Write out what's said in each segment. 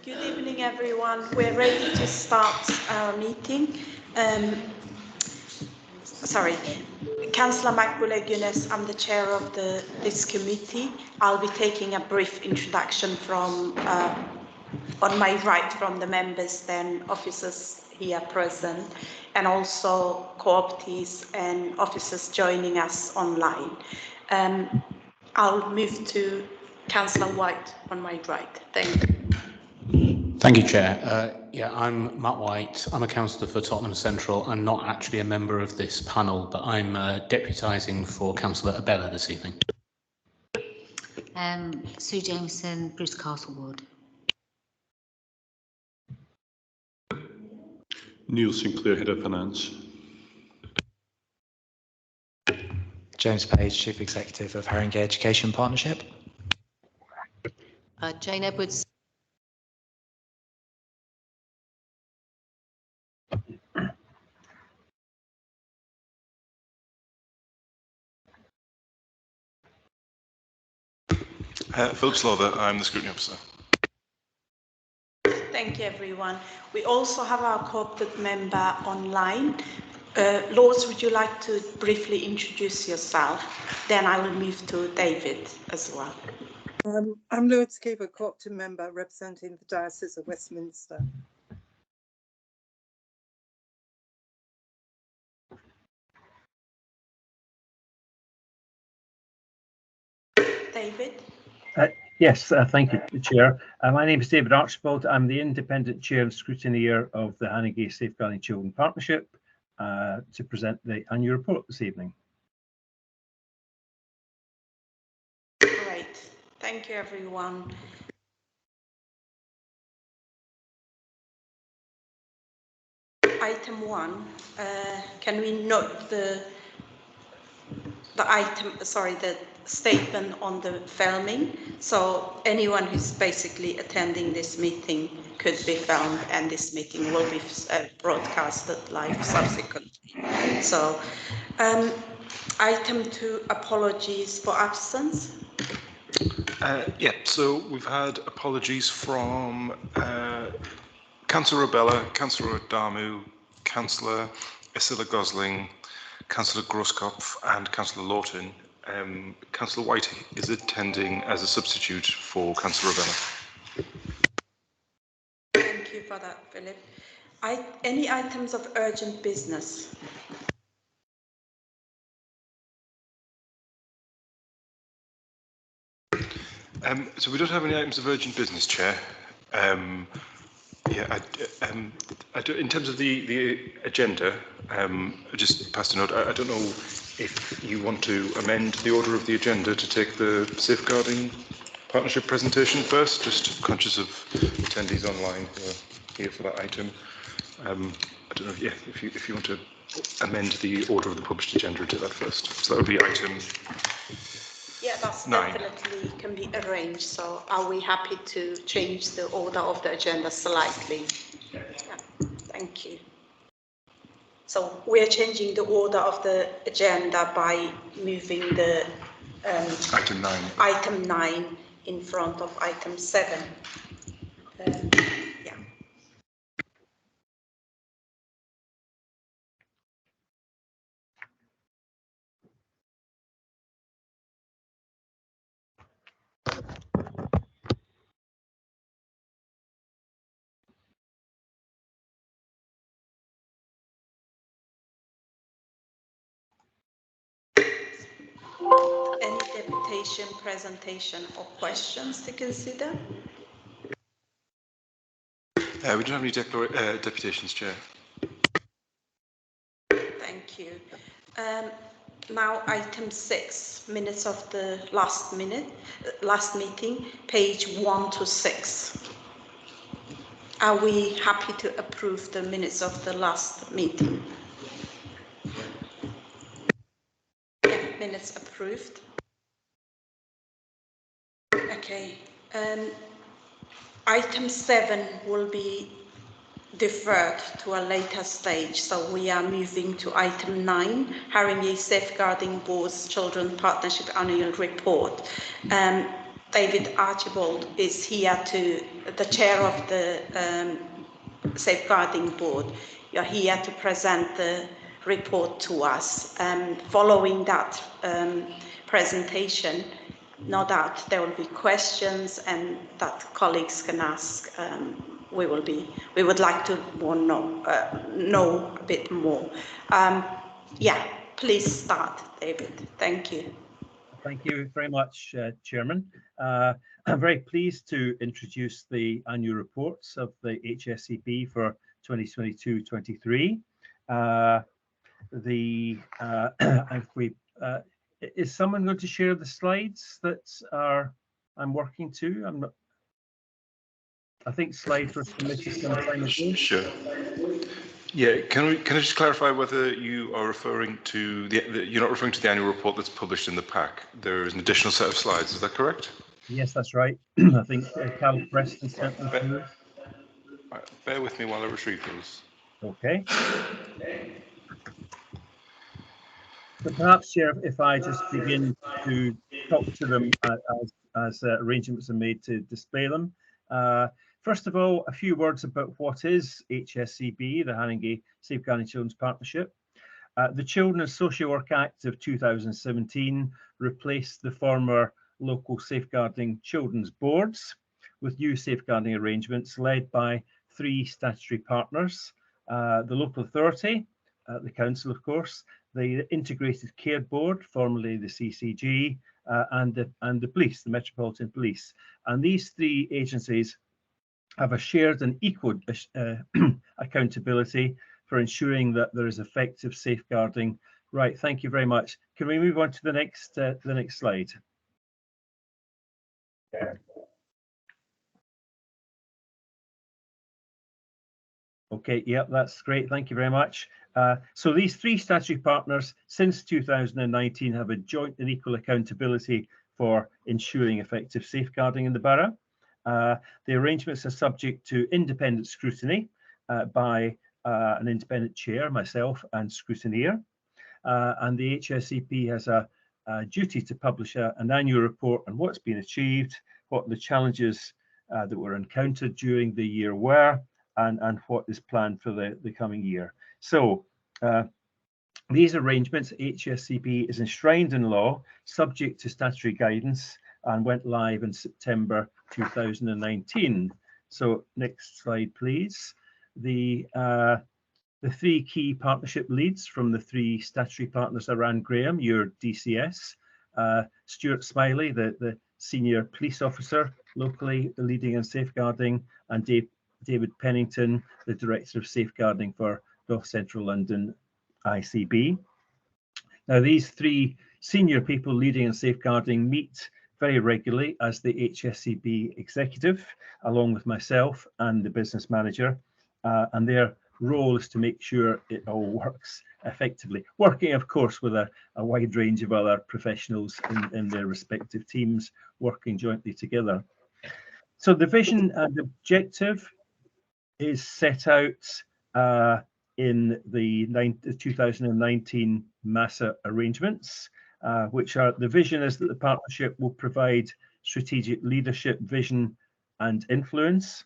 Good evening, everyone. We're ready to start our meeting. Councillor Makbule Gunes, I'm the chair of this committee. I'll be taking a brief introduction from on my right from the members, then officers here present, and also co-optees and officers joining us online. I'll move to Councillor White on my right. Thank you. Thank you, Chair. I'm Matt White. I'm a councillor for Tottenham Central. I'm not actually a member of this panel, but I'm deputising for Councillor Abella this evening. Sue Jameson, Bruce Castlewood. Neil Sinclair, Head of Finance. James Page, Chief Executive of Haringey Education Partnership. Jane Edwards. Philip Slaughter, I'm the Scrutiny Officer. Thank you, everyone. We also have our co-opted member online. Lords, would you like to briefly introduce yourself? Then I will move to David as well. I'm Lord Keeper, co-opted member representing the Diocese of Westminster. David? Yes, thank you, Chair. My name is David Archibald. I'm the independent chair and scrutineer of the Haringey Safeguarding Children Partnership to present the annual report this evening. Great. Thank you, everyone. Item 1, can we note the statement on the filming? So anyone who's basically attending this meeting could be filmed, and this meeting will be broadcasted live subsequently. So item 2, apologies for absence. So we've had apologies from Councillor Abella, Councillor Adamu, Councillor Isilla Gosling, Councillor Grosskopf and Councillor Lawton. Councillor White is attending as a substitute for Councillor Abella. Thank you for that, Philip. Any items of urgent business? So we don't have any items of urgent business, Chair. In terms of the agenda, I just passed a note. I don't know if you want to amend the order of the agenda to take the Safeguarding Partnership presentation first, just conscious of attendees online who are here for that item. I don't know if you want to amend the order of the published agenda to that first. So that would be item. Yeah, that's 9. definitely can be arranged. So are we happy to change the order of the agenda slightly? Yeah, thank you. So we are changing the order of the agenda by moving the item 9 in front of item 7. Yeah. Any deputation, presentation or questions to consider? We don't have any deputations, Chair. Thank you. Now item 6, minutes of the last meeting, page 1 to 6. Are we happy to approve the minutes of the last meeting? Yeah, minutes approved. Okay. Item 7 will be deferred to a later stage, so we are moving to item 9, Haringey Safeguarding Board's Children Partnership Annual Report. David Archibald is here the chair of the Safeguarding Board. You're here to present the report to us. Following that presentation, no doubt there will be questions and that colleagues can ask. We would like to know a bit more. Yeah, please start, David. Thank you. Thank you very much, Chairman. I'm very pleased to introduce the annual reports of the HSCP for 2022-23. Is someone going to share the slides that I'm working to? I think slides were submitted some time ago. Sure. Yeah, can I just clarify whether you are referring to you're not referring to the annual report that's published in the pack? There is an additional set of slides. Is that correct? Yes, that's right. I think Cal Preston sent them through. Right, bear with me while I retrieve those. Okay. But perhaps, Chair, if I just begin to talk to them as arrangements are made to display them. First of all, a few words about what is HSCB, the Haringey Safeguarding Children's Partnership. The Children and Social Work Act of 2017 replaced the former local safeguarding children's boards with new safeguarding arrangements led by 3 statutory partners, the local authority, the council, of course, the Integrated Care Board, formerly the CCG, and the police, the Metropolitan Police. And these 3 agencies have a shared and equal accountability for ensuring that there is effective safeguarding. Right, thank you very much. Can we move on to the next slide? Okay, yeah, that's great. Thank you very much. So these 3 statutory partners since 2019 have a joint and equal accountability for ensuring effective safeguarding in the borough. The arrangements are subject to independent scrutiny by an independent chair, myself, and scrutineer. And the HSCP has a duty to publish an annual report on what's been achieved, what the challenges that were encountered during the year were, and what is planned for the coming year. So these arrangements, HSCP is enshrined in law, subject to statutory guidance, and went live in September 2019. So next slide, please. The 3 key partnership leads from the 3 statutory partners are Anne Graham, your DCS, Stuart Smiley, the senior police officer locally leading and safeguarding, and David Pennington, the Director of Safeguarding for North Central London ICB. Now, these 3 senior people leading and safeguarding meet very regularly as the HSCB executive, along with myself and the business manager, and their role is to make sure it all works effectively, working, of course, with a wide range of other professionals in their respective teams, working jointly together. So the vision and objective is set out in the 2019 MASA arrangements, which are, the vision is that the partnership will provide strategic leadership, vision and influence,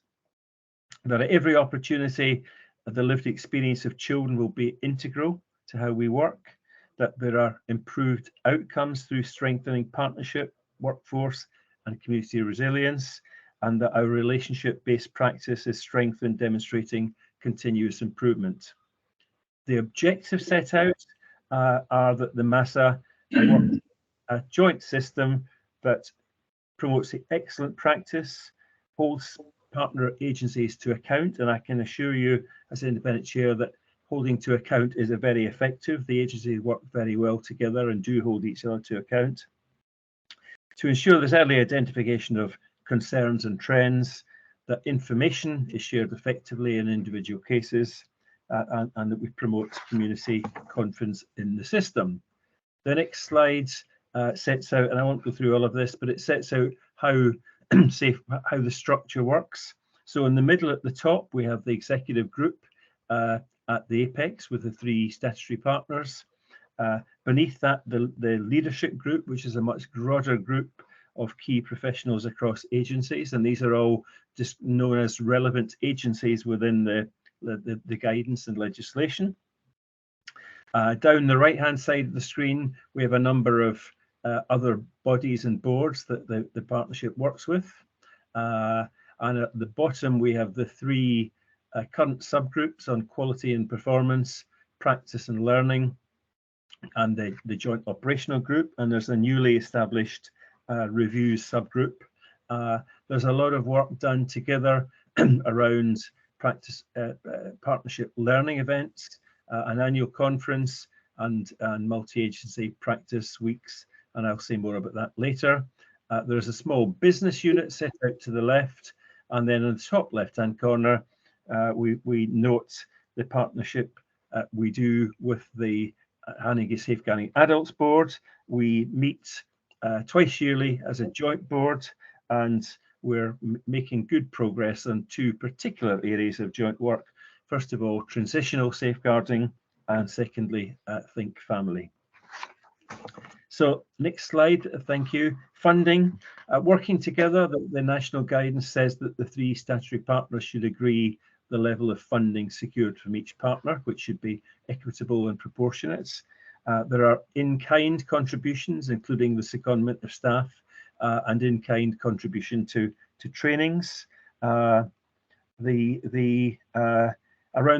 that at every opportunity the lived experience of children will be integral to how we work, that there are improved outcomes through strengthening partnership, workforce and community resilience, and that our relationship-based practice is strengthened, demonstrating continuous improvement. The objectives set out are that the MASA works a joint system that promotes excellent practice, holds partner agencies to account, and I can assure you as independent chair that holding to account is very effective. The agencies work very well together and do hold each other to account. To ensure there's early identification of concerns and trends, that information is shared effectively in individual cases, and that we promote community confidence in the system. The next slide sets out, and I won't go through all of this, but it sets out how how the structure works. So in the middle at the top, we have the executive group at the apex with the 3 statutory partners. Beneath that, the leadership group, which is a much broader group of key professionals across agencies, and these are all just known as relevant agencies within the guidance and legislation. Down the right-hand side of the screen, we have a number of other bodies and boards that the partnership works with. And at the bottom, we have the three current subgroups on quality and performance, practice and learning, and the joint operational group. And there's a newly established reviews subgroup. There's a lot of work done together around practice partnership learning events, an annual conference, and multi-agency practice weeks, and I'll say more about that later. There's a small business unit set out to the left, and then in the top left-hand corner, we note the partnership we do with the Haringey Safeguarding Adults Board. We meet twice yearly as a joint board, and we're making good progress on two particular areas of joint work. First of all, transitional safeguarding, and secondly, Think Family. So next slide, thank you. Funding. Working together, the national guidance says that the three statutory partners should agree the level of funding secured from each partner, which should be equitable and proportionate. There are in-kind contributions, including the secondment of staff, and in-kind contribution to trainings. Around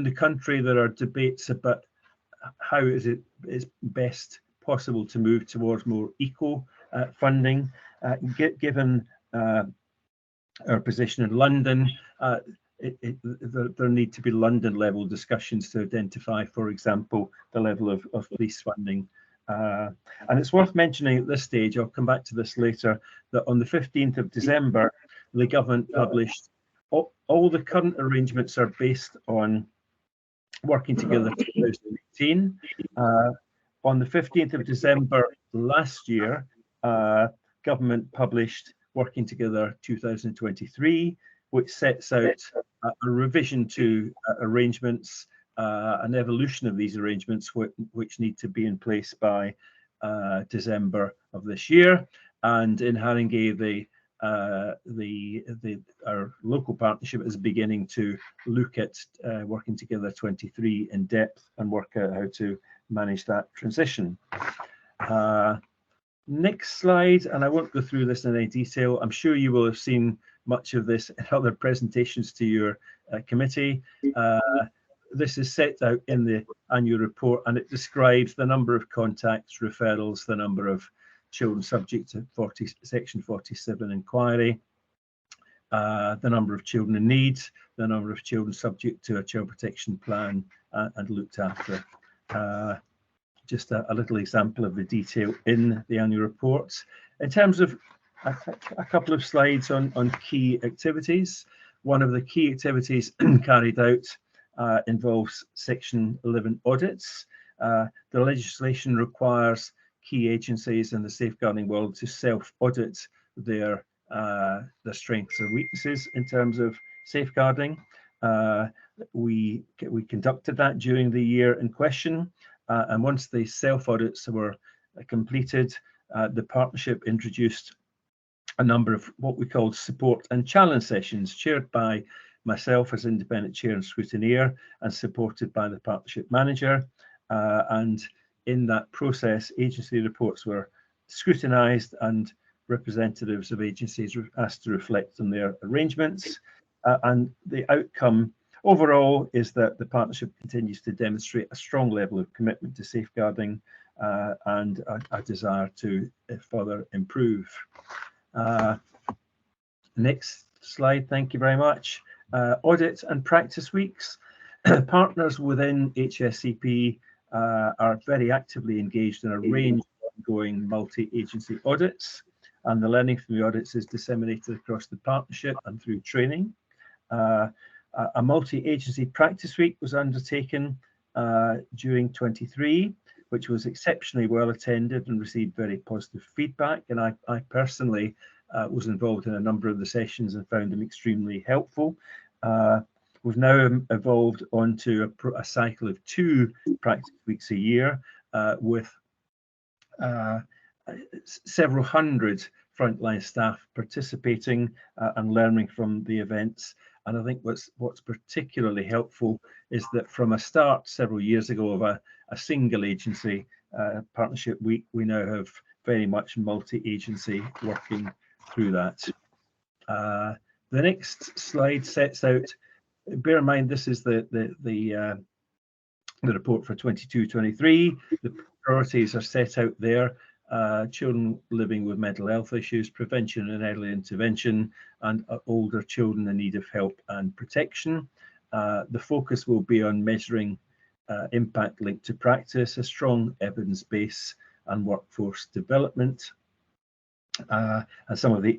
the country, there are debates about how is best possible to move towards more equal funding. Given our position in London, there need to be London-level discussions to identify, for example, the level of police funding. And it's worth mentioning at this stage, I'll come back to this later, that on the 15th of December, the government published all the current arrangements are based on Working Together 2018. On the 15th of December last year, government published Working Together 2023, which sets out a revision to arrangements, an evolution of these arrangements, which need to be in place by December of this year. And in Haringey, our local partnership is beginning to look at Working Together 23 in depth and work out how to manage that transition. Next slide, and I won't go through this in any detail. I'm sure you will have seen much of this in other presentations to your committee. This is set out in the annual report, and it describes the number of contacts, referrals, the number of children subject to Section 47 inquiry, the number of children in need, the number of children subject to a child protection plan and looked after. Just a little example of the detail in the annual report. In terms of a couple of slides on key activities, one of the key activities carried out involves Section 11 audits. The legislation requires key agencies in the safeguarding world to self-audit their strengths and weaknesses in terms of safeguarding. We conducted that during the year in question, and once the self-audits were completed, the partnership introduced a number of what we called support and challenge sessions, chaired by myself as independent chair and scrutineer, and supported by the partnership manager. And in that process, agency reports were scrutinised and representatives of agencies were asked to reflect on their arrangements. And the outcome overall is that the partnership continues to demonstrate a strong level of commitment to safeguarding and a desire to further improve. Next slide, thank you very much. Audit and practice weeks. Partners within HSCP are very actively engaged in a range of ongoing multi-agency audits, and the learning from the audits is disseminated across the partnership and through training. A multi-agency practice week was undertaken during 23, which was exceptionally well attended and received very positive feedback, and I personally was involved in a number of the sessions and found them extremely helpful. We've now evolved onto a cycle of 2 practice weeks a year with several hundred frontline staff participating and learning from the events. And I think what's particularly helpful is that from a start several years ago of a single agency partnership, we now have very much multi-agency working through that. The next slide sets out, bear in mind this is the report for 22-23. The priorities are set out there. Children living with mental health issues, prevention and early intervention, and older children in need of help and protection. The focus will be on measuring impact linked to practice, a strong evidence base, and workforce development. And some of the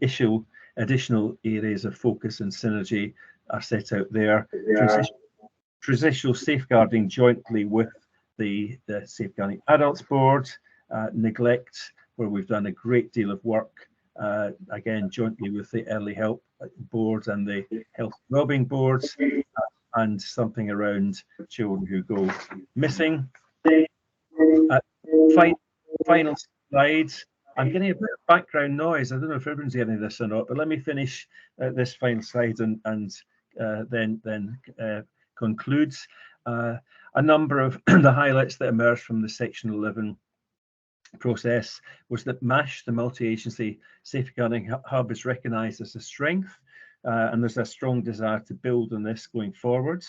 additional areas of focus and synergy are set out there. Transitional safeguarding jointly with the Safeguarding Adults Board, neglect, where we've done a great deal of work, again, jointly with the Early Help Board and the Health Wellbeing Boards, and something around children who go missing. Final slide. I'm getting a bit of background noise. I don't know if everyone's getting this or not, but let me finish this final slide and then concludes. A number of the highlights that emerged from the Section 11 process was that MASH, the multi-agency safeguarding hub, is recognised as a strength, and there's a strong desire to build on this going forward.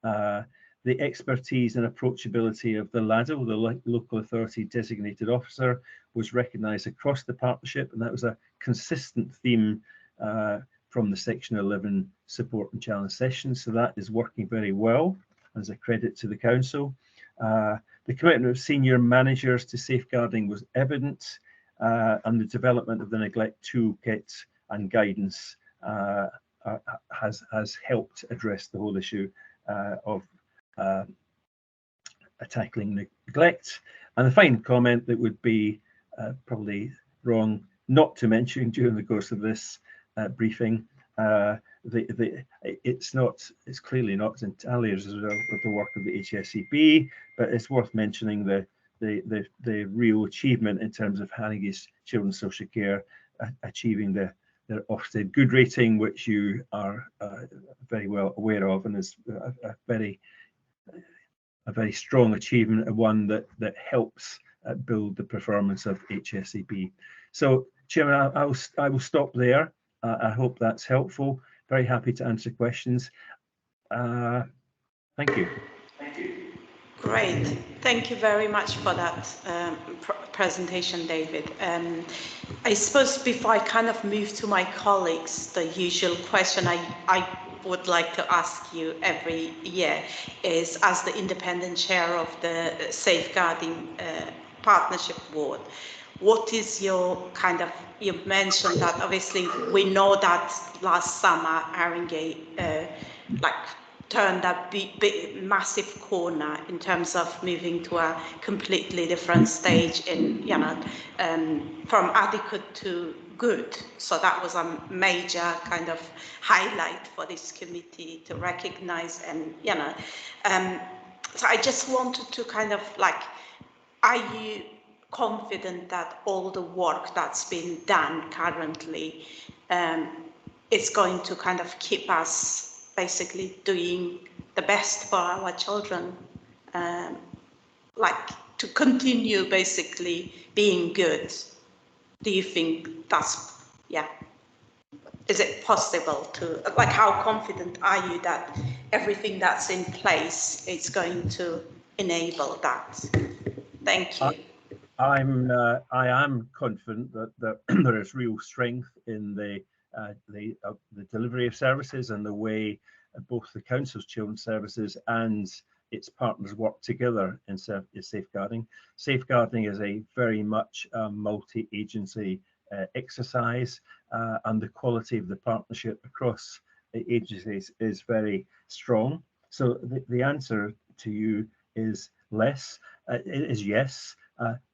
The expertise and approachability of the LADO, the local authority designated officer, was recognised across the partnership, and that was a consistent theme from the Section 11 support and challenge sessions. So that is working very well, as a credit to the council. The commitment of senior managers to safeguarding was evident, and the development of the neglect toolkit and guidance has helped address the whole issue of tackling neglect. And the final comment that would be probably wrong not to mention during the course of this briefing, it's clearly not entirely as a result of the work of the HSEB, but it's worth mentioning the real achievement in terms of Haringey's Children's Social Care achieving their Ofsted Good rating, which you are very well aware of, and is a very strong achievement, and one that helps build the performance of HSEB. So, Chairman, I will stop there. I hope that's helpful. Very happy to answer questions. Thank you. Great. Thank you very much for that presentation, David. I suppose before I kind of move to my colleagues, the usual question I would like to ask you every year is, as the independent chair of the Safeguarding Partnership Board, what is your kind of, you mentioned that obviously we know that last summer Haringey turned a big massive corner in terms of moving to a completely different stage in, from adequate to good. So that was a major kind of highlight for this committee to recognize, and so I just wanted to kind of are you confident that all the work that's been done currently is going to kind of keep us basically doing the best for our children, to continue basically being good? Do you think that's, is it possible to, how confident are you that everything that's in place is going to enable that? Thank you. I am confident that there is real strength in the delivery of services and the way both the Council's Children's Services and its partners work together in safeguarding. Safeguarding is a very much multi-agency exercise, and the quality of the partnership across the agencies is very strong. So the answer to you is less. It is yes,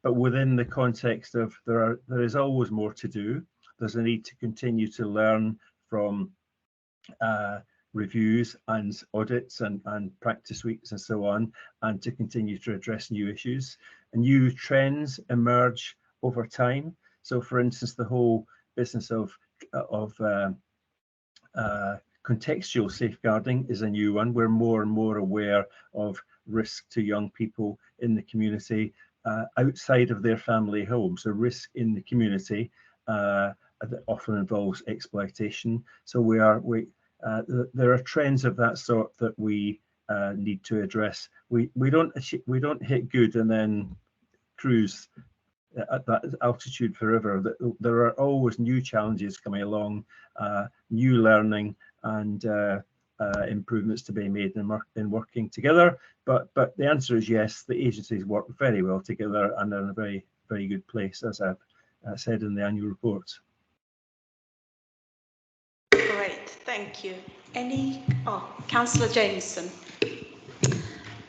but within the context of there is always more to do. There's a need to continue to learn from reviews and audits and practice weeks and so on, and to continue to address new issues. And new trends emerge over time. So, for instance, the whole business of contextual safeguarding is a new one. We're more and more aware of risk to young people in the community outside of their family home. So risk in the community that often involves exploitation. So there are trends of that sort that we need to address. We don't hit good and then cruise at that altitude forever. There are always new challenges coming along, new learning and improvements to be made in working together. But the answer is yes, the agencies work very well together and are in a very, very good place, as I've said in the annual report. Great, thank you. Councillor Jameson.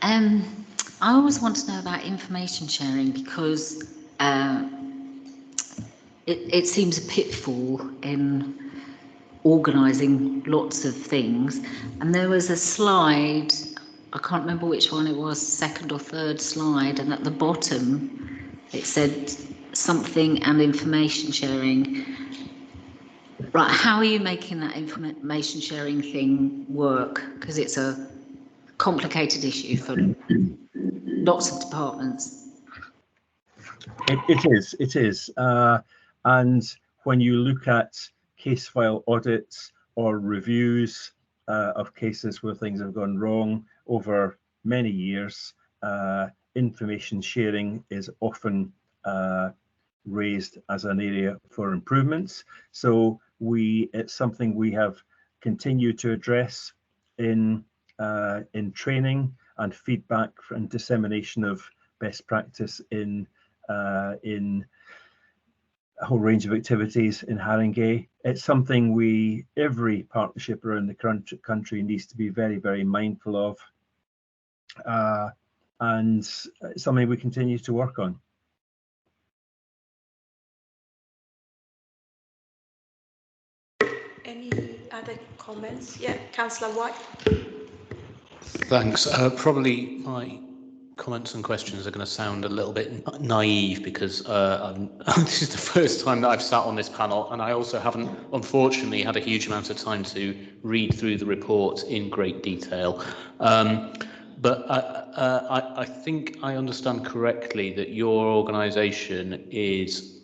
I always want to know about information sharing because it seems a pitfall in organising lots of things. And there was a slide, I can't remember which one it was, second or third slide, and at the bottom it said something and information sharing. Right, how are you making that information sharing thing work? Because it's a complicated issue for lots of departments. It is. And when you look at case file audits or reviews of cases where things have gone wrong over many years, information sharing is often raised as an area for improvements. So it's something we have continued to address in training and feedback and dissemination of best practice in a whole range of activities in Haringey. It's something every partnership around the country needs to be very, very mindful of, and something we continue to work on. Any other comments? Yeah, Councillor White. Thanks. Probably my comments and questions are going to sound a little bit naive because this is the first time that I've sat on this panel, and I also haven't, unfortunately, had a huge amount of time to read through the report in great detail. But I think I understand correctly that your organisation is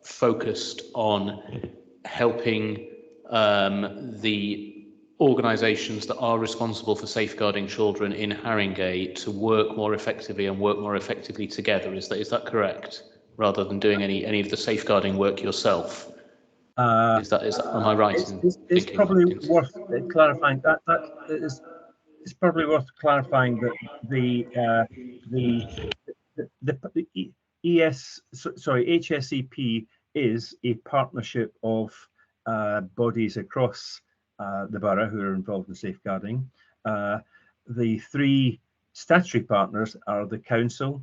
focused on helping the organisations that are responsible for safeguarding children in Haringey to work more effectively and work more effectively together. Is that correct? Rather than doing any of the safeguarding work yourself. Am I right? It's probably worth clarifying that it's probably worth clarifying that the HSEP is a partnership of bodies across the borough who are involved in safeguarding. The three statutory partners are the council,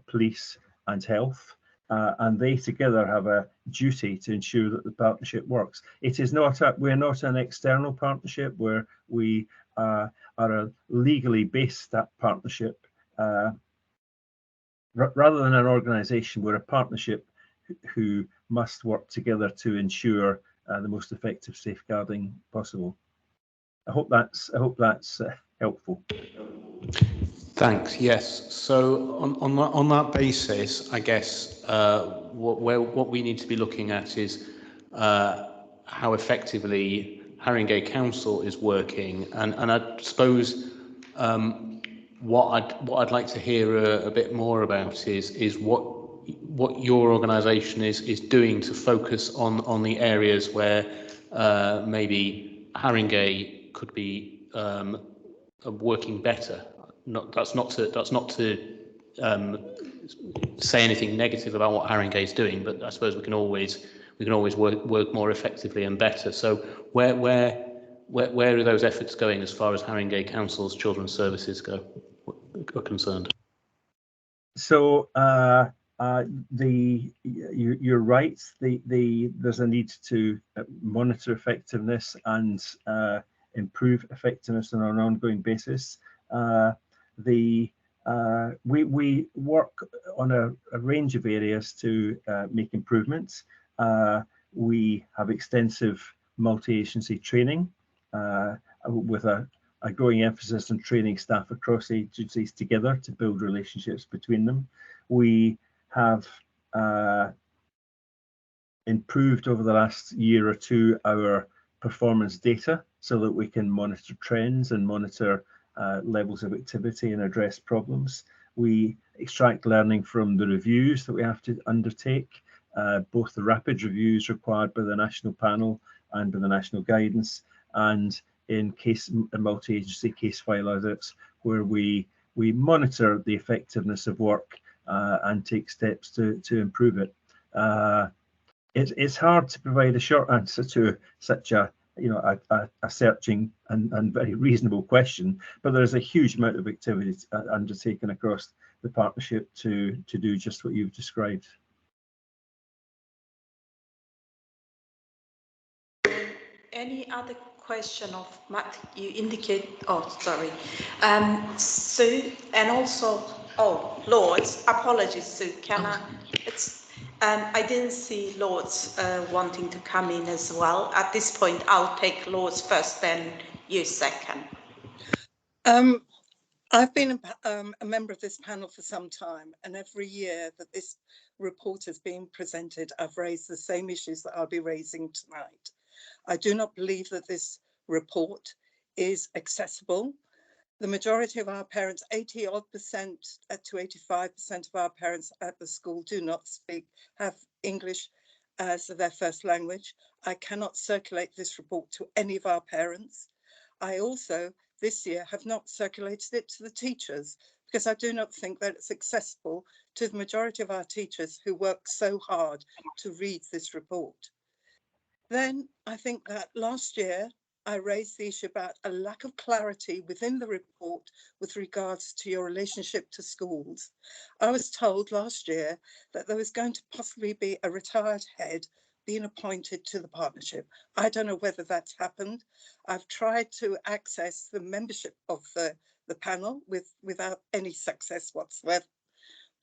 police and health, and they together have a duty to ensure that the partnership works. We're not an external partnership where we are a legally based partnership. Rather than an organisation, we're a partnership who must work together to ensure the most effective safeguarding possible. I hope that's helpful. Thanks. Yes. So on that basis, I guess what we need to be looking at is how effectively Haringey Council is working, and I suppose what I'd like to hear a bit more about is what your organisation is doing to focus on the areas where maybe Haringey could be working better. That's not to say anything negative about what Haringey is doing, but I suppose we can always work more effectively and better. So where are those efforts going as far as Haringey Council's children's services are concerned? So you're right. There's a need to monitor effectiveness and improve effectiveness on an ongoing basis. We work on a range of areas to make improvements. We have extensive multi-agency training with a growing emphasis on training staff across agencies together to build relationships between them. We have improved over the last year or two our performance data so that we can monitor trends and monitor levels of activity and address problems. We extract learning from the reviews that we have to undertake, both the rapid reviews required by the national panel and by the national guidance, and in multi-agency case file audits, where we monitor the effectiveness of work and take steps to improve it. It's hard to provide a short answer to such a searching and very reasonable question, but there's a huge amount of activity undertaken across the partnership to do just what you've described. Any other question of Matt? You indicate. Oh, sorry. Sue, and also, Lords. Apologies, Sue. Can I? I didn't see Lords wanting to come in as well. At this point, I'll take Lords first, then you second. I've been a member of this panel for some time, and every year that this report has been presented, I've raised the same issues that I'll be raising tonight. I do not believe that this report is accessible. The majority of our parents, 80% to 85% of our parents at the school do not have English as their first language. I cannot circulate this report to any of our parents. I also, this year, have not circulated it to the teachers because I do not think that it's accessible to the majority of our teachers who work so hard to read this report. Then I think that last year I raised the issue about a lack of clarity within the report with regards to your relationship to schools. I was told last year that there was going to possibly be a retired head being appointed to the partnership. I don't know whether that's happened. I've tried to access the membership of the panel without any success whatsoever.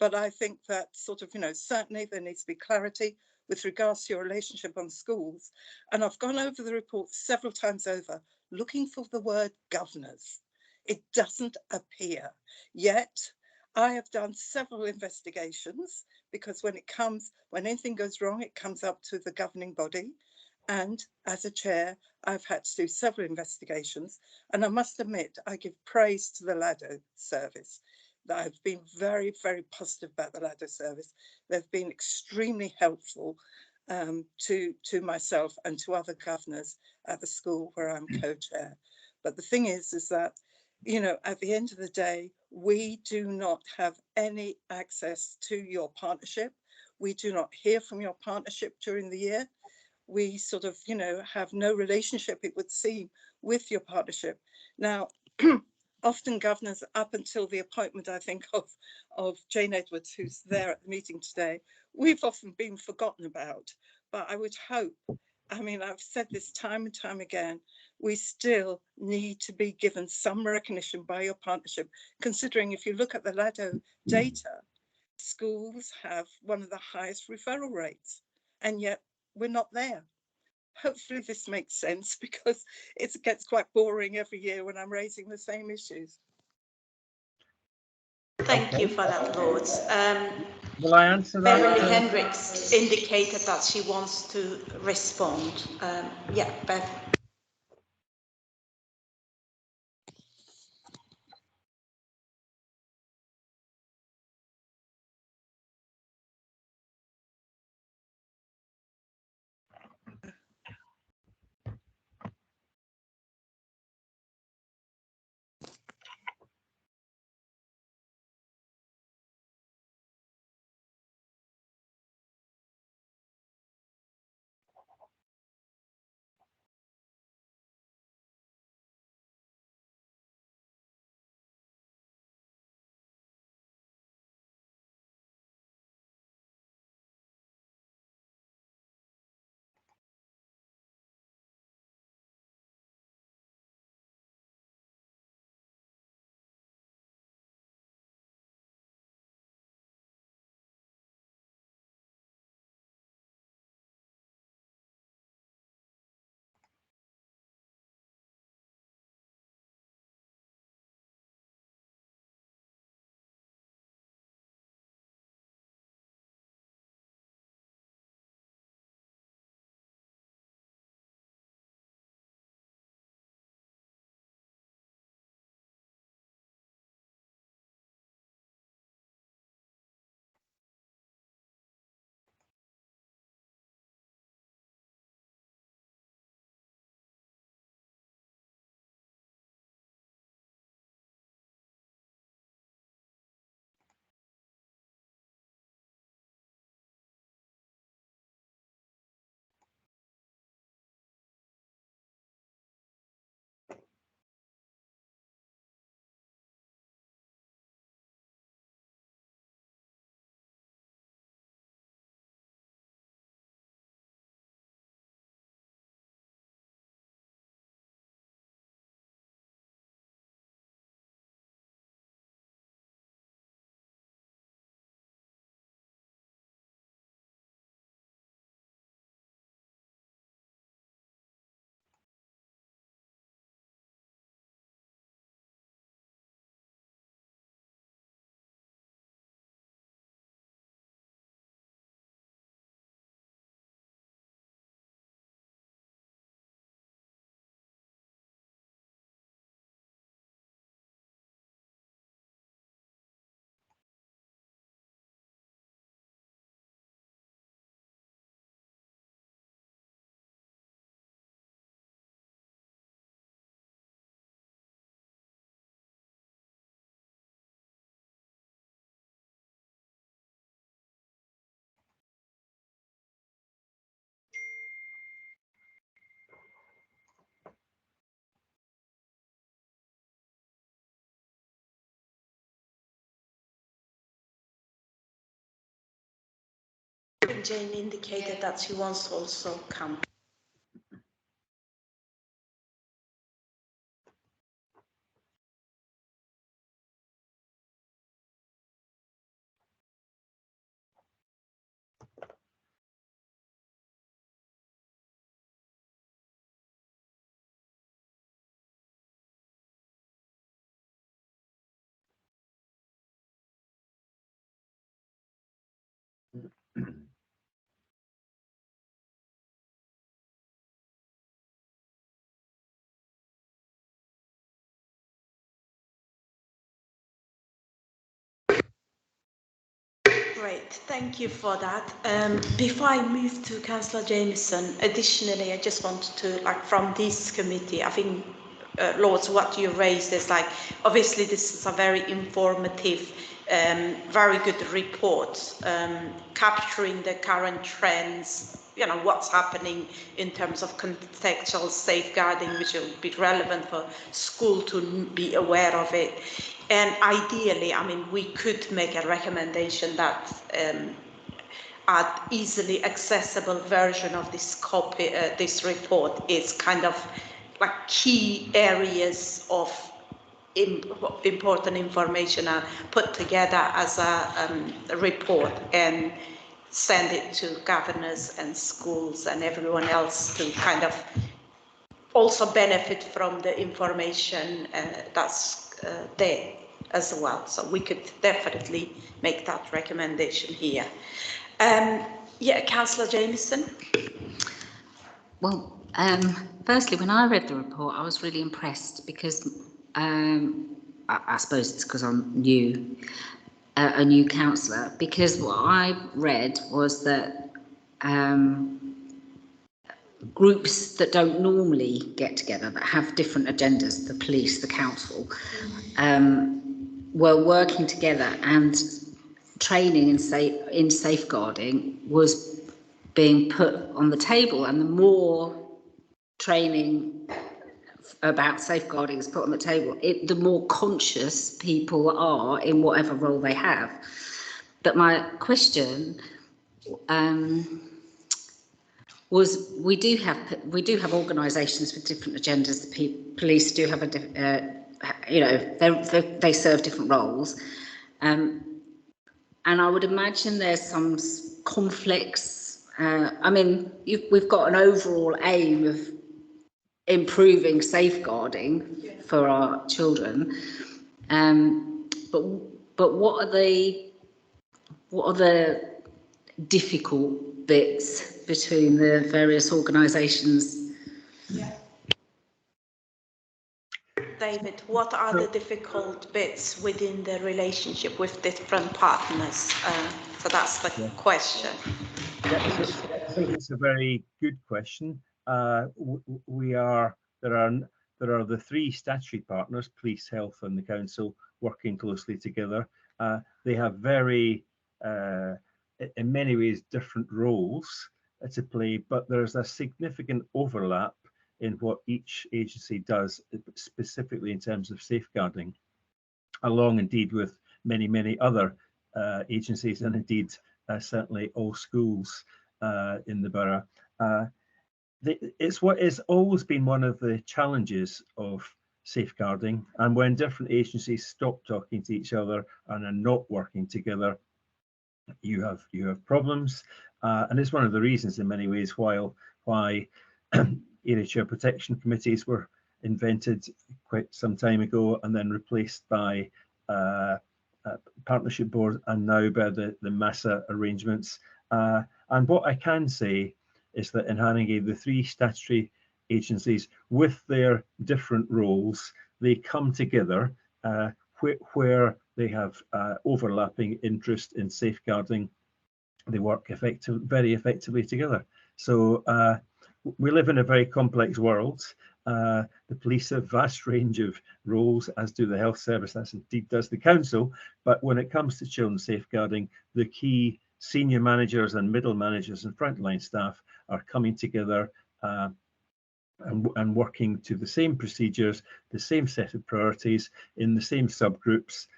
But I think that certainly there needs to be clarity with regards to your relationship on schools. And I've gone over the report several times over, looking for the word governors. It doesn't appear. Yet, I have done several investigations because when anything goes wrong, it comes up to the governing body. And as a chair, I've had to do several investigations. And I must admit, I give praise to the LADO service. I've been very, very positive about the LADO service. They've been extremely helpful to myself and to other governors at the school where I'm co-chair. But the thing is that, at the end of the day, we do not have any access to your partnership. We do not hear from your partnership during the year. We have no relationship, it would seem, with your partnership. Now, often governors, up until the appointment, I think, of Jane Edwards, who's there at the meeting today, we've often been forgotten about. But I would hope, I've said this time and time again, we still need to be given some recognition by your partnership, considering if you look at the LADO data, schools have one of the highest referral rates, and yet we're not there. Hopefully this makes sense because it gets quite boring every year when I'm raising the same issues. Thank you for that, Lords. Will I answer that? Beverly Hendricks indicated that she wants to respond. Yeah, Bev. Jane indicated that she wants to also come. Great, thank you for that. Before I move to Councillor Jameson, additionally, I just wanted to, like, from this committee, I think, Lords, what you raised is like, obviously this is a very informative, very good report, capturing the current trends, you know, what's happening in terms of contextual safeguarding, which will be relevant for school to be aware of it. And ideally, I mean, we could make a recommendation that an easily accessible version of this copy, this report is kind of like key areas of important information are put together as a report and send it to governors and schools and everyone else to kind of also benefit from the information that's there as well. So we could definitely make that recommendation here. Yeah, Councillor Jameson. Well, firstly, when I read the report, I was really impressed because I suppose it's because I'm new, a new councillor, because what I read was that groups that don't normally get together, that have different agendas, the police, the council, were working together, and training in safeguarding was being put on the table, and the more training about safeguarding is put on the table, the more conscious people are in whatever role they have. But my question was, we do have organisations with different agendas. The police do have you know, they serve different roles, and I would imagine there's some conflicts. I mean, we've got an overall aim of improving safeguarding for our children, but what are the difficult bits between the various organisations? Yeah. David, what are the difficult bits within the relationship with different partners? So that's the question. Yeah, I think it's a very good question. There are the three statutory partners, police, health and the council, working closely together. They have very, in many ways, different roles to play, but there's a significant overlap in what each agency does, specifically in terms of safeguarding, along indeed with many other agencies, and indeed certainly all schools in the borough. It's what has always been one of the challenges of safeguarding, and when different agencies stop talking to each other and are not working together, you have problems, and it's one of the reasons in many ways why area chair protection committees were invented quite some time ago and then replaced by partnership board and now by the MASA arrangements. And what I can say is that in Haringey, the three statutory agencies with their different roles, they come together where they have overlapping interest in safeguarding. They work very effectively together. So we live in a very complex world. The police have a vast range of roles, as do the health service, as indeed does the council. But when it comes to children's safeguarding, the key senior managers and middle managers and frontline staff are coming together and working to the same procedures, the same set of priorities in the same subgroups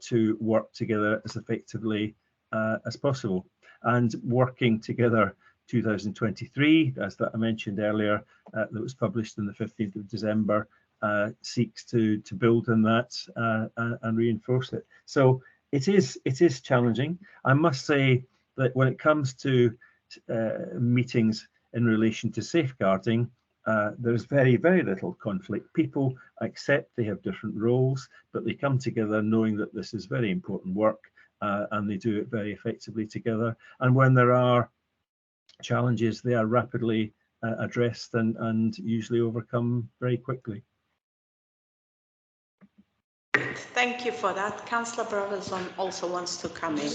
to work together as effectively as possible. and working together 2023, as that I mentioned earlier, that was published on the 15th of December, seeks to build on that and reinforce it. So it is challenging. I must say that when it comes to meetings in relation to safeguarding, there's very, very little conflict. People accept they have different roles, but they come together knowing that this is very important work, and they do it very effectively together. And when there are challenges, they are rapidly addressed and usually overcome very quickly. Thank you for that. Councillor Brotherson also wants to come in.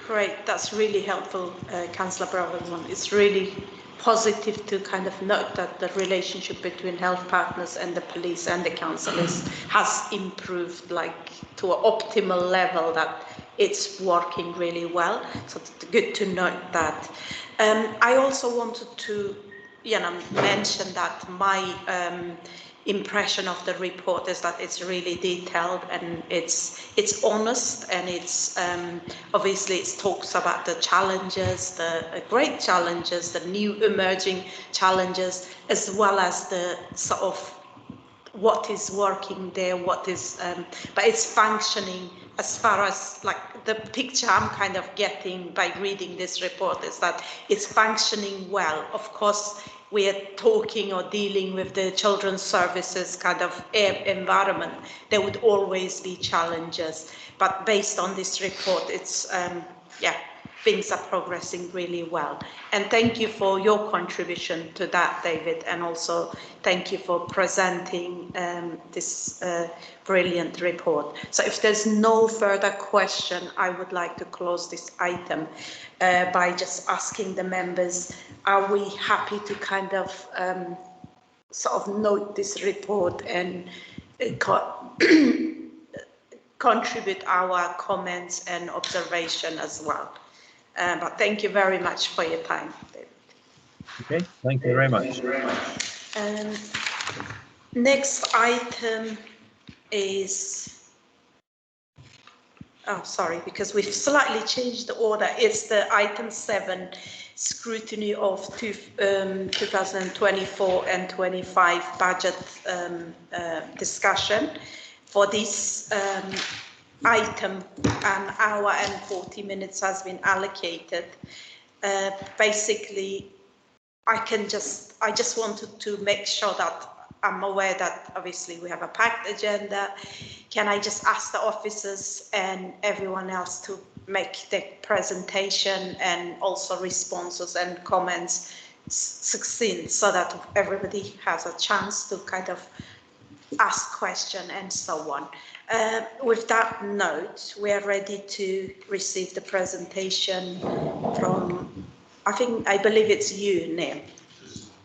Great, that's really helpful, Councillor Brotherson. It's really positive to kind of note that the relationship between health partners and the police and the council has improved like to an optimal level, that it's working really well. So it's good to note that. I also wanted to mention that my impression of the report is that it's really detailed and it's honest, and it's obviously it talks about the challenges, the great challenges, the new emerging challenges, as well as the sort of what is working there, what is but it's functioning. As far as like the picture I'm kind of getting by reading this report is that it's functioning well. Of course, we are talking or dealing with the children's services kind of environment. There would always be challenges, but based on this report, it's things are progressing really well. And thank you for your contribution to that, David, and also thank you for presenting this brilliant report. So if there's no further question, I would like to close this item by just asking the members, are we happy to kind of sort of note this report and contribute our comments and observation as well. But thank you very much for your time, David. Okay, thank you very much. Next item is, oh, sorry, because we've slightly changed the order. It's the item 7, scrutiny of 2024 and 25 budget discussion. For this item, an hour and 40 minutes has been allocated. Basically, I just wanted to make sure that I'm aware that obviously we have a packed agenda. Can I just ask the officers and everyone else to make the presentation and also responses and comments succinct so that everybody has a chance to kind of ask question and so on. With that note, we are ready to receive the presentation from, I believe it's you, Neil.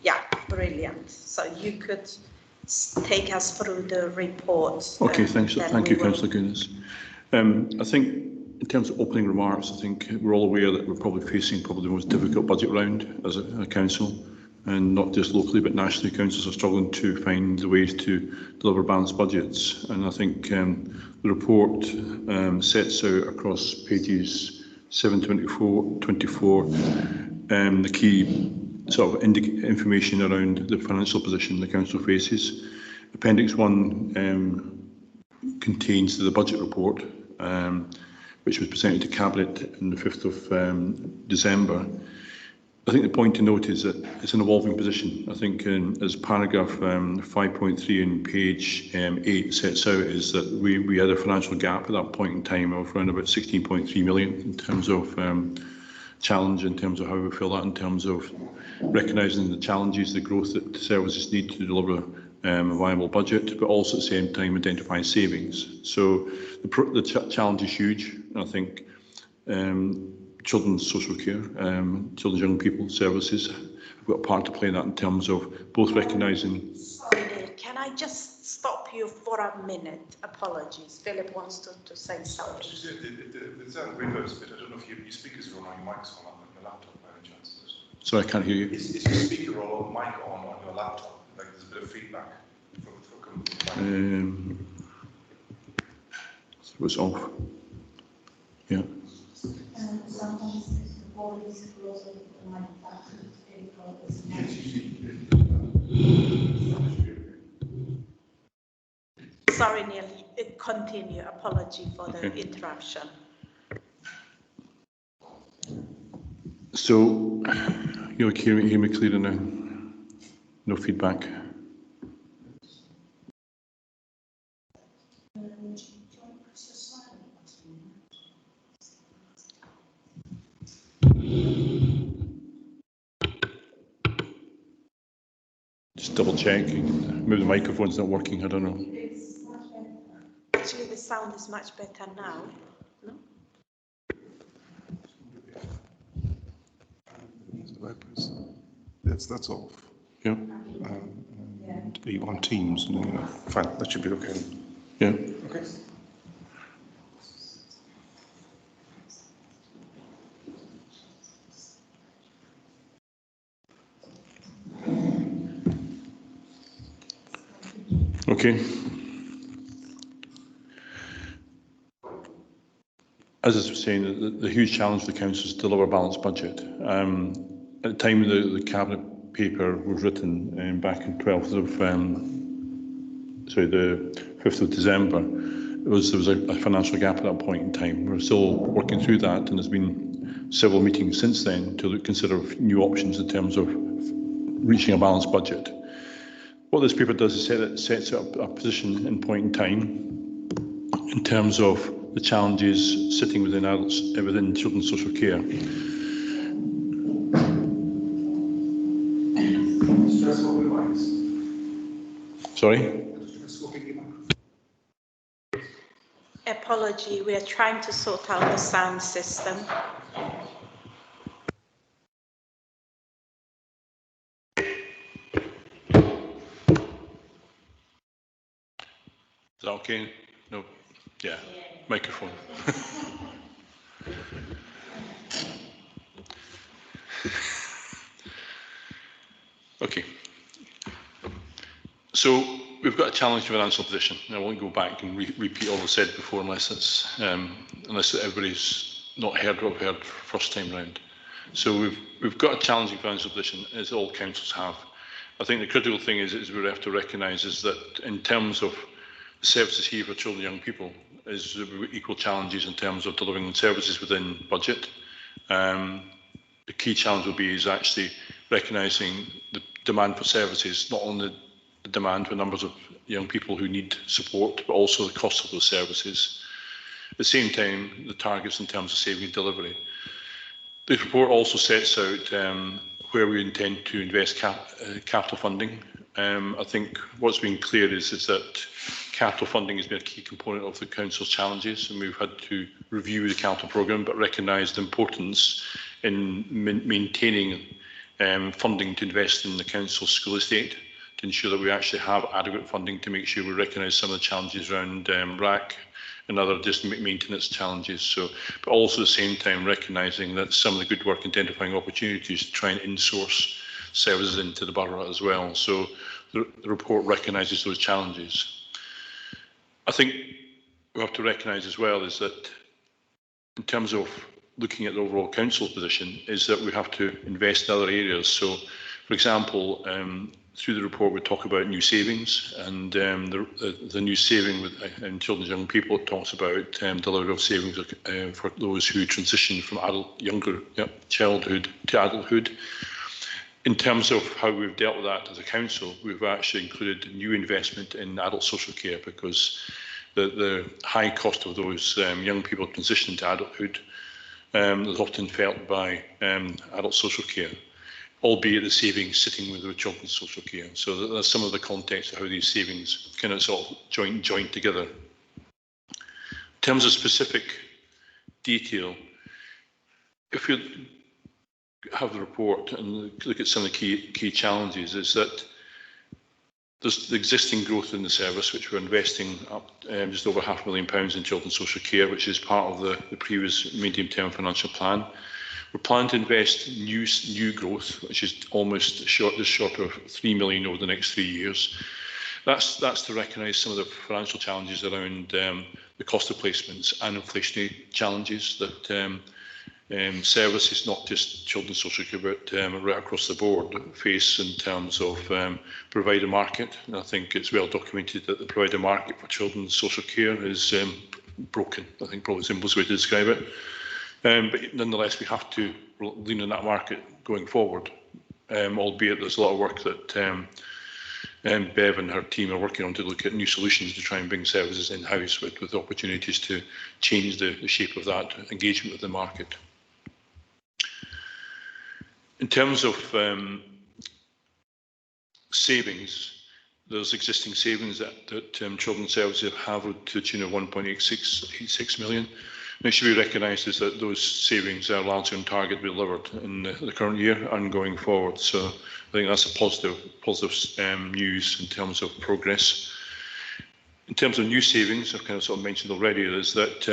Yeah, brilliant. So you could take us through the report. Okay, thank you, Councillor Guinness. I think in terms of opening remarks, I think we're all aware that we're probably facing the most difficult budget round as a council, and not just locally but nationally. Councils are struggling to find the ways to deliver balanced budgets, and I think the report sets out across pages 724 the key sort of information around the financial position the council faces. Appendix 1 contains the budget report, which was presented to Cabinet on the 5th of December. I think the point to note is that it's an evolving position. I think as paragraph 5.3 in page 8 sets out, is that we had a financial gap at that point in time of around about 16.3 million in terms of challenge, in terms of how we feel that, in terms of recognising the challenges, the growth that services need to deliver a viable budget, but also at the same time identifying savings. So the challenge is huge. I think children's social care, children's young people services have got a part to play in that, in terms of both recognising. Sorry, Neil, can I just stop you for a minute? Apologies. Philip wants to say something. The sound windows bit, I don't know if your speakers are on, your mic's on the laptop by any chance. Sorry, I can't hear you. Is your speaker or mic on your laptop? Like there's a bit of feedback from So it's off. Yeah. Sometimes the ball is closer to the mic. Sorry, Neil, continue. Apology for the interruption. So, you hear me clearly now? No feedback? Just double checking. Maybe the microphone's not working, I don't know. Actually, the sound is much better now. No? That's off. Yeah. And are you on Teams? No, fine, that should be okay. Yeah. Okay. Okay. As I was saying, the huge challenge for the council is to deliver a balanced budget. At the time the cabinet paper was written, back in the 5th of December, there was a financial gap at that point in time. We're still working through that, and there's been several meetings since then to consider new options in terms of reaching a balanced budget. What this paper does is sets up a position in point in time in terms of the challenges sitting within adults, within children's social care. Sorry? Apology, we are trying to sort out the sound system. Is that okay? No. Yeah, microphone. Okay. So we've got a challenging financial position. I won't go back and repeat all I said before, unless everybody's not heard what I've heard first time round. So we've got a challenging financial position, as all councils have. I think the critical thing is we have to recognise is that in terms of the services here for children and young people, is equal challenges in terms of delivering services within budget. The key challenge will be is actually recognising the demand for services, not only the demand for numbers of young people who need support, but also the cost of those services. At the same time, the targets in terms of saving delivery. The report also sets out where we intend to invest capital funding. I think what's been clear is that capital funding has been a key component of the Council's challenges, and we've had to review the capital programme, but recognise the importance in maintaining funding to invest in the Council's school estate, to ensure that we actually have adequate funding to make sure we recognise some of the challenges around RAC and other just maintenance challenges. So, but also at the same time recognising that some of the good work identifying opportunities to try and insource services into the borough as well. So the report recognises those challenges. I think we have to recognise as well is that in terms of looking at the overall council position is that we have to invest in other areas. So, for example, through the report we talk about new savings, and the new saving in children and young people, it talks about delivery of savings for those who transition from childhood to adulthood. In terms of how we've dealt with that as a council, we've actually included new investment in adult social care, because the high cost of those young people transitioning to adulthood is often felt by adult social care, albeit the savings sitting with the children's social care. So that's some of the context of how these savings kind of sort of joint together. In terms of specific detail, if you have the report and look at some of the key challenges, is that there's the existing growth in the service, which we're investing up just over £500,000 in children's social care, which is part of the previous medium-term financial plan. We're planning to invest new growth, which is almost just short of 3 million over the next 3 years. That's to recognise some of the financial challenges around the cost of placements and inflationary challenges that services, not just children's social care, but right across the board, face in terms of provider market. And I think it's well documented that the provider market for children's social care is broken. I think probably the simplest way to describe it. But nonetheless, we have to lean on that market going forward, albeit there's a lot of work that Bev and her team are working on to look at new solutions to try and bring services in-house with opportunities to change the shape of that engagement with the market. In terms of savings, there's existing savings that children's services have to the tune of 1.86 million. And it should be recognised is that those savings are largely on target to be delivered in the current year and going forward. So I think that's a positive news in terms of progress. In terms of new savings, I've kind of sort of mentioned already, is that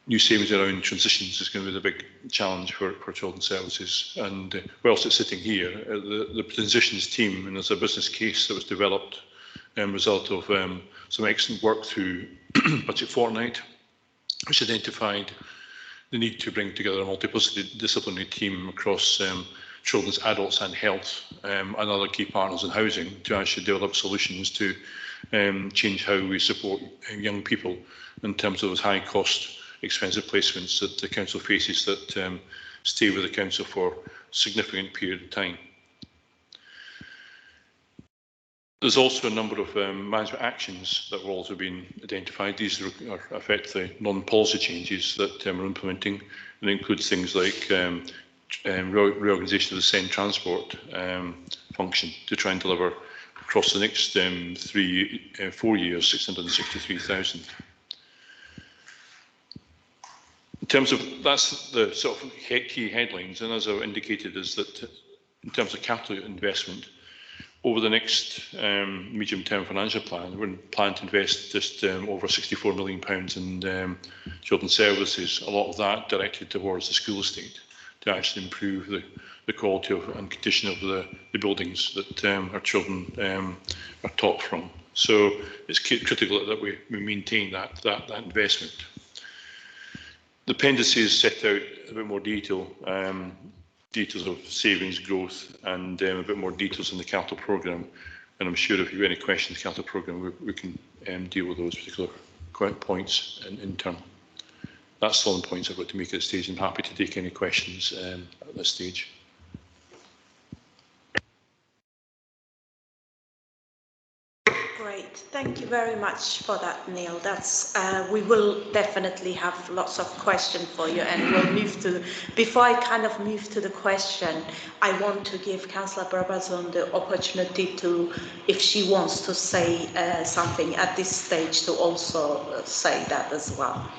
new savings around transitions is going to be the big challenge for children's services. And whilst it's sitting here, the transitions team, and there's a business case that was developed as a result of some excellent work through Budget Fortnight, which identified the need to bring together a multidisciplinary team across children's, adults and health and other key partners in housing to actually develop solutions to change how we support young people in terms of those high cost, expensive placements that the council faces that stay with the council for a significant period of time. There's also a number of management actions that have also been identified. These are effectively non-policy changes that we're implementing, and includes things like reorganisation of the SEND transport function to try and deliver across the next 4 years 663,000. In terms of, that's the sort of key headlines, and as I indicated, is that in terms of capital investment, Over the next medium-term financial plan, we're planning to invest just over £64 million in children's services, a lot of that directed towards the school estate to actually improve the quality of and condition of the buildings that our children are taught from. So it's critical that we maintain that investment. The appendices set out a bit more detail, details of savings, growth, and a bit more details in the capital programme. And I'm sure if you have any questions in the capital programme, we can deal with those particular points in turn. That's all the points I've got to make at this stage. I'm happy to take any questions at this stage. Great, thank you very much for that, Neil. That's we will definitely have lots of questions for you, and we'll move to. Before I kind of move to the question, I want to give Councillor Brabazon the opportunity to, if she wants to say something at this stage, to also say that as well.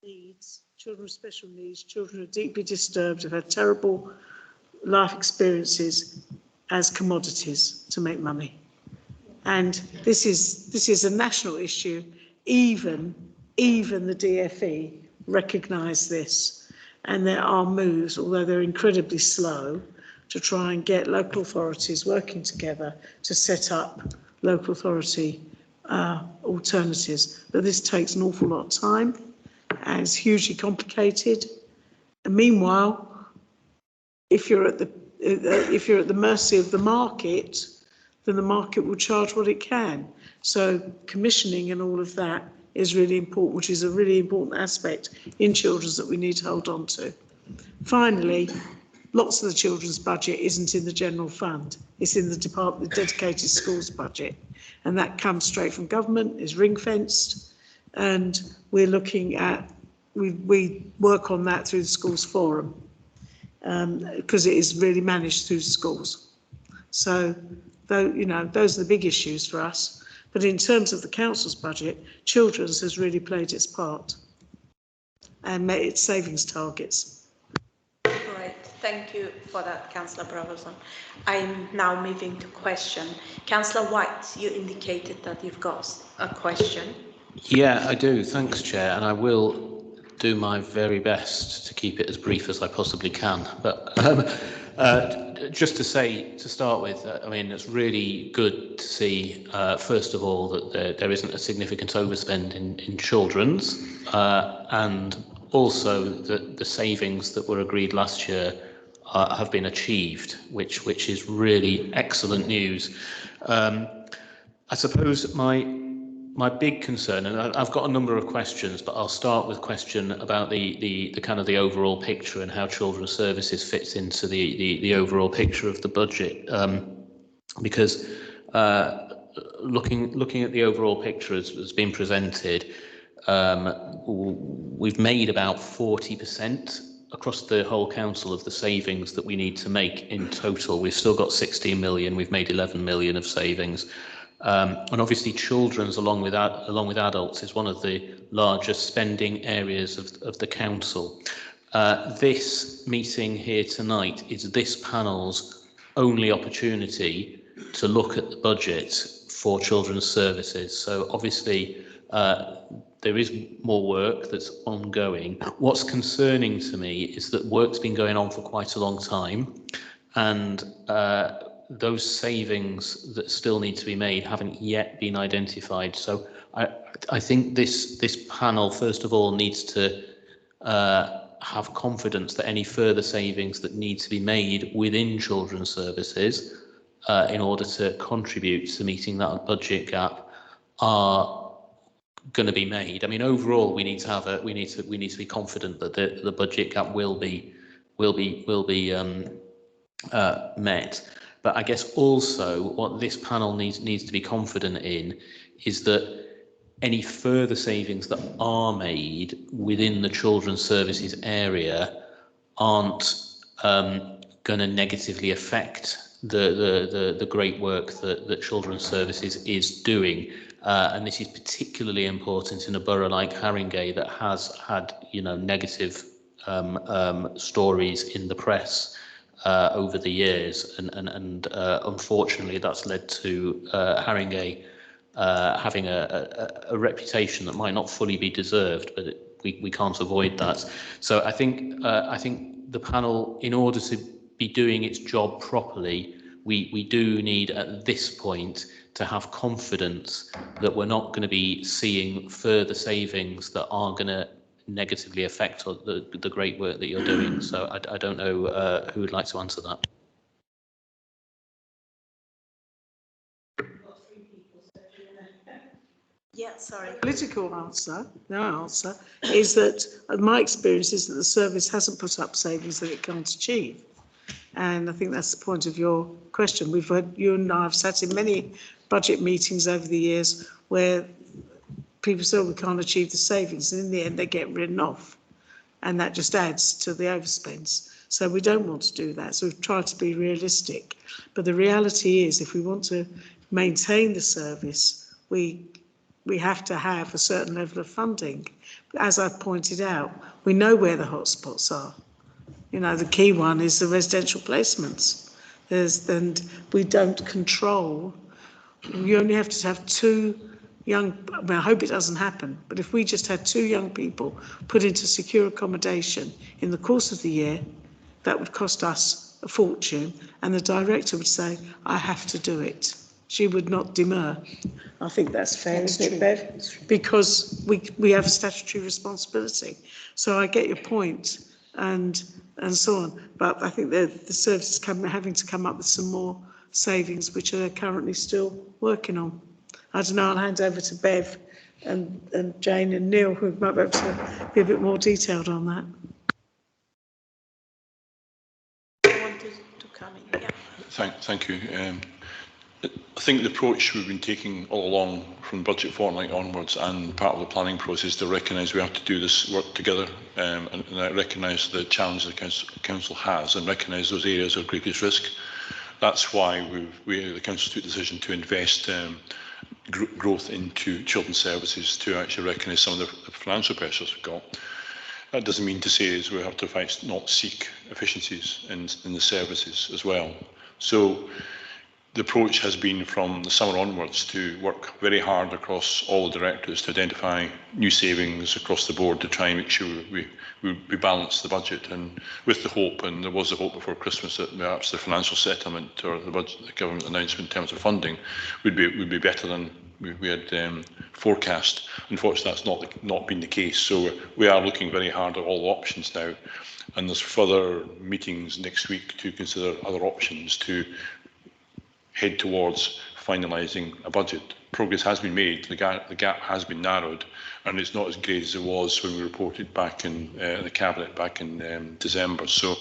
Needs, children with special needs, children who are deeply disturbed, have had terrible life experiences as commodities to make money. And this is a national issue. Even the DfE recognise this, and there are moves, although they're incredibly slow, to try and get local authorities working together to set up local authority alternatives. But this takes an awful lot of time and it's hugely complicated. And meanwhile, if you're at the mercy of the market, then the market will charge what it can. So commissioning and all of that is really important, which is a really important aspect in children's that we need to hold on to. Finally, lots of the children's budget isn't in the general fund. It's in the department, the dedicated schools budget. And that comes straight from government, is ring fenced. And we're looking at, we work on that through the schools forum, because it is really managed through schools. So, though, you know, those are the big issues for us. But in terms of the council's budget, children's has really played its part and met its savings targets. Right, thank you for that, Councillor Brotherson. I'm now moving to question. Councillor White, you indicated that you've got a question. Yeah, I do. Thanks, Chair, and I will do my very best to keep it as brief as I possibly can. But just to say, to start with, I mean, it's really good to see, first of all, that there isn't a significant overspend in children's, and also that the savings that were agreed last year have been achieved, which is really excellent news. I suppose my big concern, and I've got a number of questions, but I'll start with a question about the kind of the overall picture and how children's services fits into the overall picture of the budget, because looking at the overall picture as been presented, we've made about 40% across the whole council of the savings that we need to make in total. We've still got 16 million, we've made 11 million of savings. And obviously children's, along with adults, is one of the largest spending areas of the council. This meeting here tonight is this panel's only opportunity to look at the budget for children's services. So obviously there is more work that's ongoing. What's concerning to me is that work's been going on for quite a long time, and those savings that still need to be made haven't yet been identified. So I think this panel, first of all, needs to have confidence that any further savings that need to be made within children's services in order to contribute to meeting that budget gap are going to be made. I mean, overall, we need to be confident that the budget gap will be met. But I guess also what this panel needs to be confident in is that any further savings that are made within the children's services area aren't going to negatively affect the great work that children's services is doing. And this is particularly important in a borough like Haringey that has had, you know, negative stories in the press over the years, and unfortunately that's led to Haringey having a reputation that might not fully be deserved, but we can't avoid that. So I think the panel, in order to be doing its job properly, we do need at this point to have confidence that we're not going to be seeing further savings that are going to negatively affect the great work that you're doing. So I don't know who would like to answer that. Yeah, sorry. Political answer, no answer, is that my experience is that the service hasn't put up savings that it can't achieve. And I think that's the point of your question. We've had, you and I have sat in many budget meetings over the years where people say, oh, we can't achieve the savings, and in the end they get written off, and that just adds to the overspends. So we don't want to do that. So we've tried to be realistic. But the reality is, if we want to maintain the service, we have to have a certain level of funding. As I've pointed out, we know where the hotspots are. You know, the key one is the residential placements. And we don't control. You only have to have two young, I mean, I hope it doesn't happen, but if we just had 2 young people put into secure accommodation in the course of the year, that would cost us a fortune, and the director would say, I have to do it. She would not demur. I think that's fair, isn't it, Bev? Because we have a statutory responsibility. So I get your point, and so on. But I think the service is having to come up with some more savings, which they're currently still working on. I don't know, I'll hand over to Bev and Jane and Neil, who might be able to be a bit more detailed on that. Thank you. I think the approach we've been taking all along from budget fortnight onwards and part of the planning process to recognise we have to do this work together and I recognise the challenge the council has and recognise those areas of greatest risk. That's why the council took the decision to invest growth into children's services to actually recognise some of the financial pressures we've got. That doesn't mean to say is we have to not seek efficiencies in the services as well. So the approach has been from the summer onwards to work very hard across all the directors to identify new savings across the board to try and make sure we balance the budget, and with the hope, and there was a hope before Christmas, that perhaps the financial settlement or the budget, the government announcement in terms of funding would be better than we had forecast. Unfortunately, that's not been the case. So we are looking very hard at all options now, and there's further meetings next week to consider other options to head towards finalising a budget. Progress has been made, the gap has been narrowed, and it's not as great as it was when we reported back in the Cabinet back in December. So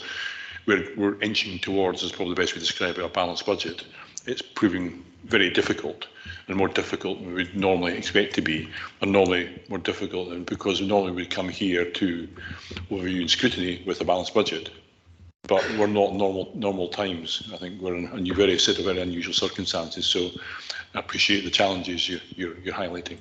we're inching towards, is probably the best way to describe it, a balanced budget. It's proving very difficult, and more difficult than we would normally expect to be, and normally more difficult than because we normally would come here to overview and scrutiny with a balanced budget. But we're not normal times. I think we're in a very unusual circumstances. So I appreciate the challenges you're highlighting.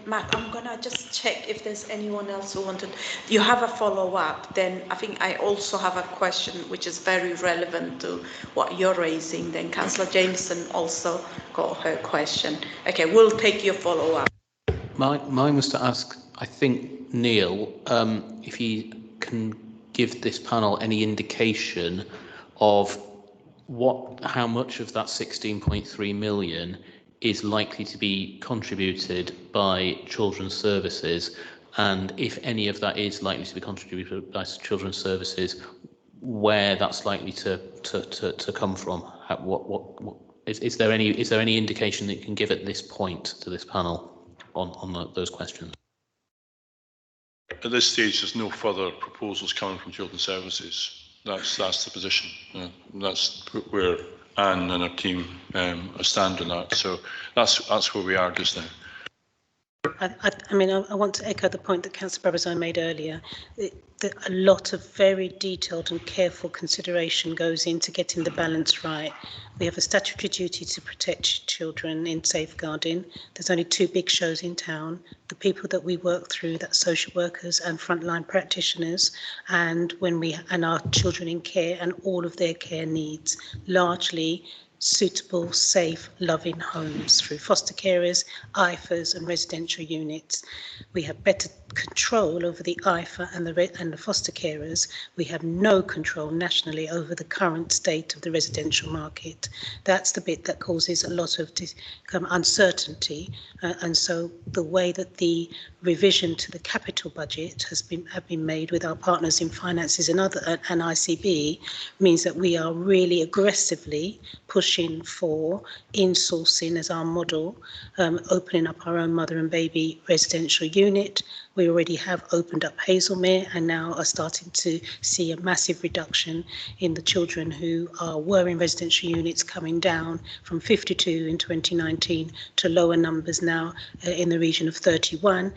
Matt, I'm gonna just check if there's anyone else who wanted. You have a follow-up. Then I think I also have a question which is very relevant to what you're raising. Then Councillor Jameson also got her question. Okay, we'll take your follow-up. Mine was to ask, I think, Neil, if he can give this panel any indication of how much of that 16.3 million is likely to be contributed by children's services, and if any of that is likely to be contributed by children's services, where that's likely to come from. Is there any indication that you can give at this point to this panel on those questions? At this stage, there's no further proposals coming from children's services. That's the position. That's where Anne and her team stand on that. So that's where we are just now. I mean, I want to echo the point that Councillor Brabazon made earlier. That a lot of very detailed and careful consideration goes into getting the balance right. We have a statutory duty to protect children in safeguarding. There's only 2 big shows in town. The people that we work through, that's social workers and frontline practitioners, and our children in care and all of their care needs, largely suitable, safe, loving homes through foster carers, IFAs and residential units. We have better control over the IFA and the foster carers. We have no control nationally over the current state of the residential market. That's the bit that causes a lot of uncertainty, and so the way that the revision to the capital budget have been made with our partners in finances and ICB means that we are really aggressively pushing for insourcing as our model, opening up our own mother and baby residential unit. We already have opened up Hazelmere and now are starting to see a massive reduction in the children who were in residential units, coming down from 52 in 2019 to lower numbers now in the region of 31.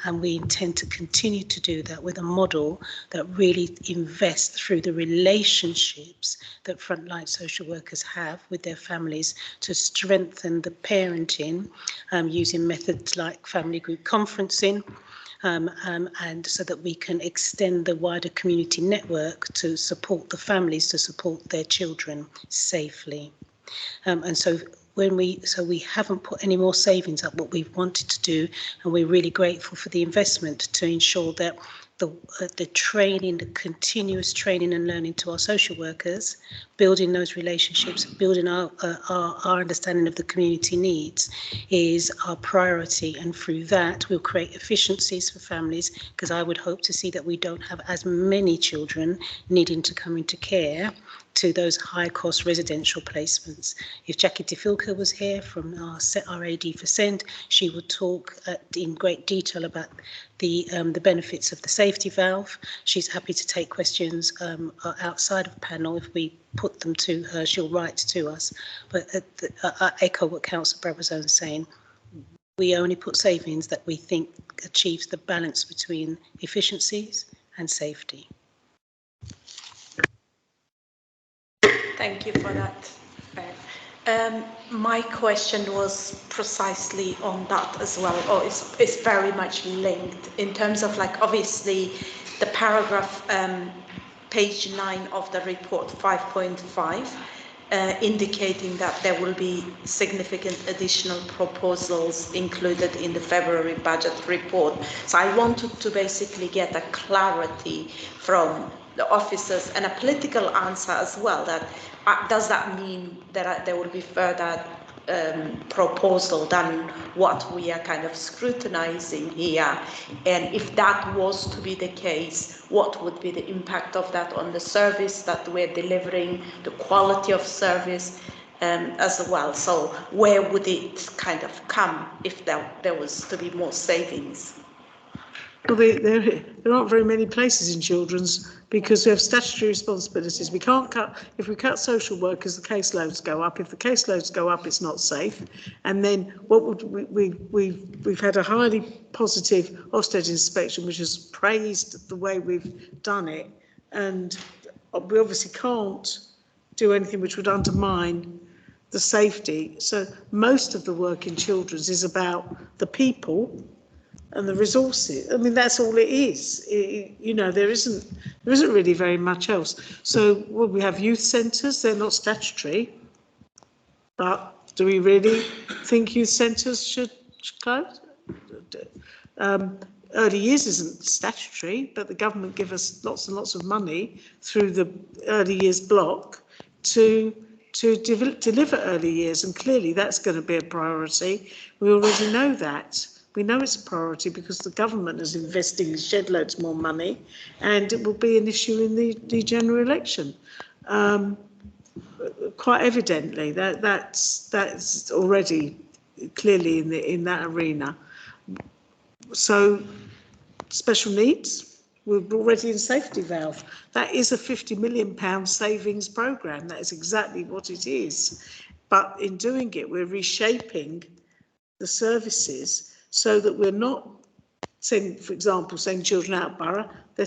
And we intend to continue to do that with a model that really invests through the relationships that frontline social workers have with their families to strengthen the parenting using methods like family group conferencing, and so that we can extend the wider community network to support the families to support their children safely. And so we haven't put any more savings up. What we've wanted to do, and we're really grateful for the investment to ensure that the training, the continuous training and learning to our social workers, building those relationships, building our understanding of the community needs is our priority. And through that, we'll create efficiencies for families, because I would hope to see that we don't have as many children needing to come into care, to those high-cost residential placements. If Jackie DeFilco was here from our AD for SEND, she would talk in great detail about the benefits of the safety valve. She's happy to take questions outside of panel. If we put them to her, she'll write to us. But I echo what Councillor Brabazon is saying. We only put savings that we think achieves the balance between efficiencies and safety. Thank you for that. My question was precisely on that as well, or it's very much linked in terms of, like, obviously the paragraph, page 9 of the report 5.5, indicating that there will be significant additional proposals included in the February budget report. So I wanted to basically get a clarity from the officers and a political answer as well, that does that mean that there will be further proposal than what we are kind of scrutinizing here? And if that was to be the case, what would be the impact of that on the service that we're delivering, the quality of service as well? So where would it kind of come if there was to be more savings? Well, there aren't very many places in children's because we have statutory responsibilities. We can't cut, if we cut social workers, the caseloads go up. If the caseloads go up, it's not safe. And then what would we've had a highly positive Ofsted inspection, which has praised the way we've done it. And we obviously can't do anything which would undermine the safety. So most of the work in children's is about the people and the resources. I mean, that's all it is. You know, there isn't really very much else. So we have youth centres. They're not statutory, but do we really think youth centres should close? Early years isn't statutory, but the government give us lots and lots of money through the early years block to deliver early years, and clearly that's going to be a priority. We already know that. We know it's a priority because the government is investing shed loads more money, and it will be an issue in the general election. Quite evidently, that's already clearly in that arena. So, special needs, we're already in safety valve. That is a £50 million savings programme. That is exactly what it is. But in doing it, we're reshaping the services so that we're not saying, for example, sending children out of borough, they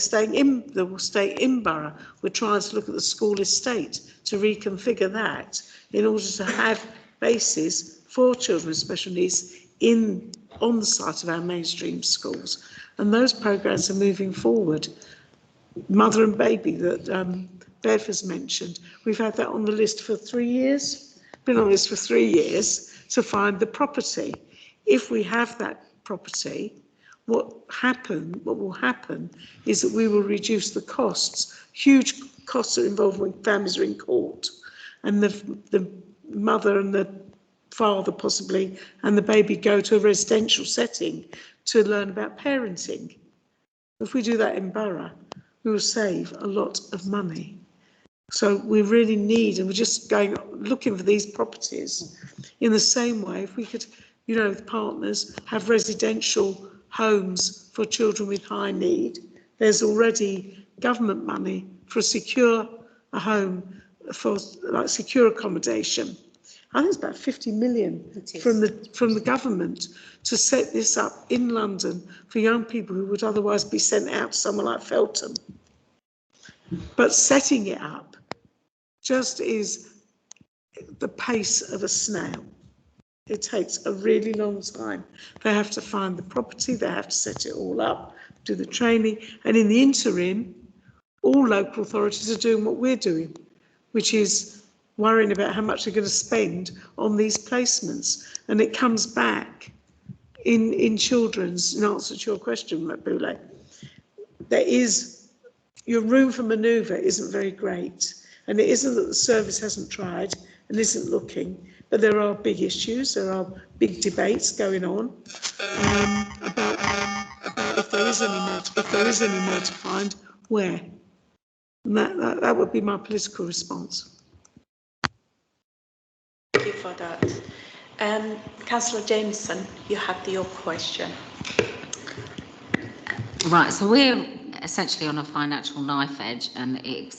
will stay in borough. We're trying to look at the school estate to reconfigure that in order to have bases for children with special needs on the site of our mainstream schools. And those programmes are moving forward. Mother and baby that Bev has mentioned, we've had that on the list for 3 years, been on this for 3 years to find the property. If we have that property, what will happen is that we will reduce the costs. Huge costs are involved when families are in court, and the mother and the father possibly and the baby go to a residential setting to learn about parenting. If we do that in borough, we will save a lot of money. So we really need, and we're just looking for these properties. In the same way, if we could, you know, the partners have residential homes for children with high need. There's already government money for a home for like secure accommodation. I think it's about 50 million from the government to set this up in London for young people who would otherwise be sent out to somewhere like Feltham. But setting it up just is the pace of a snail. It takes a really long time. They have to find the property, they have to set it all up, do the training, and in the interim, all local authorities are doing what we're doing, which is worrying about how much they're going to spend on these placements. And it comes back in children's, in answer to your question, Mabule, your room for manoeuvre isn't very great. And it isn't that the service hasn't tried and isn't looking, but there are big issues, there are big debates going on about if there is any more to find, where. And that would be my political response. Thank you for that. Councillor Jameson, you had your question. Right, so we're essentially on a financial knife edge, and it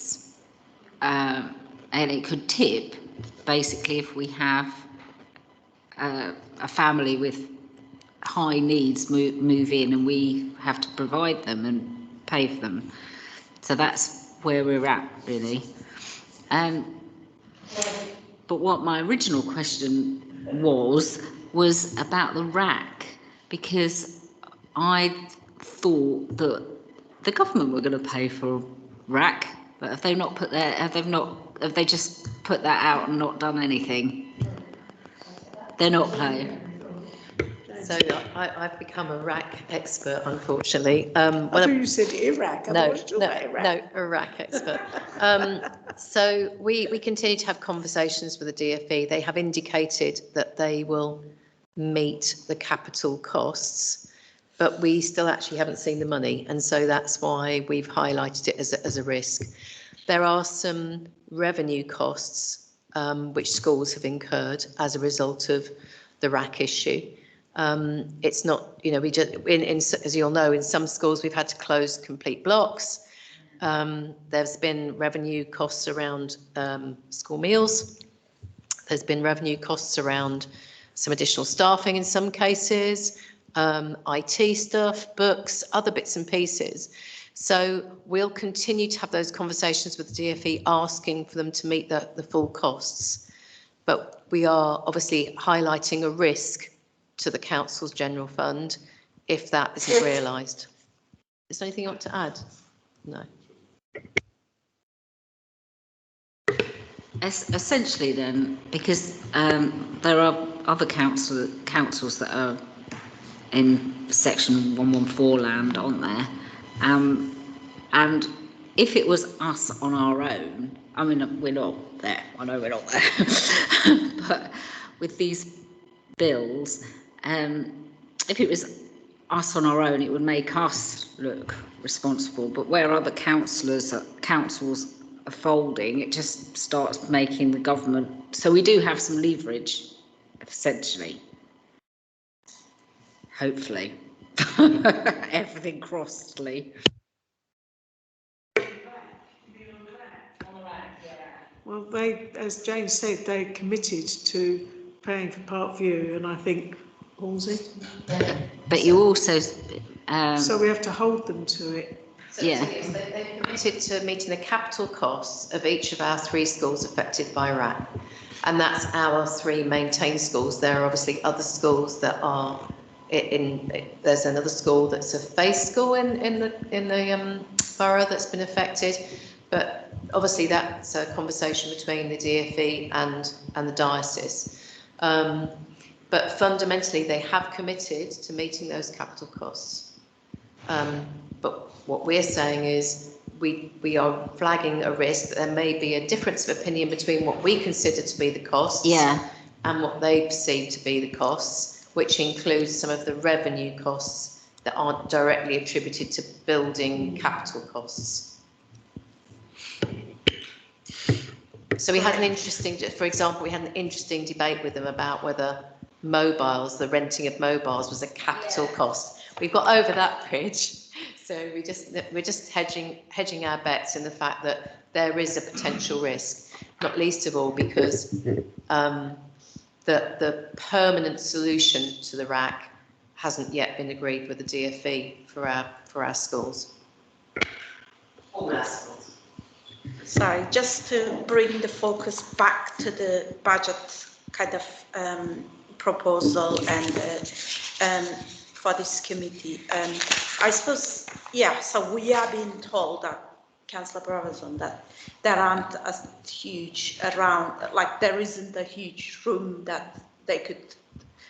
could tip basically if we have a family with high needs move in and we have to provide them and pay for them. So that's where we're at, really. But what my original question was about the RAC, because I thought that the government were going to pay for RAC, but have they just put that out and not done anything? They're not paying. So I've become a RAC expert, unfortunately. I thought you said Iraq. No, Iraq expert. So we continue to have conversations with the DfE. They have indicated that they will meet the capital costs, but we still actually haven't seen the money, and so that's why we've highlighted it as a risk. There are some revenue costs which schools have incurred as a result of the RAC issue. It's not, we just, as you'll know, in some schools we've had to close complete blocks. There's been revenue costs around school meals. There's been revenue costs around some additional staffing in some cases, IT stuff, books, other bits and pieces. So we'll continue to have those conversations with the DfE, asking for them to meet the full costs. But we are obviously highlighting a risk to the council's general fund if that isn't realised. Is there anything you want to add? No. Essentially then, because there are other councils that are in section 114 land, aren't there? And if it was us on our own, I mean, we're not there, I know we're not there, but with these bills, if it was us on our own, it would make us look responsible, but where other councils are folding, it just starts making the government, so we do have some leverage, essentially. Hopefully. Everything crossedly. Well, as Jane said, they committed to paying for Parkview, and I think Halsey. But you also. So we have to hold them to it. Yeah. They've committed to meeting the capital costs of each of our 3 schools affected by RAC, and that's our 3 maintained schools. There are obviously other schools that are there's another school that's a phase school in the borough that's been affected, but obviously that's a conversation between the DfE and the diocese. But fundamentally, they have committed to meeting those capital costs. But what we're saying is we are flagging a risk that there may be a difference of opinion between what we consider to be the costs and what they perceive to be the costs, which includes some of the revenue costs that aren't directly attributed to building capital costs. So we had an interesting, for example, we had an interesting debate with them about whether mobiles, the renting of mobiles, was a capital cost. We've got over that bridge, so we're just hedging our bets in the fact that there is a potential risk, not least of all because the permanent solution to the RAC hasn't yet been agreed with the DfE for our schools. All our schools. Sorry, just to bring the focus back to the budget kind of proposal and for this committee. I suppose, yeah, so we are being told that, Councillor Brabazon, that there aren't as huge around, like there isn't a huge room that they could,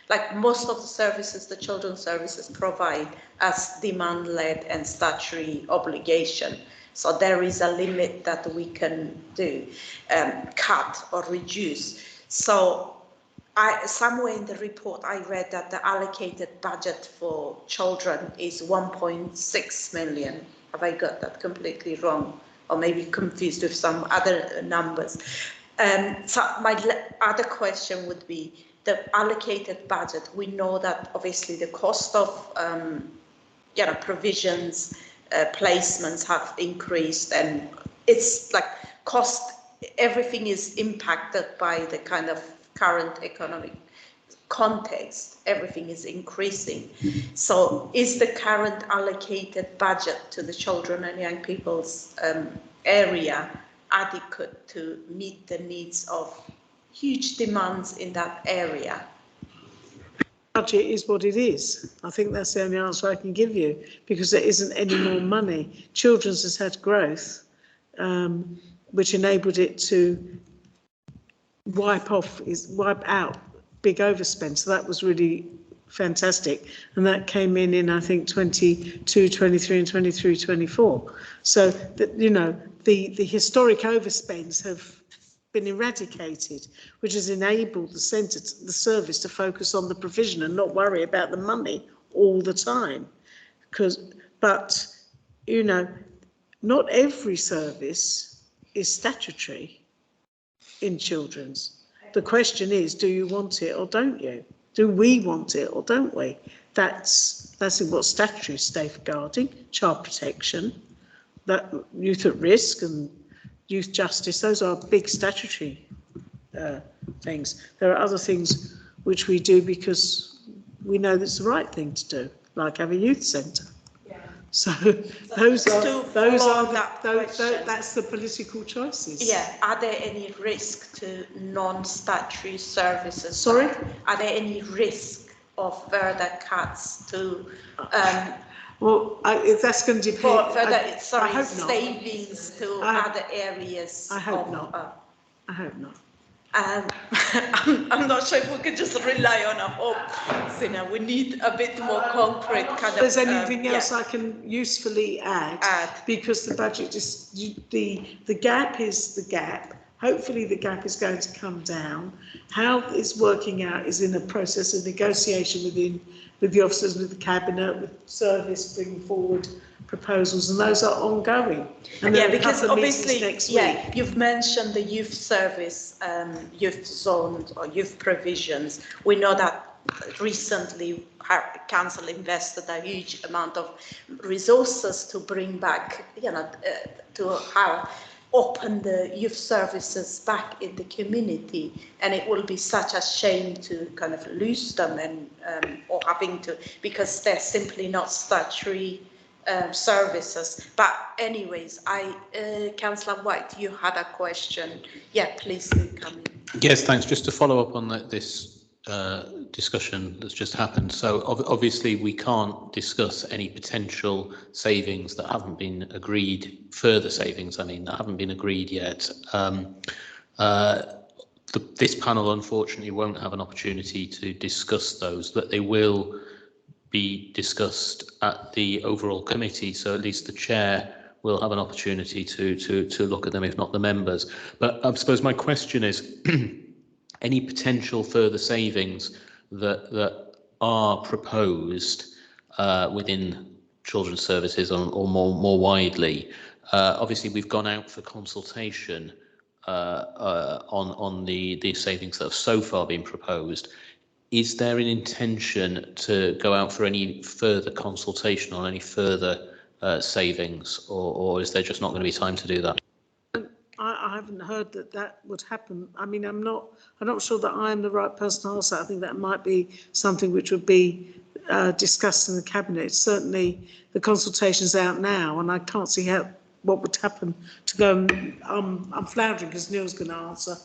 like most of the services the children's services provide as demand-led and statutory obligation. So there is a limit that we can do, cut or reduce. So somewhere in the report I read that the allocated budget for children is 1.6 million. Have I got that completely wrong? or maybe confused with some other numbers. So my other question would be the allocated budget. We know that obviously the cost of provisions, placements have increased, and it's like cost, everything is impacted by the kind of current economic context, everything is increasing. So is the current allocated budget to the children and young people's area adequate to meet the needs of huge demands in that area? Budget is what it is. I think that's the only answer I can give you, because there isn't any more money. Children's has had growth, which enabled it to wipe out big overspend. So that was really fantastic. And that came in I think 22, 23 and 23, 24. So that, you know, the historic overspends have been eradicated, which has enabled the centre, the service, to focus on the provision and not worry about the money all the time. But, you know, not every service is statutory in children's. The question is, do you want it or don't you? Do we want it or don't we? That's in what statutory safeguarding, child protection, that youth at risk and youth justice, those are big statutory things. There are other things which we do because we know that's the right thing to do, like have a youth centre. Yeah. So that's the political choices. Yeah. Are there any risk to non-statutory services? Sorry? Are there any risk of further cuts to? Well, if that's going to depend. Savings to other areas. I hope not. I hope not. I'm not sure if we could just rely on a hope. So, we need a bit more concrete kind of. There's anything else I can usefully add? Because the budget the gap is the gap. Hopefully the gap is going to come down. How it's working out is in a process of negotiation with the officers, with the cabinet, with service, bringing forward proposals, and those are ongoing. And yeah, because obviously, next week. You've mentioned the youth service, youth zones or youth provisions. We know that recently council invested a huge amount of resources to bring back, to how open the youth services back in the community, and it will be such a shame to kind of lose them and or having to, because they're simply not statutory services. But anyways, Councillor White, you had a question. Yeah, please do come in. Yes, thanks. Just to follow up on this discussion that's just happened. So obviously we can't discuss any potential savings that haven't been agreed, further savings, I mean, that haven't been agreed yet. This panel unfortunately won't have an opportunity to discuss those, but they will be discussed at the overall committee, so at least the chair will have an opportunity to look at them, if not the members. But I suppose my question is, any potential further savings that are proposed within children's services or more widely? Obviously, we've gone out for consultation on the savings that have so far been proposed. Is there an intention to go out for any further consultation on any further savings, or is there just not going to be time to do that? I haven't heard that would happen. I mean, I'm not sure that I'm the right person to answer. I think that might be something which would be discussed in the cabinet. Certainly, the consultation's out now, and I can't see what would happen to go. I'm floundering because Neil's going to answer.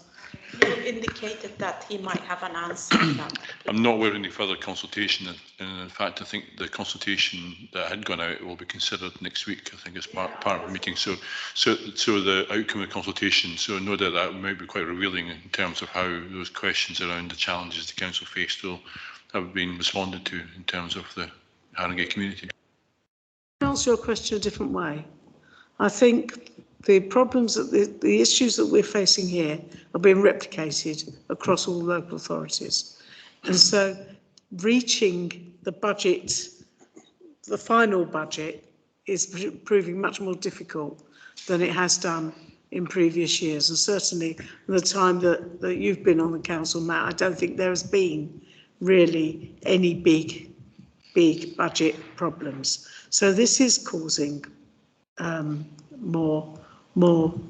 Neil indicated that he might have an answer to that. I'm not aware of any further consultation, and in fact I think the consultation that had gone out will be considered next week, I think, as part of the meeting. So the outcome of the consultation, so no doubt that might be quite revealing in terms of how those questions around the challenges the council faced will have been responded to in terms of the Haringey community. I'll answer your question a different way. I think the problems, the issues that we're facing here are being replicated across all local authorities. And so reaching the budget, the final budget, is proving much more difficult than it has done in previous years. And certainly the time that you've been on the council, Matt, I don't think there has been really any big budget problems. So this is causing more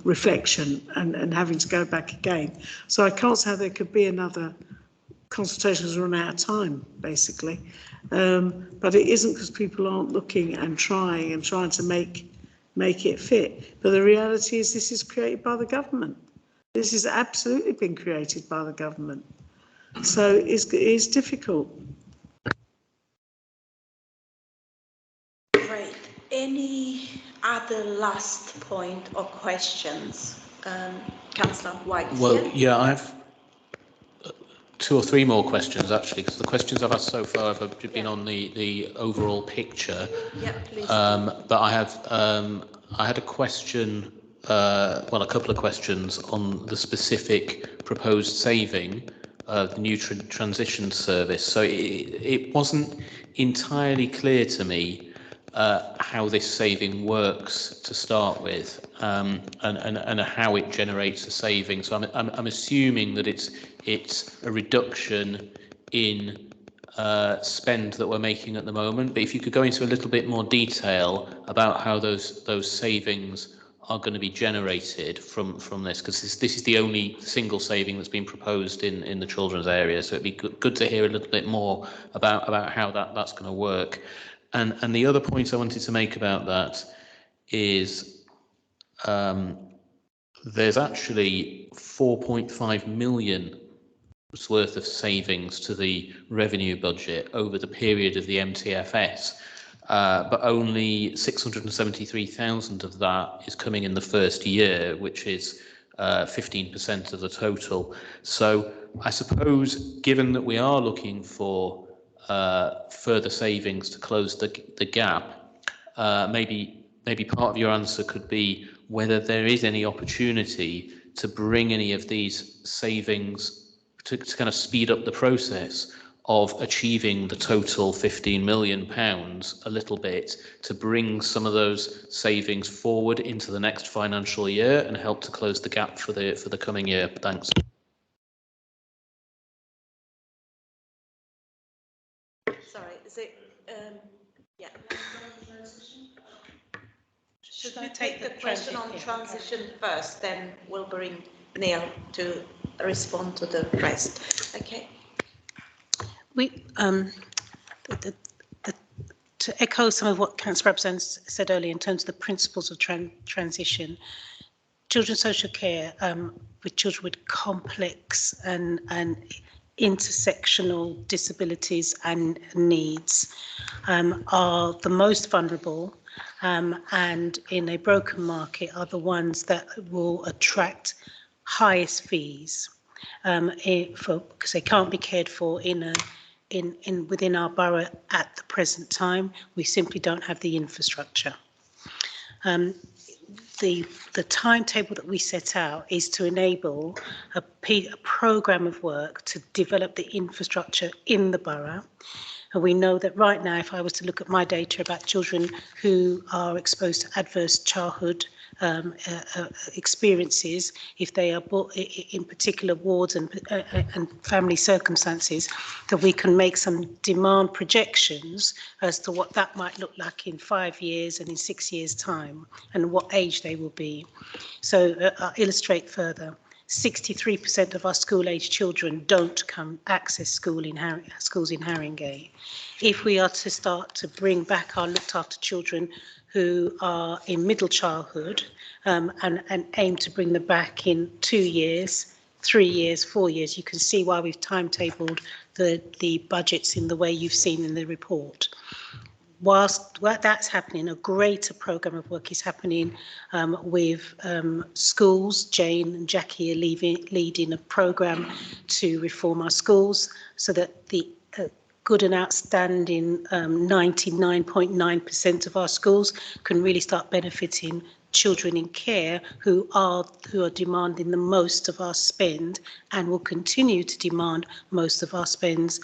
reflection and having to go back again. So I can't say there could be another consultations run out of time, basically. But it isn't because people aren't looking and trying to make it fit. But the reality is this is created by the government. This has absolutely been created by the government. So it's difficult. Great. Any other last point or questions? Councillor White. Well, yeah, I have 2 or 3 more questions actually, because the questions I've asked so far have been on the overall picture. Yeah, please. But I had a question, well, a couple of questions on the specific proposed saving of the new transition service. So it wasn't entirely clear to me how this saving works to start with, and how it generates a saving. So I'm assuming that it's a reduction in spend that we're making at the moment. But if you could go into a little bit more detail about how those savings are going to be generated from this, because this is the only single saving that's been proposed in the children's area. So it'd be good to hear a little bit more about how that's going to work. And the other point I wanted to make about that is there's actually 4.5 million worth of savings to the revenue budget over the period of the MTFS, but only 673,000 of that is coming in the first year, which is 15% of the total. So I suppose, given that we are looking for further savings to close the gap, maybe part of your answer could be whether there is any opportunity to bring any of these savings to kind of speed up the process of achieving the total £15 million a little bit, to bring some of those savings forward into the next financial year and help to close the gap for the coming year. Thanks. Sorry, is it? Yeah. Should we take the question on transition first, then we'll bring Neil to respond to the rest. Okay. We to echo some of what Councillor Brabazon said earlier in terms of the principles of transition, children's social care with children with complex and intersectional disabilities and needs are the most vulnerable, and in a broken market are the ones that will attract highest fees because they can't be cared for within our borough at the present time. We simply don't have the infrastructure. The timetable that we set out is to enable a programme of work to develop the infrastructure in the borough. And we know that right now, if I was to look at my data about children who are exposed to adverse childhood experiences, if they are in particular wards and family circumstances, that we can make some demand projections as to what that might look like in 5 years and in 6 years' time, and what age they will be. So I'll illustrate further. 63% of our school-age children don't access schools in Haringey. If we are to start to bring back our looked after children who are in middle childhood and aim to bring them back in 2 years, 3 years, 4 years, you can see why we've timetabled the budgets in the way you've seen in the report. Whilst that's happening, a greater programme of work is happening with schools. Jane and Jackie are leading a programme to reform our schools so that the good and outstanding 99.9% of our schools can really start benefiting children in care who are demanding the most of our spend and will continue to demand most of our spends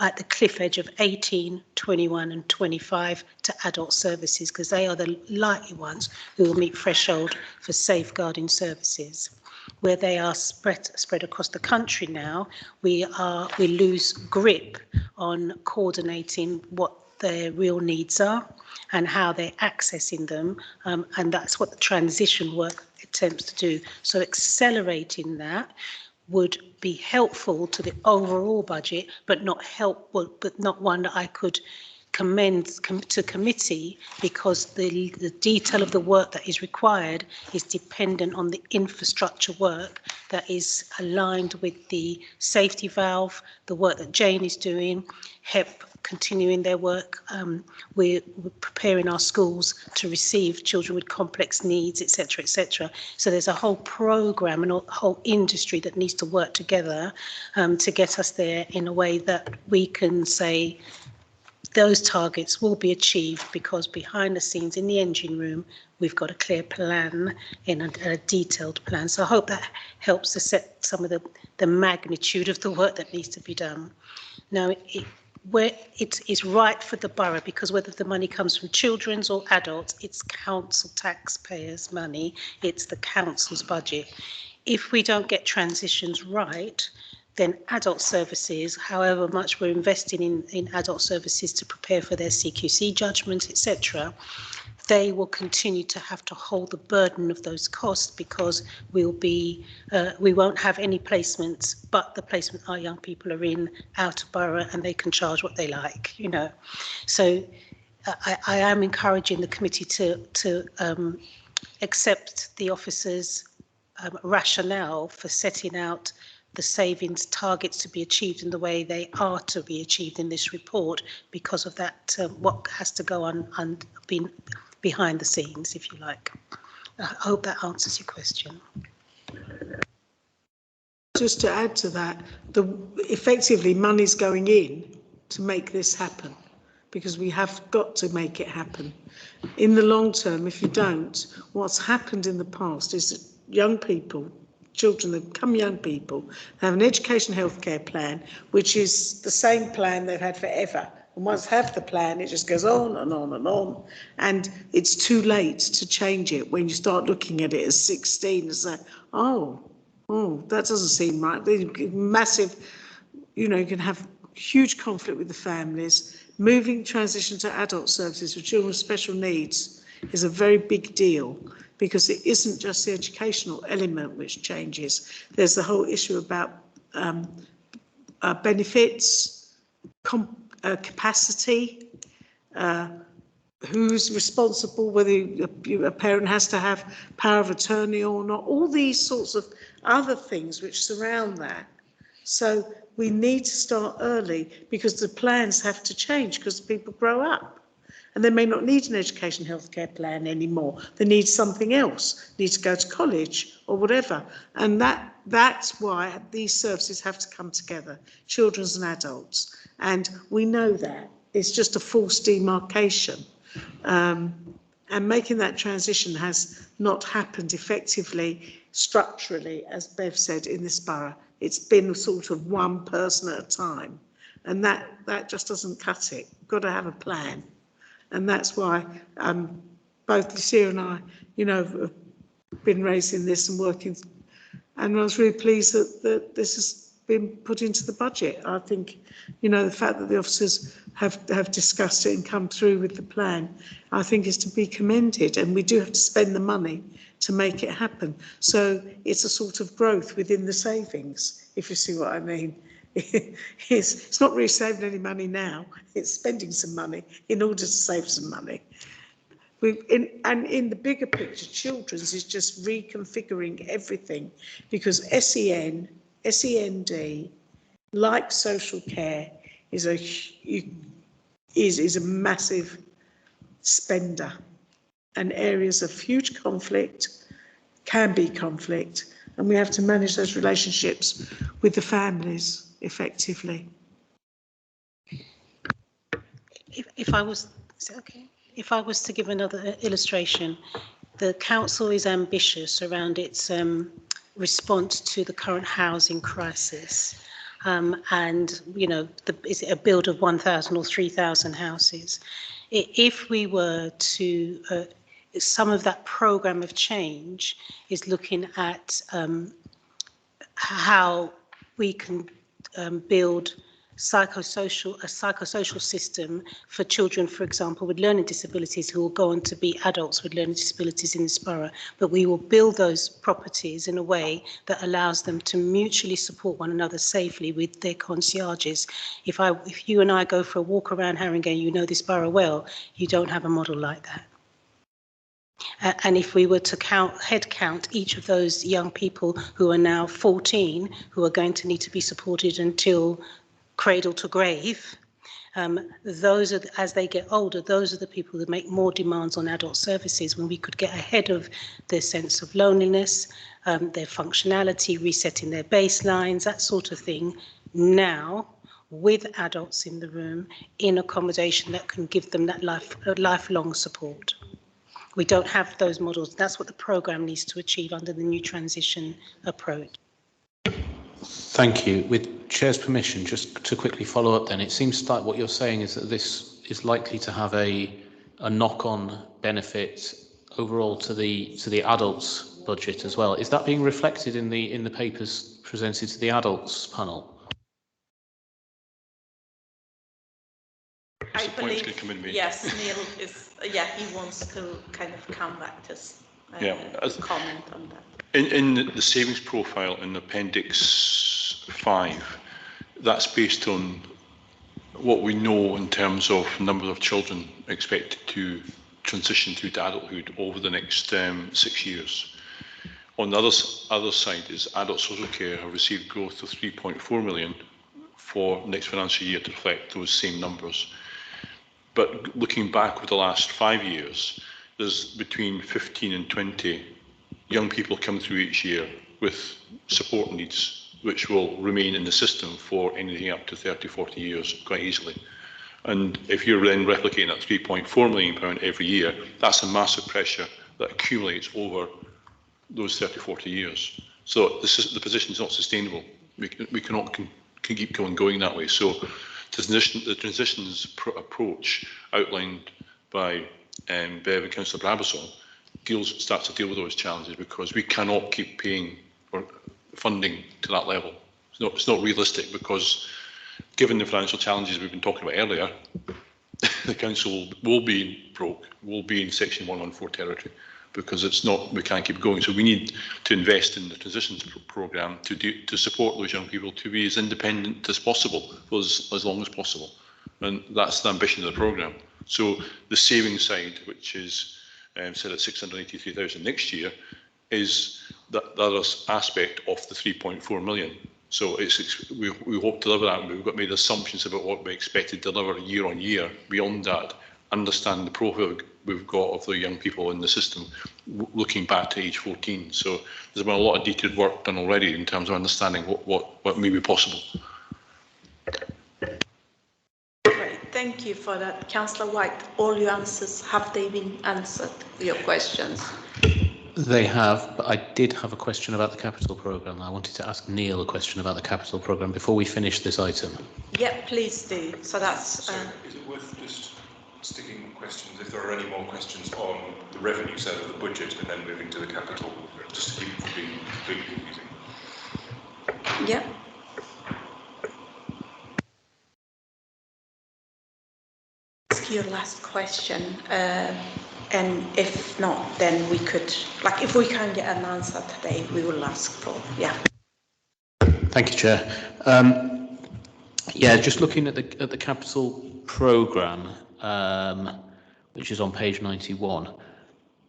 at the cliff edge of 18, 21 and 25 to adult services, because they are the likely ones who will meet threshold for safeguarding services. Where they are spread across the country now, we lose grip on coordinating what their real needs are and how they're accessing them, and that's what the transition work attempts to do. So accelerating that would be helpful to the overall budget, but not one that I could commend to committee, because the detail of the work that is required is dependent on the infrastructure work that is aligned with the safety valve, the work that Jane is doing, HEP continuing their work. We're preparing our schools to receive children with complex needs, etc., etc. So there's a whole programme and a whole industry that needs to work together to get us there in a way that we can say those targets will be achieved, because behind the scenes in the engine room, we've got a clear plan and a detailed plan. So I hope that helps to set some of the magnitude of the work that needs to be done. Now, where it is right for the borough, because whether the money comes from children's or adults, it's council taxpayers' money, it's the council's budget. If we don't get transitions right, then adult services, however much we're investing in adult services to prepare for their CQC judgment, etc., they will continue to have to hold the burden of those costs, because we won't have any placements but the placement our young people are in out of borough, and they can charge what they like, you know. So I am encouraging the committee to accept the officer's rationale for setting out the savings targets to be achieved in the way they are to be achieved in this report, because of that, what has to go on and being behind the scenes, if you like. I hope that answers your question. Just to add to that, effectively money's going in to make this happen, because we have got to make it happen. In the long term, if you don't, what's happened in the past is that young people, children that become young people, have an education healthcare plan, which is the same plan they've had forever. And once have the plan, it just goes on and on and on. And it's too late to change it when you start looking at it as 16 and say, oh, that doesn't seem right. Massive, you know, you can have huge conflict with the families. Moving transition to adult services for children with special needs is a very big deal, because it isn't just the educational element which changes. There's the whole issue about benefits, capacity, who's responsible, whether a parent has to have power of attorney or not, all these sorts of other things which surround that. So we need to start early, because the plans have to change because people grow up. And they may not need an education healthcare plan anymore. They need something else, need to go to college or whatever. And that's why these services have to come together, children's and adults. And we know that. It's just a false demarcation. And making that transition has not happened effectively, structurally, as Bev said, in this borough. It's been sort of one person at a time. And that just doesn't cut it. You've got to have a plan. And that's why both Lucia and I, you know, have been raising this and working. And I was really pleased that this has been put into the budget. I think, you know, the fact that the officers have discussed it and come through with the plan, I think is to be commended. And we do have to spend the money to make it happen. So it's a sort of growth within the savings, if you see what I mean. It's not really saving any money now, it's spending some money in order to save some money. And in the bigger picture, children's is just reconfiguring everything, because SEN, SEND, like social care, is a massive spender, and areas of huge conflict, can be conflict, and we have to manage those relationships with the families effectively. If I was, is it okay? If I was to give another illustration, the council is ambitious around its response to the current housing crisis. And, you know, is it a build of 1,000 or 3,000 houses? If we were to, some of that programme of change is looking at how we can build a psychosocial system for children, for example, with learning disabilities who will go on to be adults with learning disabilities in this borough. But we will build those properties in a way that allows them to mutually support one another safely with their concierges. If you and I go for a walk around Haringey, you know this borough well, you don't have a model like that. And if we were to head count each of those young people who are now 14, who are going to need to be supported until cradle to grave, those are, as they get older, those are the people that make more demands on adult services, when we could get ahead of their sense of loneliness, their functionality, resetting their baselines, that sort of thing, now with adults in the room in accommodation that can give them that lifelong support. We don't have those models. That's what the programme needs to achieve under the new transition approach. Thank you. With Chair's permission, just to quickly follow up then, it seems like what you're saying is that this is likely to have a knock-on benefit overall to the adults budget as well. Is that being reflected in the papers presented to the adults panel? I believe, yes, Neil is, he wants to kind of come back to comment on that. In the savings profile in Appendix 5, that's based on what we know in terms of number of children expected to transition through to adulthood over the next 6 years. On the other side is adult social care have received growth of 3.4 million for next financial year to reflect those same numbers. But looking back over the last 5 years, there's between 15 and 20 young people come through each year with support needs, which will remain in the system for anything up to 30, 40 years quite easily. And if you're then replicating that £3.4 million every year, that's a massive pressure that accumulates over those 30, 40 years. So the position is not sustainable. We cannot keep going that way. So the transitions approach outlined by Bev and Councillor Brabazon starts to deal with those challenges, because we cannot keep paying for funding to that level. It's not realistic, because given the financial challenges we've been talking about earlier, the council will be broke, will be in Section 114 territory, because we can't keep going. So we need to invest in the transitions programme to support those young people to be as independent as possible for as long as possible. And that's the ambition of the programme. So the savings side, which is set at 683,000 next year, is the other aspect of the 3.4 million. So we hope to deliver that, and we've made assumptions about what we expect to deliver year on year. Beyond that, understand the profile we've got of the young people in the system, looking back to age 14. So there's been a lot of detailed work done already in terms of understanding what may be possible. Great, thank you for that. Councillor White, all your answers, have they been answered, your questions? They have, but I did have a question about the capital programme. I wanted to ask Neil a question about the capital programme before we finish this item. Yeah, please do. So that's... So is it worth just sticking questions, if there are any more questions, on the revenue side of the budget and then moving to the capital, just to keep it from being completely confusing? Yeah. Ask your last question, and if not, then we could, like, if we can't get an answer today, we will ask for, yeah. Thank you, Chair. Yeah, just looking at the capital programme, which is on page 91,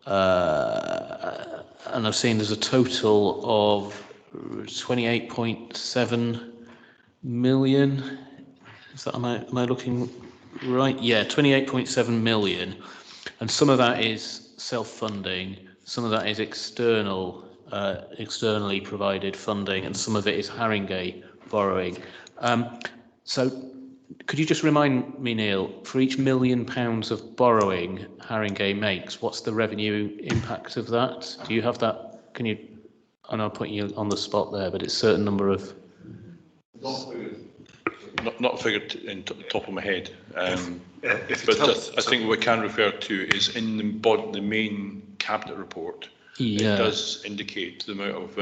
and I've seen there's a total of 28.7 million. Is that, am I looking right? Yeah, 28.7 million, and some of that is self-funding, some of that is externally provided funding, and some of it is Haringey borrowing. So could you just remind me, Neil, for each £1 million of borrowing Haringey makes, what's the revenue impact of that? Do you have that? Can you? I know I'm putting you on the spot there, but it's a certain number of. Not figured in top of my head, but I think what we can refer to is in the main cabinet report. Yeah. It does indicate the amount of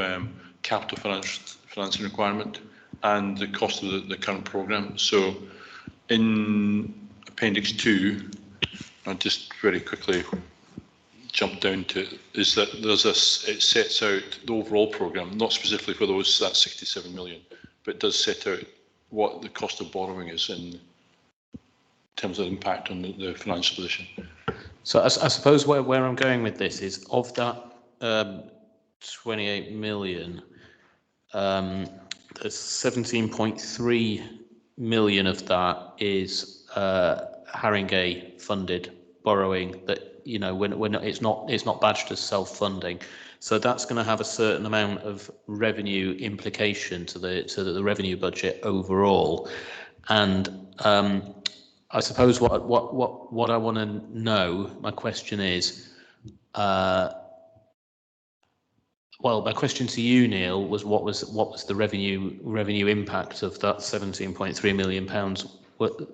capital financing requirement and the cost of the current programme. So in Appendix 2, I'll just very quickly jump down to is that it sets out the overall programme, not specifically for that 67 million, but it does set out what the cost of borrowing is in terms of impact on the financial position. So I suppose where I'm going with this is of that 28 million, there's 17.3 million of that is Haringey funded borrowing that, you know, when it's not badged as self-funding. So that's going to have a certain amount of revenue implication to the revenue budget overall. And I suppose what I want to know, my question is, well, my question to you, Neil, was what was the revenue impact of that £17.3 million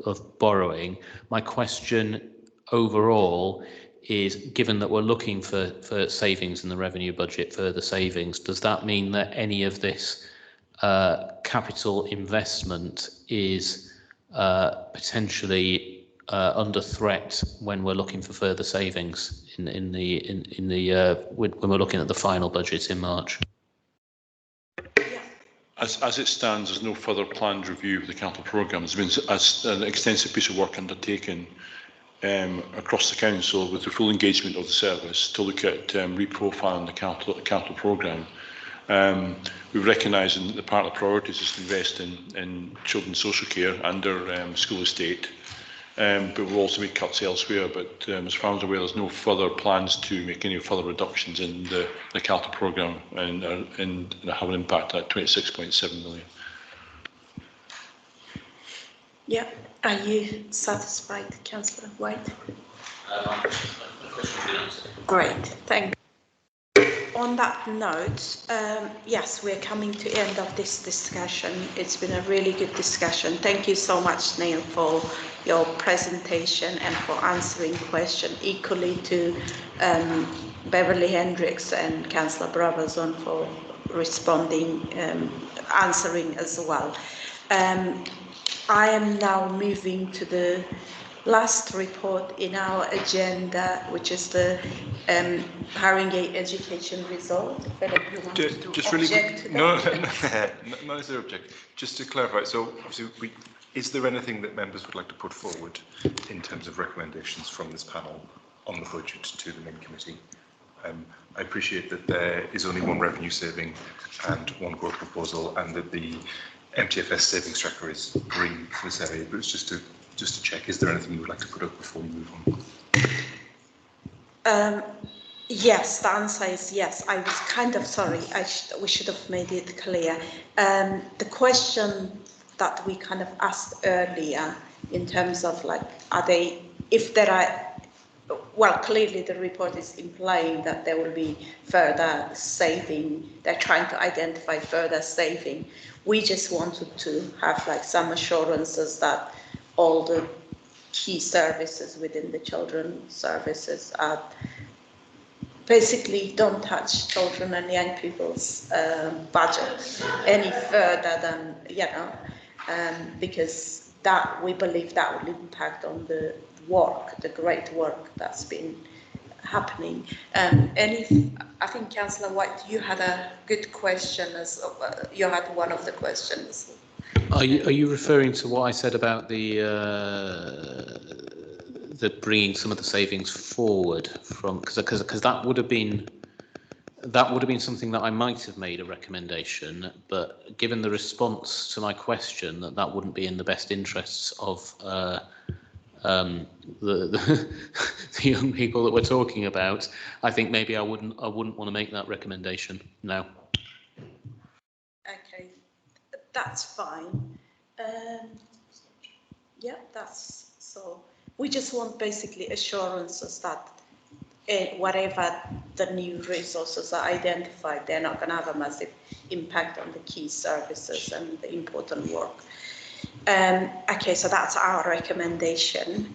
of borrowing? My question overall is, given that we're looking for savings in the revenue budget, further savings, does that mean that any of this capital investment is potentially under threat when we're looking for further savings when we're looking at the final budget in March? As it stands, there's no further planned review of the capital programme. There's been an extensive piece of work undertaken across the council with the full engagement of the service to look at reprofiling the capital programme. We've recognised that the part of the priorities is to invest in children's social care and their school estate, but we'll also make cuts elsewhere. But as far as I'm aware, there's no further plans to make any further reductions in the capital programme and have an impact at 26.7 million. Yeah, are you satisfied, Councillor White? Great, thank you. On that note, yes, we're coming to the end of this discussion. It's been a really good discussion. Thank you so much, Neil, for your presentation and for answering questions. Equally to Beverly Hendricks and Councillor Brabazon for responding, answering as well. I am now moving to the last report in our agenda, which is the Haringey education result. Philip, you want just to really object? No, not necessarily object. Just to clarify, so obviously, is there anything that members would like to put forward in terms of recommendations from this panel on the budget to the main committee? I appreciate that there is only one revenue saving and one growth proposal, and that the MTFS savings tracker is green for this area, but it's just to check, is there anything you would like to put up before we move on? Yes, the answer is yes. I was kind of sorry. We should have made it clear. The question that we kind of asked earlier in terms of like, if there are, well, clearly the report is implying that there will be further saving. They're trying to identify further saving. We just wanted to have like some assurances that all the key services within the children's services are basically don't touch children and young people's budget any further than, you know, because that we believe that will impact on the work, the great work that's been happening. I think Councillor White, you had a good question, you had one of the questions. Are you referring to what I said about the bringing some of the savings forward from, because that would have been something that I might have made a recommendation, but given the response to my question that wouldn't be in the best interests of the young people that we're talking about, I think maybe I wouldn't want to make that recommendation now. Okay, that's fine. Yeah, that's so. We just want basically assurances that whatever the new resources are identified, they're not going to have a massive impact on the key services and the important work. Okay, so that's our recommendation.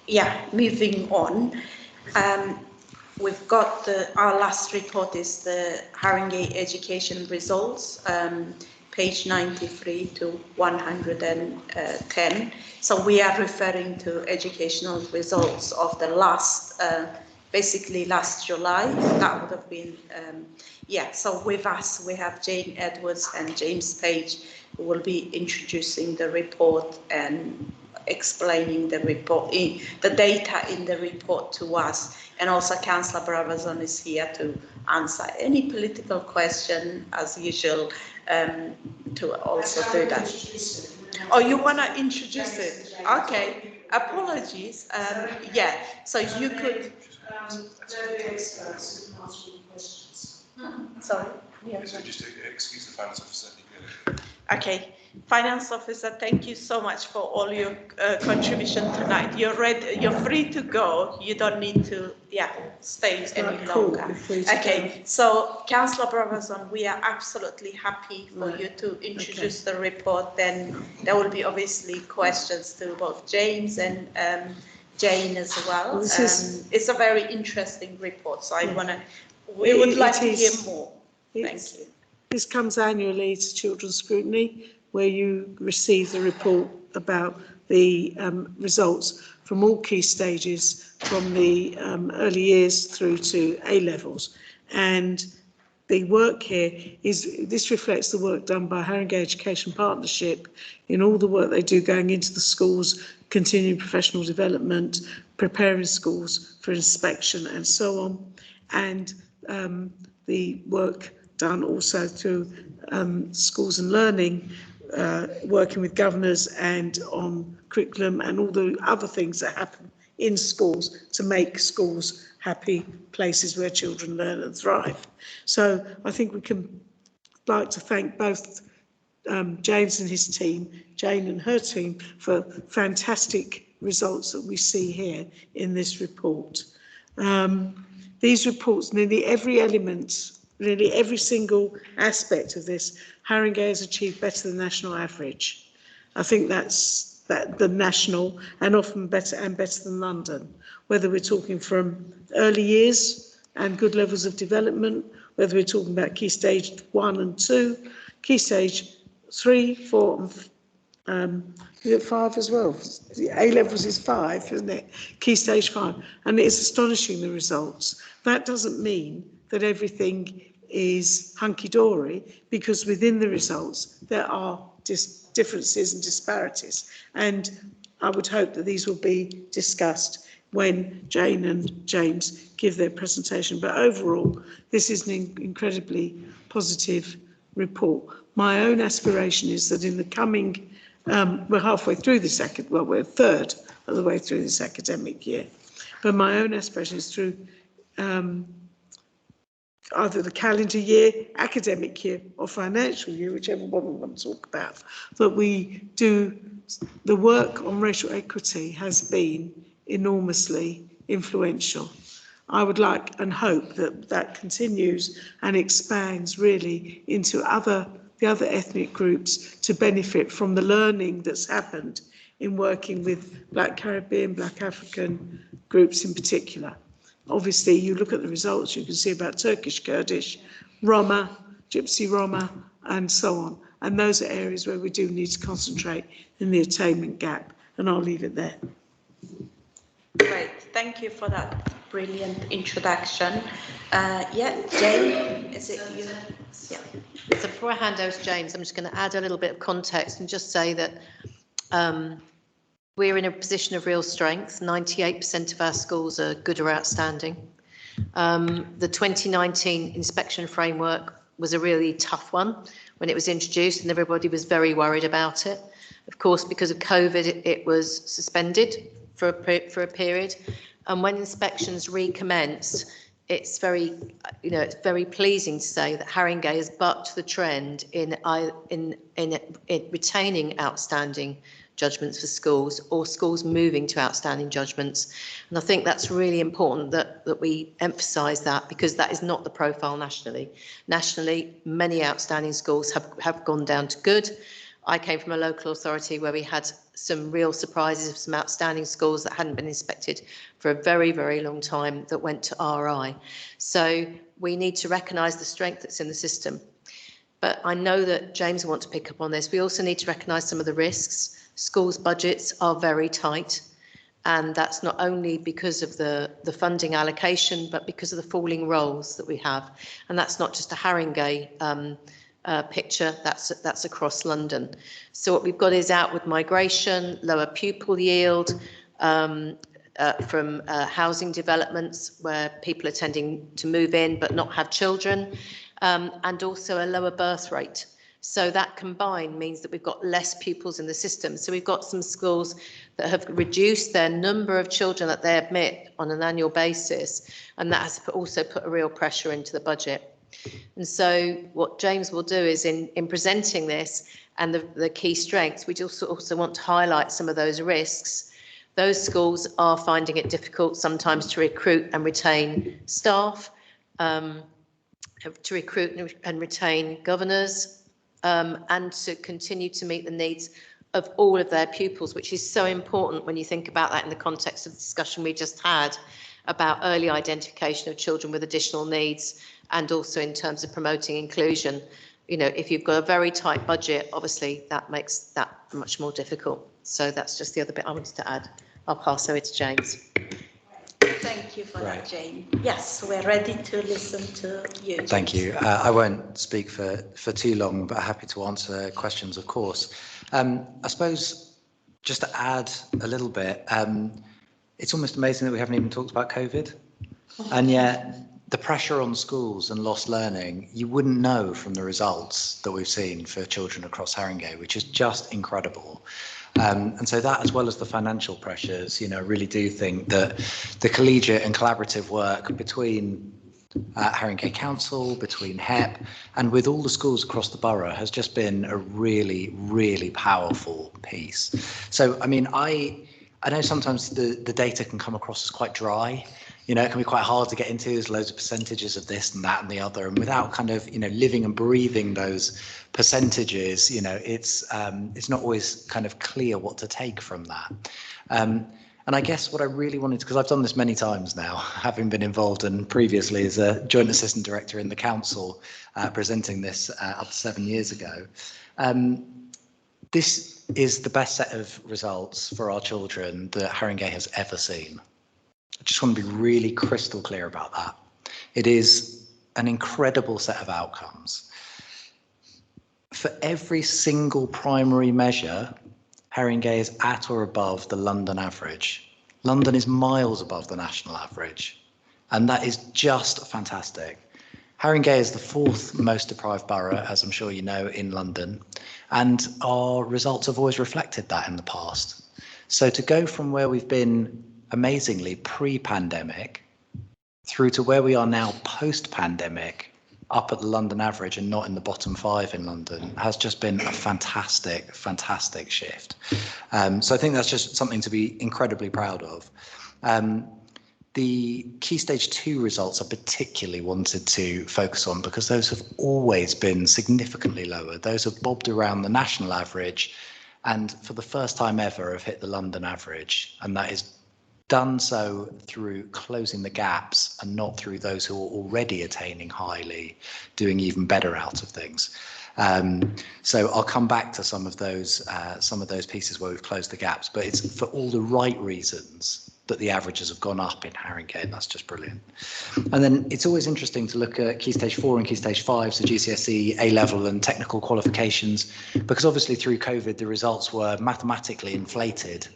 Yeah, moving on. We've got our last report is the Haringey education results, page 93 to 110. So we are referring to educational results of the last, basically last July. That would have been, yeah. So with us, we have Jane Edwards and James Page, who will be introducing the report and explaining the report, the data in the report to us. And also Councillor Brabazon is here to answer any political question, as usual, to also do that. Oh, you want to introduce it? Okay, apologies. Yeah, so you could... They're the experts who can answer all the questions. Sorry? Yeah. So just excuse the finance officer. Okay, Finance Officer, thank you so much for all your contribution tonight. You're free to go. You don't need to, stay any longer. Okay, so Councillor Brabazon, we are absolutely happy for you to introduce the report. Then there will be obviously questions to both James and Jane as well. It's a very interesting report, so we would like to hear more. Thank you. This comes annually to Children's Scrutiny, where you receive the report about the results from all key stages, from the early years through to A levels. And the work here this reflects the work done by Haringey Education Partnership in all the work they do going into the schools, continuing professional development, preparing schools for inspection and so on. And the work done also through schools and learning, working with governors and on curriculum and all the other things that happen in schools to make schools happy places where children learn and thrive. So I think we can like to thank both James and his team, Jane and her team, for fantastic results that we see here in this report. These reports, nearly every element, nearly every single aspect of this, Haringey has achieved better than national average. I think that's the national, and often better than London, whether we're talking from early years and good levels of development, whether we're talking about key stage 1 and 2, key stage 3, 4 and is it 5 as well? A levels is 5, isn't it? Key stage 5, and it's astonishing, the results. That doesn't mean that everything is hunky-dory, because within the results there are differences and disparities, and I would hope that these will be discussed when Jane and James give their presentation. But overall, this is an incredibly positive report. My own aspiration is that in the coming, we're halfway through this we're a third of the way through this academic year, but my own aspiration is through either the calendar year, academic year or financial year, whichever one we want to talk about, that we do the work on racial equity has been enormously influential. I would like and hope that that continues and expands really into the other ethnic groups to benefit from the learning that's happened in working with Black Caribbean, Black African groups in particular. Obviously, you look at the results, you can see about Turkish, Kurdish, Roma, Gypsy Roma, and so on. And those are areas where we do need to concentrate in the attainment gap. And I'll leave it there. Great, thank you for that brilliant introduction. Jane, is it you? Yeah. So before I hand over to James, I'm just going to add a little bit of context and just say that we're in a position of real strength. 98% of our schools are good or outstanding. The 2019 inspection framework was a really tough one when it was introduced, and everybody was very worried about it. Of course, because of COVID, it was suspended for a period. And when inspections recommenced, it's very pleasing to say that Haringey has bucked the trend in retaining outstanding judgments for schools or schools moving to outstanding judgments. And I think that's really important that we emphasise that, because that is not the profile nationally. Nationally, many outstanding schools have gone down to good. I came from a local authority where we had some real surprises of some outstanding schools that hadn't been inspected for a very, very long time that went to RI. So we need to recognise the strength that's in the system. But I know that James will want to pick up on this. We also need to recognise some of the risks. Schools' budgets are very tight, and that's not only because of the funding allocation, but because of the falling roles that we have. And that's not just a Haringey picture, that's across London. So what we've got is outward migration, lower pupil yield, from housing developments where people are tending to move in but not have children, and also a lower birth rate. So that combined means that we've got less pupils in the system. So we've got some schools that have reduced their number of children that they admit on an annual basis, and that has also put a real pressure into the budget. And so what James will do is in presenting this and the key strengths, we just also want to highlight some of those risks. Those schools are finding it difficult sometimes to recruit and retain staff, to recruit and retain governors, and to continue to meet the needs of all of their pupils, which is so important when you think about that in the context of the discussion we just had about early identification of children with additional needs, and also in terms of promoting inclusion. You know, if you've got a very tight budget, obviously that makes that much more difficult. So that's just the other bit I wanted to add. I'll pass over to James. Thank you for that, Jane. Yes, we're ready to listen to you. James. Thank you. I won't speak for too long, but happy to answer questions, of course. I suppose just to add a little bit, it's almost amazing that we haven't even talked about COVID. And yet the pressure on schools and lost learning, you wouldn't know from the results that we've seen for children across Haringey, which is just incredible. And so that, as well as the financial pressures, you know, I really do think that the collegiate and collaborative work between Haringey Council, between HEP, and with all the schools across the borough has just been a really, really powerful piece. So, I mean, I know sometimes the data can come across as quite dry. You know, it can be quite hard to get into. There's loads of percentages of this and that and the other, and without kind of, you know, living and breathing those percentages, you know, it's not always kind of clear what to take from that. And I guess what I really wanted to, because I've done this many times now, having been involved and previously as a joint assistant director in the council, presenting this up to 7 years ago. This is the best set of results for our children that Haringey has ever seen. I just want to be really crystal clear about that. It is an incredible set of outcomes. For every single primary measure, Haringey is at or above the London average. London is miles above the national average, and that is just fantastic. Haringey is the 4th most deprived borough, as I'm sure you know, in London, and our results have always reflected that in the past. So to go from where we've been amazingly pre-pandemic through to where we are now post-pandemic, up at the London average and not in the bottom 5 in London, has just been a fantastic, fantastic shift. So I think that's just something to be incredibly proud of. The Key Stage 2 results I particularly wanted to focus on because those have always been significantly lower. Those have bobbed around the national average and for the first time ever have hit the London average, and that is done so through closing the gaps and not through those who are already attaining highly, doing even better out of things. So I'll come back to some of those pieces where we've closed the gaps, but it's for all the right reasons that the averages have gone up in Haringey, and that's just brilliant. And then it's always interesting to look at Key Stage 4 and Key Stage 5, so GCSE, A-level and technical qualifications, because obviously through COVID the results were mathematically inflated,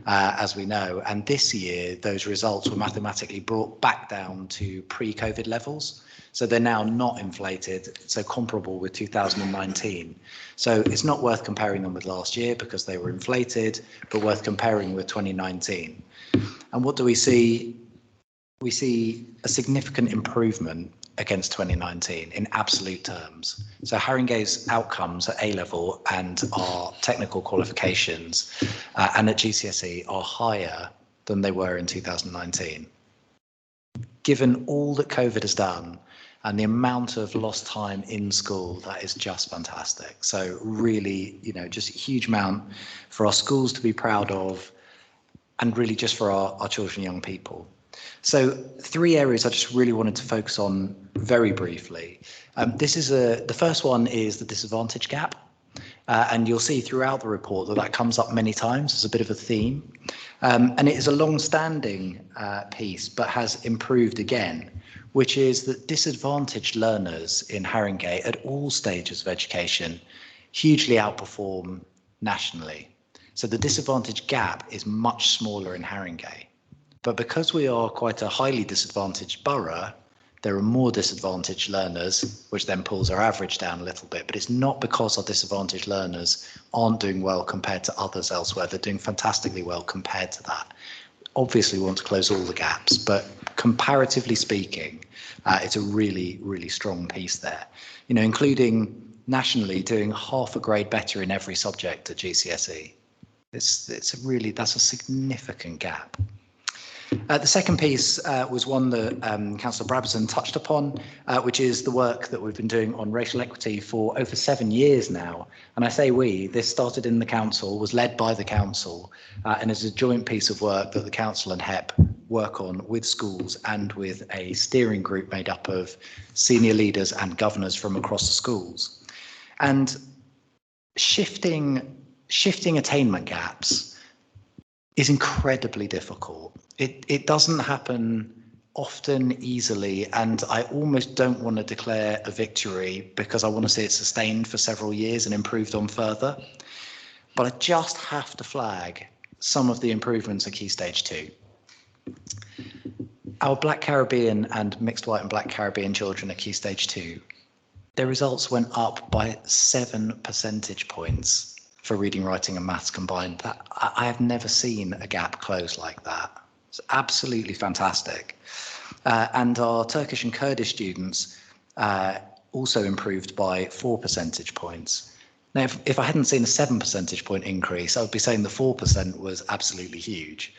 as we know, and this year those results were mathematically brought back down to pre-COVID levels. So they're now not inflated, so comparable with 2019. So it's not worth comparing them with last year because they were inflated, but worth comparing with 2019. And what do we see? We see a significant improvement against 2019 in absolute terms. So Haringey's outcomes at A-level and our technical qualifications and at GCSE are higher than they were in 2019. Given all that COVID has done and the amount of lost time in school, that is just fantastic. So really, just a huge amount for our schools to be proud of, and really just for our children and young people. So 3 areas I just really wanted to focus on very briefly. The first one is the disadvantage gap. And you'll see throughout the report that comes up many times as a bit of a theme. And it is a long-standing piece, but has improved again, which is that disadvantaged learners in Haringey at all stages of education hugely outperform nationally. So the disadvantage gap is much smaller in Haringey. But because we are quite a highly disadvantaged borough, there are more disadvantaged learners, which then pulls our average down a little bit. But it's not because our disadvantaged learners aren't doing well compared to others elsewhere. They're doing fantastically well compared to that. Obviously, we want to close all the gaps, but comparatively speaking, it's a really, really strong piece there. Including nationally doing half a grade better in every subject at GCSE. That's a significant gap. The second piece was one that Councillor Brabazon touched upon, which is the work that we've been doing on racial equity for over 7 years now. And I say we, this started in the council, was led by the council, and is a joint piece of work that the council and HEP work on with schools and with a steering group made up of senior leaders and governors from across the schools. And shifting attainment gaps is incredibly difficult. It doesn't happen often easily, and I almost don't want to declare a victory because I want to see it sustained for several years and improved on further. But I just have to flag some of the improvements at Key Stage 2. Our Black Caribbean and mixed white and Black Caribbean children at Key Stage 2, their results went up by 7 percentage points for reading, writing and maths combined. I have never seen a gap close like that. It's absolutely fantastic. And our Turkish and Kurdish students also improved by 4 percentage points. Now, if I hadn't seen a 7 percentage point increase, I would be saying the 4% was absolutely huge.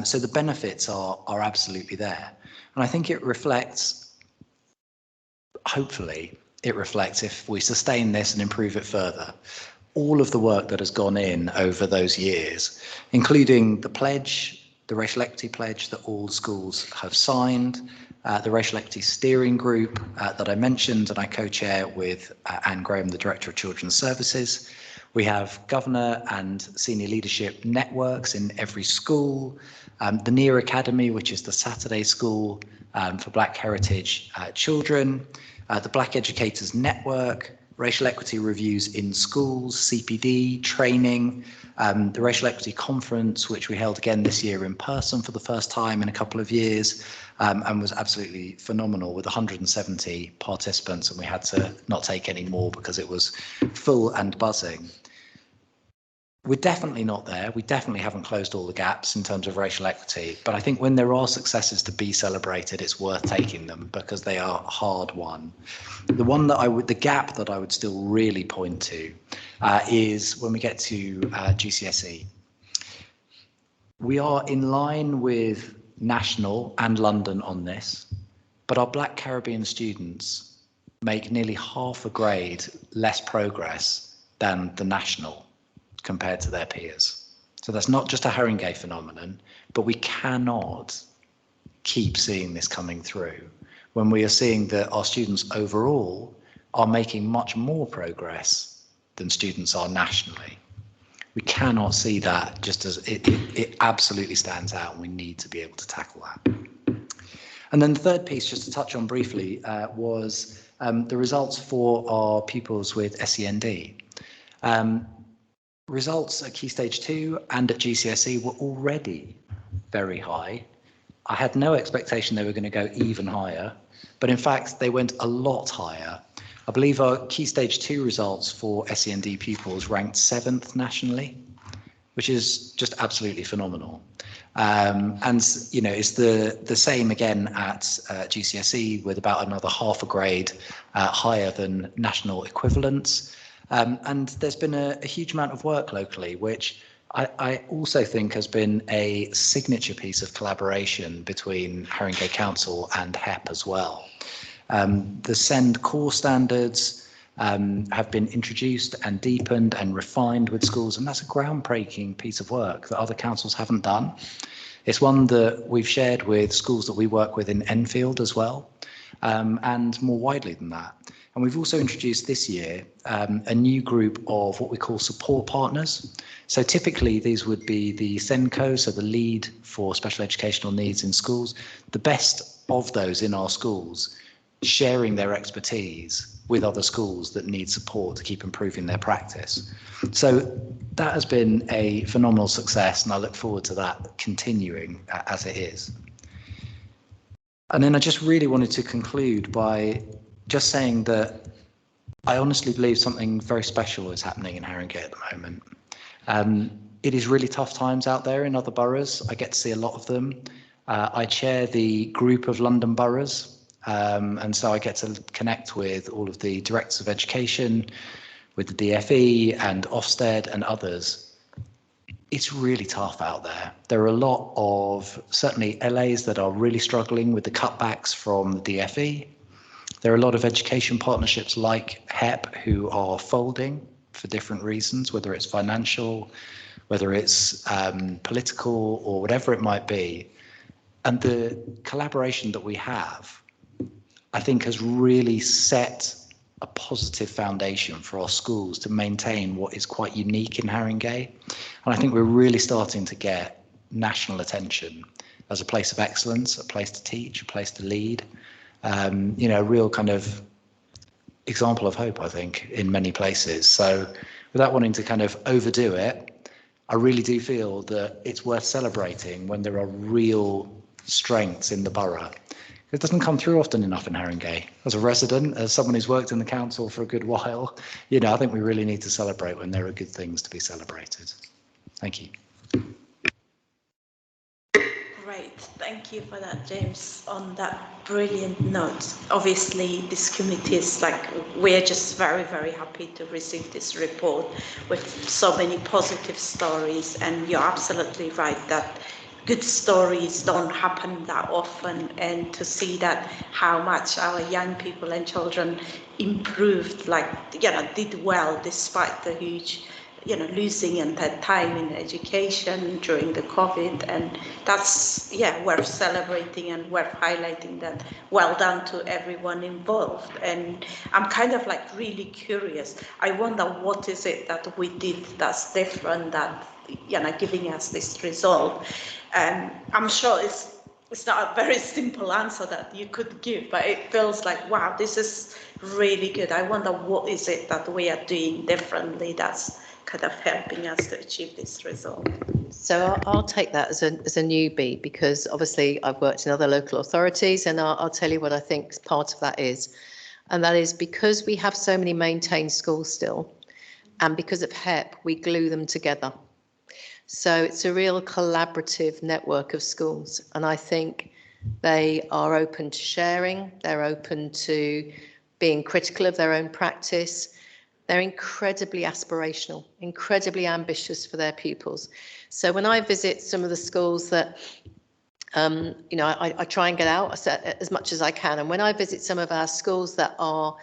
So the benefits are absolutely there. And I think it reflects, hopefully, it reflects if we sustain this and improve it further, all of the work that has gone in over those years, including the pledge, the racial equity pledge that all schools have signed, the racial equity steering group that I mentioned and I co-chair with Anne Graham, the Director of Children's Services. We have governor and senior leadership networks in every school, the NEAR Academy, which is the Saturday school for Black heritage children, the Black Educators Network, racial equity reviews in schools, CPD, training, the Racial Equity Conference, which we held again this year in person for the first time in a couple of years, and was absolutely phenomenal with 170 participants, and we had to not take any more because it was full and buzzing. We're definitely not there. We definitely haven't closed all the gaps in terms of racial equity, but I think when there are successes to be celebrated, it's worth taking them because they are hard won. The gap that I would still really point to is when we get to GCSE. We are in line with national and London on this, but our Black Caribbean students make nearly half a grade less progress than the national compared to their peers. So that's not just a Haringey phenomenon, but we cannot keep seeing this coming through when we are seeing that our students overall are making much more progress than students are nationally. We cannot see that, just as it absolutely stands out, and we need to be able to tackle that. And then the third piece, just to touch on briefly, was the results for our pupils with SEND. Results at Key Stage 2 and at GCSE were already very high. I had no expectation they were going to go even higher, but in fact, they went a lot higher. I believe our Key Stage 2 results for SEND pupils ranked 7th nationally, which is just absolutely phenomenal. And you know, it's the same again at GCSE, with about another half a grade higher than national equivalents. And there's been a huge amount of work locally, which I also think has been a signature piece of collaboration between Haringey Council and HEP as well. The SEND core standards have been introduced and deepened and refined with schools, and that's a groundbreaking piece of work that other councils haven't done. It's one that we've shared with schools that we work with in Enfield as well, and more widely than that. And we've also introduced this year a new group of what we call support partners. So typically these would be the SENCO, so the lead for special educational needs in schools, the best of those in our schools, sharing their expertise with other schools that need support to keep improving their practice. So that has been a phenomenal success, and I look forward to that continuing as it is. And then I just really wanted to conclude by just saying that I honestly believe something very special is happening in Haringey at the moment. It is really tough times out there in other boroughs. I get to see a lot of them. I chair the group of London boroughs, and so I get to connect with all of the directors of education, with the DFE and Ofsted and others. It's really tough out there. There are a lot of, certainly LAs that are really struggling with the cutbacks from the DFE. There are a lot of education partnerships like HEP who are folding for different reasons, whether it's financial, whether it's political, or whatever it might be. And the collaboration that we have, I think, has really set a positive foundation for our schools to maintain what is quite unique in Haringey. And I think we're really starting to get national attention as a place of excellence, a place to teach, a place to lead. You know, a real kind of example of hope, I think, in many places. So without wanting to kind of overdo it, I really do feel that it's worth celebrating when there are real strengths in the borough. It doesn't come through often enough in Haringey. As a resident, as someone who's worked in the council for a good while, you know, I think we really need to celebrate when there are good things to be celebrated. Thank you. Great, thank you for that, James, on that brilliant note. Obviously, this committee is like, we're just very, very happy to receive this report with so many positive stories, and you're absolutely right that good stories don't happen that often, and to see that how much our young people and children improved, like, you know, did well despite the huge, you know, losing and that time in education during the COVID, and that's, yeah, worth celebrating and worth highlighting that. Well done to everyone involved. And I'm kind of like really curious. I wonder what is it that we did that's different, that, you know, giving us this result. I'm sure it's not a very simple answer that you could give, but it feels like, wow, this is really good. I wonder what is it that we are doing differently that's kind of helping us to achieve this result. So I'll take that as a newbie, because obviously I've worked in other local authorities, and I'll tell you what I think part of that is. And that is because we have so many maintained schools still, and because of HEP, we glue them together. So it's a real collaborative network of schools, and I think they are open to sharing, they're open to being critical of their own practice. They're incredibly aspirational, incredibly ambitious for their pupils. So when I visit some of the schools that, you know, I try and get out as much as I can. And when I visit some of our schools that are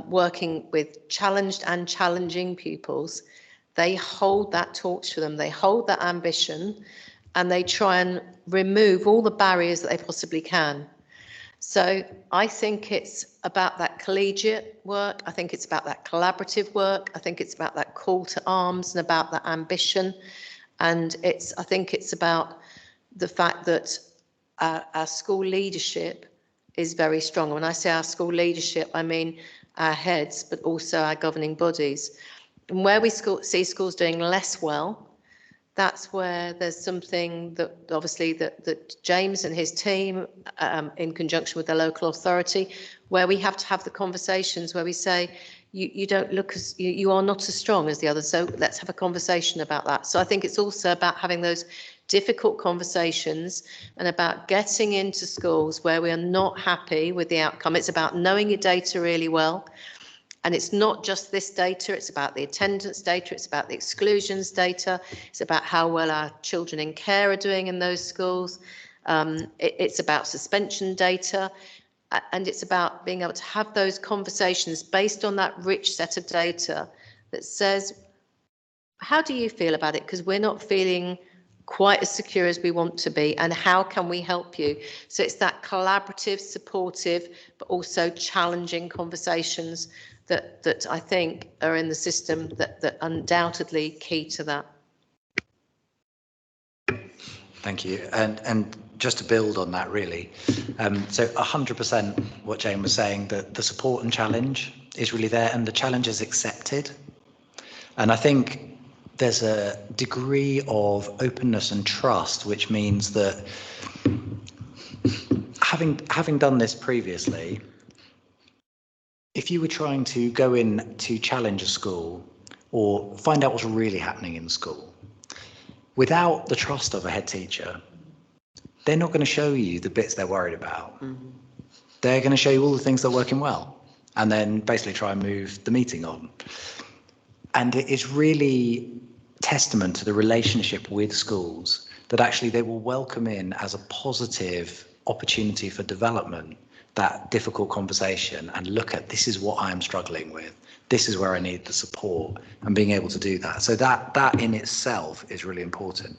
working with challenged and challenging pupils, they hold that torch for them. They hold that ambition, and they try and remove all the barriers that they possibly can. So I think it's about that collegiate work. I think it's about that collaborative work. I think it's about that call to arms and about that ambition. And I think it's about the fact that our school leadership is very strong. When I say our school leadership, I mean our heads, but also our governing bodies. And where we see schools doing less well, that's where there's something that obviously that James and his team, in conjunction with the local authority, where we have to have the conversations where we say, you don't look as, you are not as strong as the others. So let's have a conversation about that. So I think it's also about having those difficult conversations and about getting into schools where we are not happy with the outcome. It's about knowing your data really well. And it's not just this data, it's about the attendance data, it's about the exclusions data, it's about how well our children in care are doing in those schools. It's about suspension data. And it's about being able to have those conversations based on that rich set of data that says, how do you feel about it? Because we're not feeling quite as secure as we want to be, and how can we help you? So it's that collaborative, supportive, but also challenging conversations that I think are in the system that undoubtedly key to that. Thank you. And just to build on that, really, so 100% what Jane was saying, that the support and challenge is really there, and the challenge is accepted. And I think there's a degree of openness and trust, which means that having done this previously, if you were trying to go in to challenge a school or find out what's really happening in school, without the trust of a head teacher, they're not going to show you the bits they're worried about. Mm-hmm. They're going to show you all the things that are working well, and then basically try and move the meeting on. And it is really testament to the relationship with schools that actually they will welcome in as a positive opportunity for development that difficult conversation and look at, this is what I'm struggling with, this is where I need the support, and being able to do that. So that in itself is really important.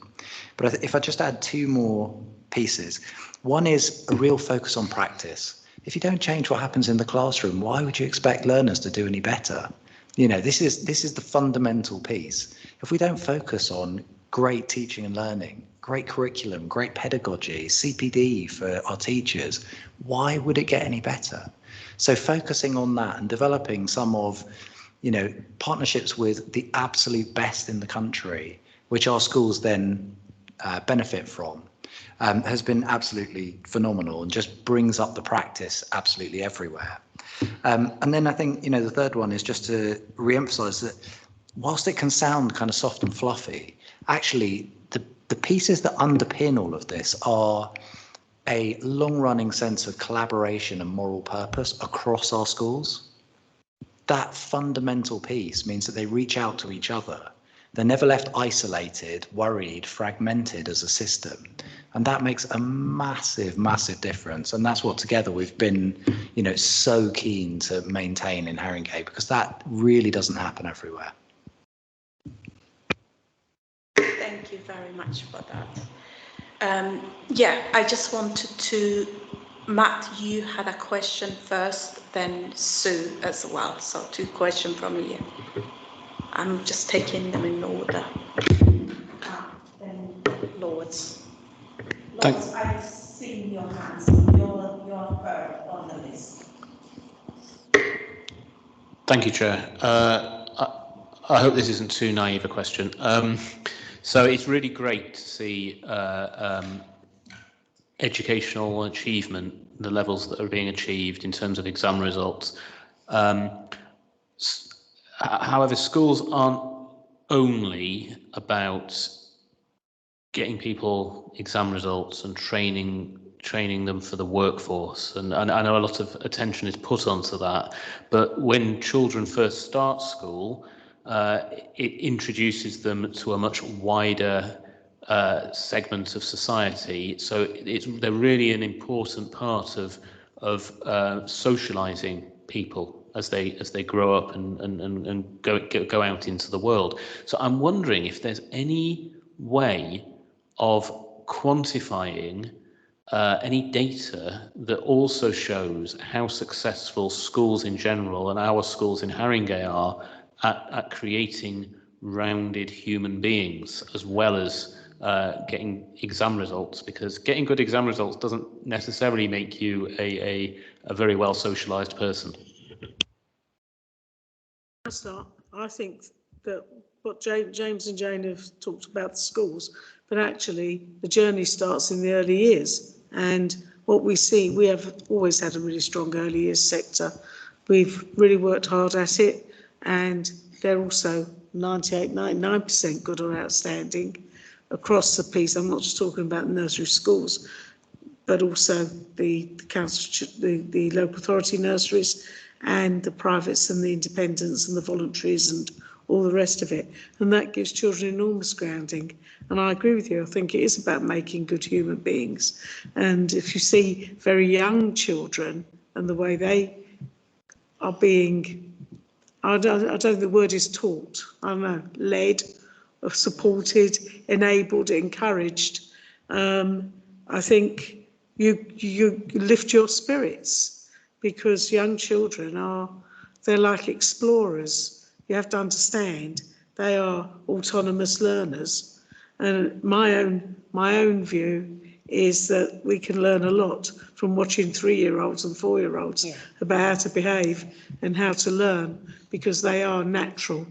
But if I just add two more pieces, one is a real focus on practice. If you don't change what happens in the classroom, why would you expect learners to do any better? You know, this is the fundamental piece. If we don't focus on great teaching and learning, great curriculum, great pedagogy, CPD for our teachers, why would it get any better? So focusing on that and developing some of, you know, partnerships with the absolute best in the country, which our schools then benefit from, has been absolutely phenomenal and just brings up the practice absolutely everywhere. And then I think, you know, the third one is just to re-emphasize that whilst it can sound kind of soft and fluffy, actually the pieces that underpin all of this are a long-running sense of collaboration and moral purpose across our schools. That fundamental piece means that they reach out to each other. They're never left isolated, worried, fragmented as a system. And that makes a massive, massive difference. And that's what together we've been, you know, so keen to maintain in Haringey, because that really doesn't happen everywhere. Thank you very much for that. Yeah, I just wanted to, Matt, you had a question first, then Sue as well. So 2 questions from you. I'm just taking them in order. Then Lords. Lords, I've seen your hands. You're third on the list. Thank you, Chair. I hope this isn't too naive a question. So it's really great to see educational achievement, the levels that are being achieved in terms of exam results. However, schools aren't only about getting people exam results and training them for the workforce, and I know a lot of attention is put onto that, but when children first start school, it introduces them to a much wider segment of society. So they're really an important part of socializing people as they grow up and go out into the world. So I'm wondering if there's any way of quantifying any data that also shows how successful schools in general and our schools in Haringey are at creating rounded human beings, as well as getting exam results, because getting good exam results doesn't necessarily make you a very well socialized person. I think that what James and Jane have talked about the schools, but actually the journey starts in the early years. And what we see, we have always had a really strong early years sector. We've really worked hard at it, and they're also 98, 99% good or outstanding across the piece. I'm not just talking about nursery schools, but also the council, the local authority nurseries, and the privates and the independents and the voluntaries and all the rest of it. And that gives children enormous grounding. And I agree with you. I think it is about making good human beings. And if you see very young children and the way they are being, I don't think the word is taught, I don't know, led, or supported, enabled, encouraged, I think you lift your spirits, because young children they're like explorers. You have to understand they are autonomous learners. And my own view is that we can learn a lot from watching 3-year-olds and 4-year-olds about how to behave and how to learn, because they are natural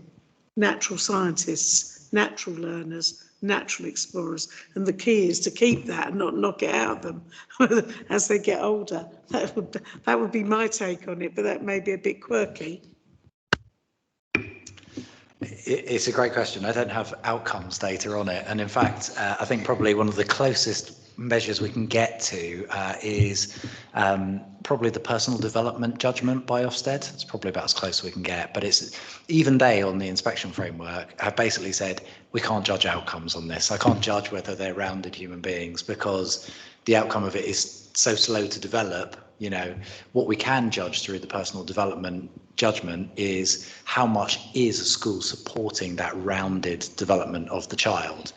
scientists, natural learners, natural explorers. And the key is to keep that and not knock it out of them as they get older. That would be my take on it, but that may be a bit quirky. It's a great question. I don't have outcomes data on it. And in fact, I think probably one of the closest measures we can get to is probably the personal development judgment by Ofsted. It's probably about as close as we can get. But it's even they on the inspection framework have basically said, we can't judge outcomes on this. I can't judge whether they're rounded human beings because the outcome of it is so slow to develop. You know, what we can judge through the personal development judgment is how much is a school supporting that rounded development of the child.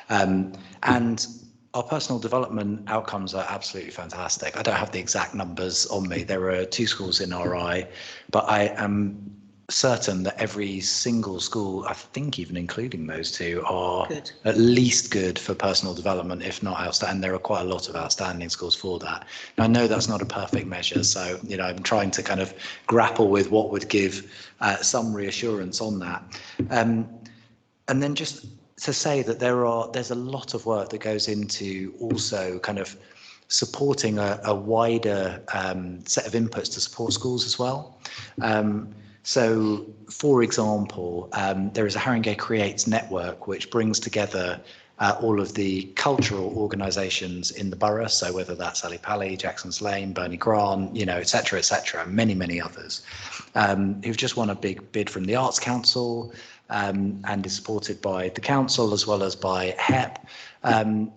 And our personal development outcomes are absolutely fantastic. I don't have the exact numbers on me. There are 2 schools in RI, but I am certain that every single school, I think even including those 2, are good. At least good for personal development, if not outstanding. There are quite a lot of outstanding schools for that. And I know that's not a perfect measure, so I'm trying to kind of grapple with what would give some reassurance on that. And then just to say that there's a lot of work that goes into also kind of supporting a wider set of inputs to support schools as well. So, for example, there is a Haringey Creates network which brings together all of the cultural organisations in the borough, so whether that's Ali Pally, Jackson's Lane, Bernie Grant, et cetera, and many, many others, who've just won a big bid from the Arts Council and is supported by the council as well as by HEP. And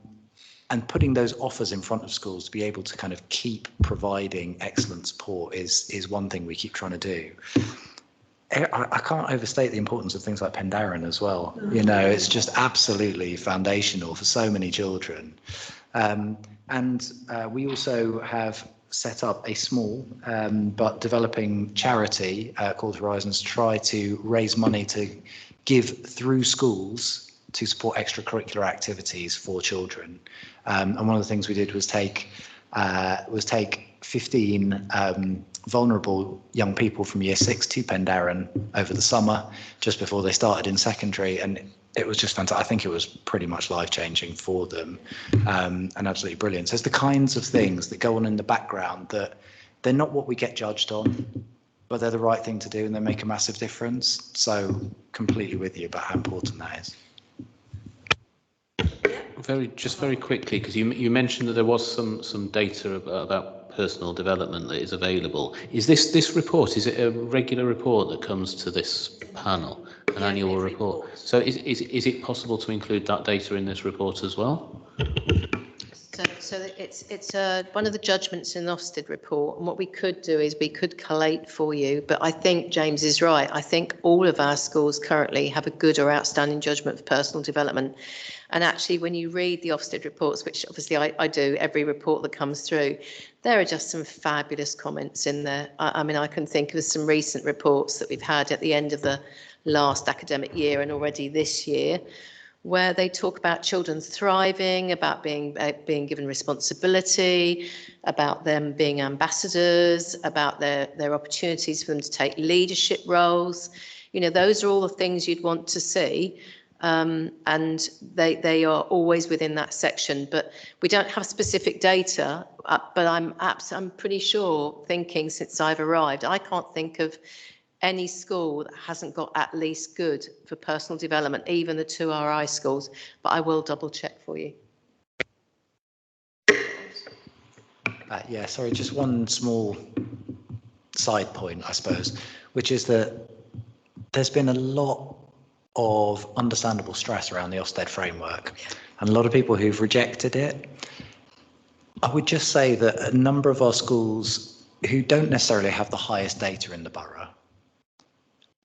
putting those offers in front of schools to be able to kind of keep providing excellent support is one thing we keep trying to do. I can't overstate the importance of things like Pendarren as well. It's just absolutely foundational for so many children. And we also have set up a small but developing charity called Horizons to try to raise money to give through schools to support extracurricular activities for children. And one of the things we did was take 15 vulnerable young people from year 6 to Pendarren over the summer, just before they started in secondary, and it was just fantastic. I think it was pretty much life-changing for them, and absolutely brilliant. So it's the kinds of things that go on in the background that they're not what we get judged on, but they're the right thing to do and they make a massive difference. So completely with you about how important that is. Very quickly, because you mentioned that there was some data about personal development that is available. Is this report, is it a regular report that comes to this panel, an annual report? So is it possible to include that data in this report as well? So it's one of the judgments in the Ofsted report, and what we could do is we could collate for you, but I think James is right. I think all of our schools currently have a good or outstanding judgment for personal development. And actually, when you read the Ofsted reports, which obviously I do, every report that comes through, there are just some fabulous comments in there. I mean, I can think of some recent reports that we've had at the end of the last academic year and already this year, where they talk about children thriving, about being given responsibility, about them being ambassadors, about their opportunities for them to take leadership roles. Those are all the things you'd want to see. and they are always within that section. But we don't have specific data. But I'm pretty sure, thinking since I've arrived, I can't think of any school that hasn't got at least good for personal development, even the 2 RI schools. But I will double check for you. Yeah, sorry, just one small side point, I suppose, which is that there's been a lot of understandable stress around the Ofsted framework, and a lot of people who've rejected it. I would just say that a number of our schools who don't necessarily have the highest data in the borough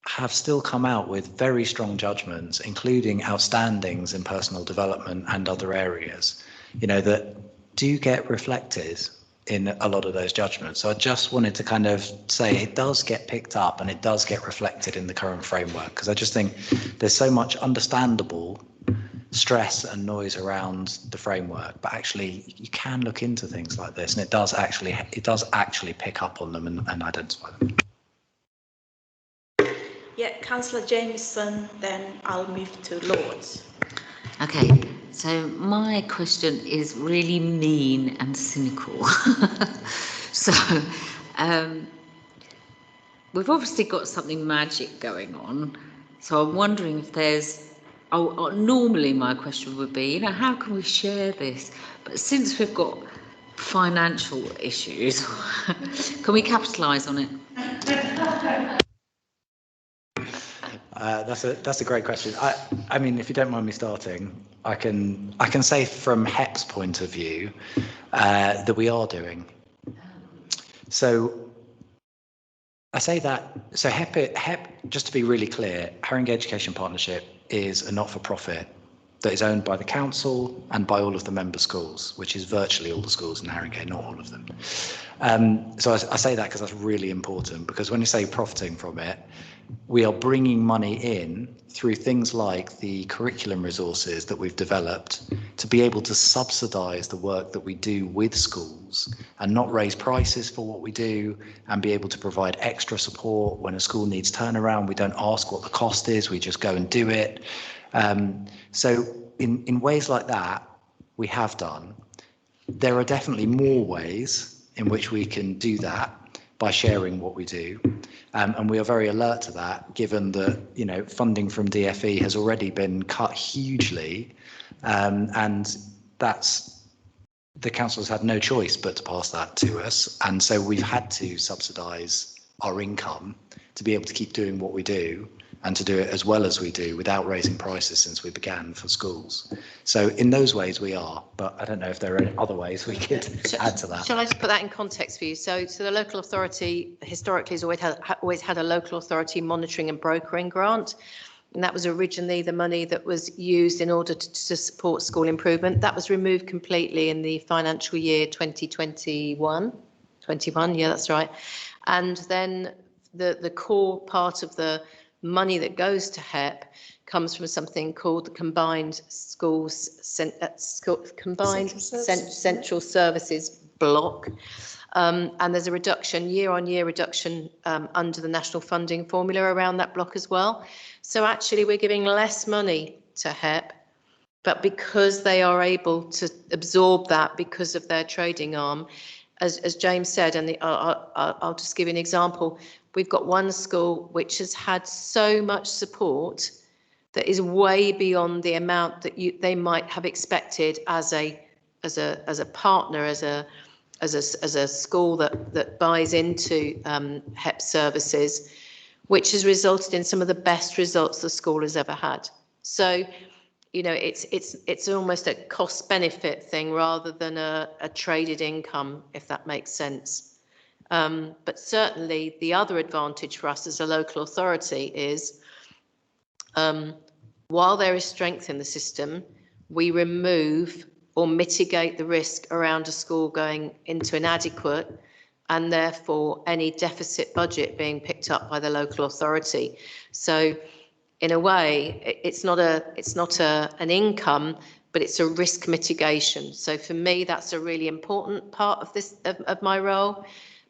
have still come out with very strong judgments, including outstandings in personal development and other areas, you know, that do get reflected in a lot of those judgments. So I just wanted to kind of say it does get picked up and it does get reflected in the current framework, because I just think there's so much understandable stress and noise around the framework, but actually you can look into things like this and it does actually pick up on them and identify them. Yeah, Councillor Jameson, then I'll move to Lords. Okay, so my question is really mean and cynical. So we've obviously got something magic going on. So I'm wondering if there's, normally my question would be, you know, how can we share this? But since we've got financial issues, can we capitalise on it? That's a great question. I mean, if you don't mind me starting, I can say from HEP's point of view that we are doing. So I say that. So HEP, just to be really clear, Haringey Education Partnership is a not-for-profit that is owned by the council and by all of the member schools, which is virtually all the schools in Haringey, not all of them. So I say that because that's really important, because when you say profiting from it, we are bringing money in through things like the curriculum resources that we've developed to be able to subsidise the work that we do with schools and not raise prices for what we do, and be able to provide extra support when a school needs turnaround. We don't ask what the cost is, we just go and do it. So in ways like that, we have done. There are definitely more ways in which we can do that by sharing what we do. And we are very alert to that, given that, you know, funding from DFE has already been cut hugely, and that's, the council has had no choice but to pass that to us. And so we've had to subsidise our income to be able to keep doing what we do, and to do it as well as we do without raising prices since we began for schools. So in those ways we are, but I don't know if there are any other ways we could add to that. Shall I just put that in context for you? So the local authority historically has always had a local authority monitoring and brokering grant. And that was originally the money that was used in order to support school improvement. That was removed completely in the financial year 2021. 21, yeah, that's right. And then the core part of the money that goes to HEP comes from something called the Combined Central Services Block. And there's a reduction, year-on-year reduction under the national funding formula around that block as well. So actually we're giving less money to HEP, but because they are able to absorb that because of their trading arm, as James said, and I'll just give you an example. We've got one school which has had so much support that is way beyond the amount that they might have expected as a partner, as a school that buys into HEP services, which has resulted in some of the best results the school has ever had. So, you know, it's almost a cost benefit thing rather than a traded income, if that makes sense. But certainly the other advantage for us as a local authority is, while there is strength in the system, we remove or mitigate the risk around a school going into inadequate, and therefore any deficit budget being picked up by the local authority. So in a way, it's not an income, but it's a risk mitigation. So for me, that's a really important part of my role,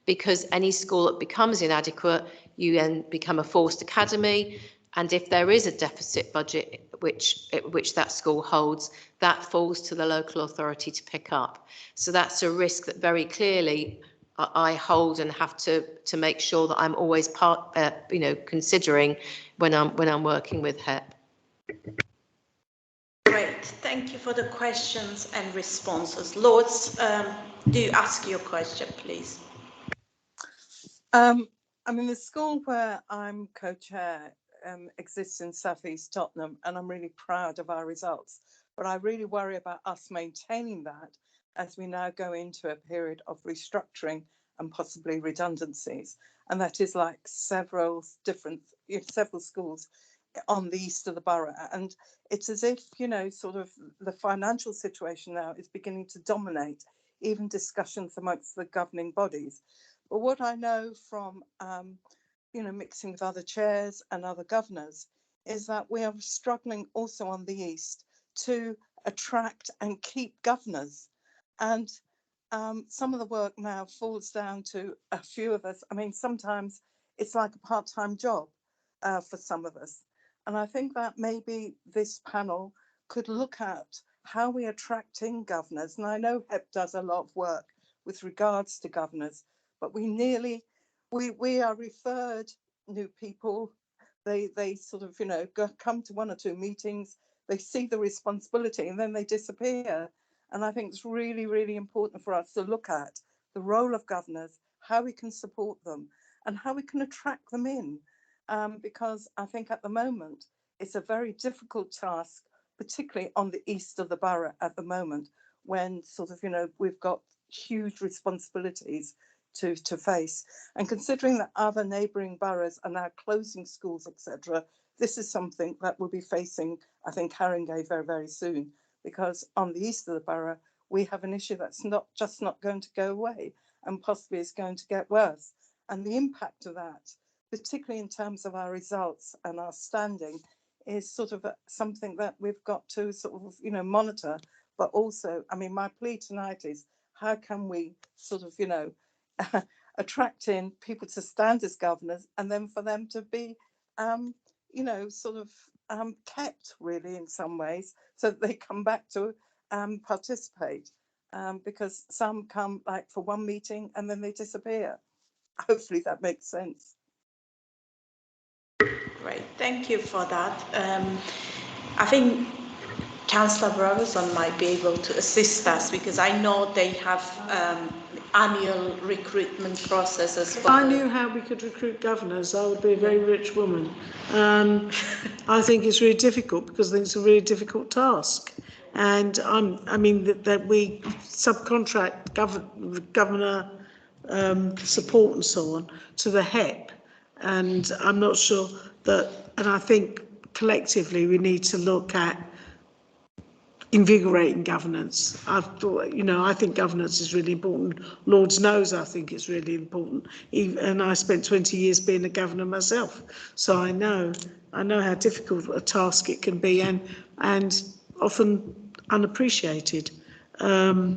because any school that becomes inadequate, you then become a forced academy. And if there is a deficit budget which that school holds, that falls to the local authority to pick up. So that's a risk that very clearly I hold and have to make sure that I'm always considering when I'm working with HEP. Great, thank you for the questions and responses. Lords, do ask your question, please. I mean, the school where I'm co-chair exists in South East Tottenham, and I'm really proud of our results. But I really worry about us maintaining that as we now go into a period of restructuring and possibly redundancies. And that is like several schools on the east of the borough. And it's as if, sort of the financial situation now is beginning to dominate even discussions amongst the governing bodies. But what I know from, mixing with other chairs and other governors is that we are struggling also on the east to attract and keep governors. And some of the work now falls down to a few of us. I mean, sometimes it's like a part-time job for some of us. And I think that maybe this panel could look at how we attract in governors. And I know HEP does a lot of work with regards to governors, but we are referred new people. They sort of, come to one or two meetings, they see the responsibility and then they disappear. And I think it's really, really important for us to look at the role of governors, how we can support them and how we can attract them in. Because I think at the moment, it's a very difficult task, particularly on the east of the borough at the moment, when sort of, we've got huge responsibilities to face. And considering that other neighbouring boroughs are now closing schools, etc., this is something that we'll be facing, I think, Haringey very, very soon. Because on the east of the borough, we have an issue that's not going to go away and possibly is going to get worse. And the impact of that, particularly in terms of our results and our standing, is sort of something that we've got to sort of, monitor. But also, I mean, my plea tonight is how can we sort of, attract in people to stand as governors and then for them to be, sort of kept really in some ways so that they come back to participate, because some come like for one meeting and then they disappear. Hopefully that makes sense. Great, thank you for that. I think Councillor Brotherson might be able to assist us because I know they have annual recruitment processes. If I knew how we could recruit governors, I would be a very rich woman. I think it's really difficult because I think it's a really difficult task. And I mean that we subcontract governor support and so on to the HEP. And I'm not sure that, and I think collectively we need to look at invigorating governance. I think governance is really important. Lords knows I think it's really important. And I spent 20 years being a governor myself, so I know how difficult a task it can be and often unappreciated. But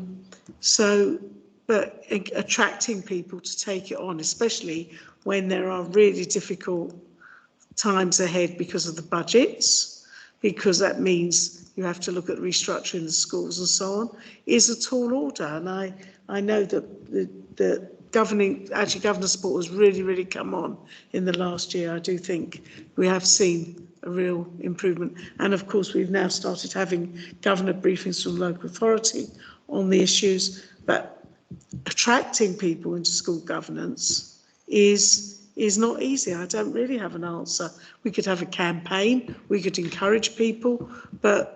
attracting people to take it on, especially when there are really difficult times ahead because of the budgets, because that means you have to look at restructuring the schools and so on, is a tall order. And I know that the governor support has really, really come on in the last year. I do think we have seen a real improvement. And of course, we've now started having governor briefings from local authority on the issues, but attracting people into school governance is not easy. I don't really have an answer. We could have a campaign, we could encourage people, but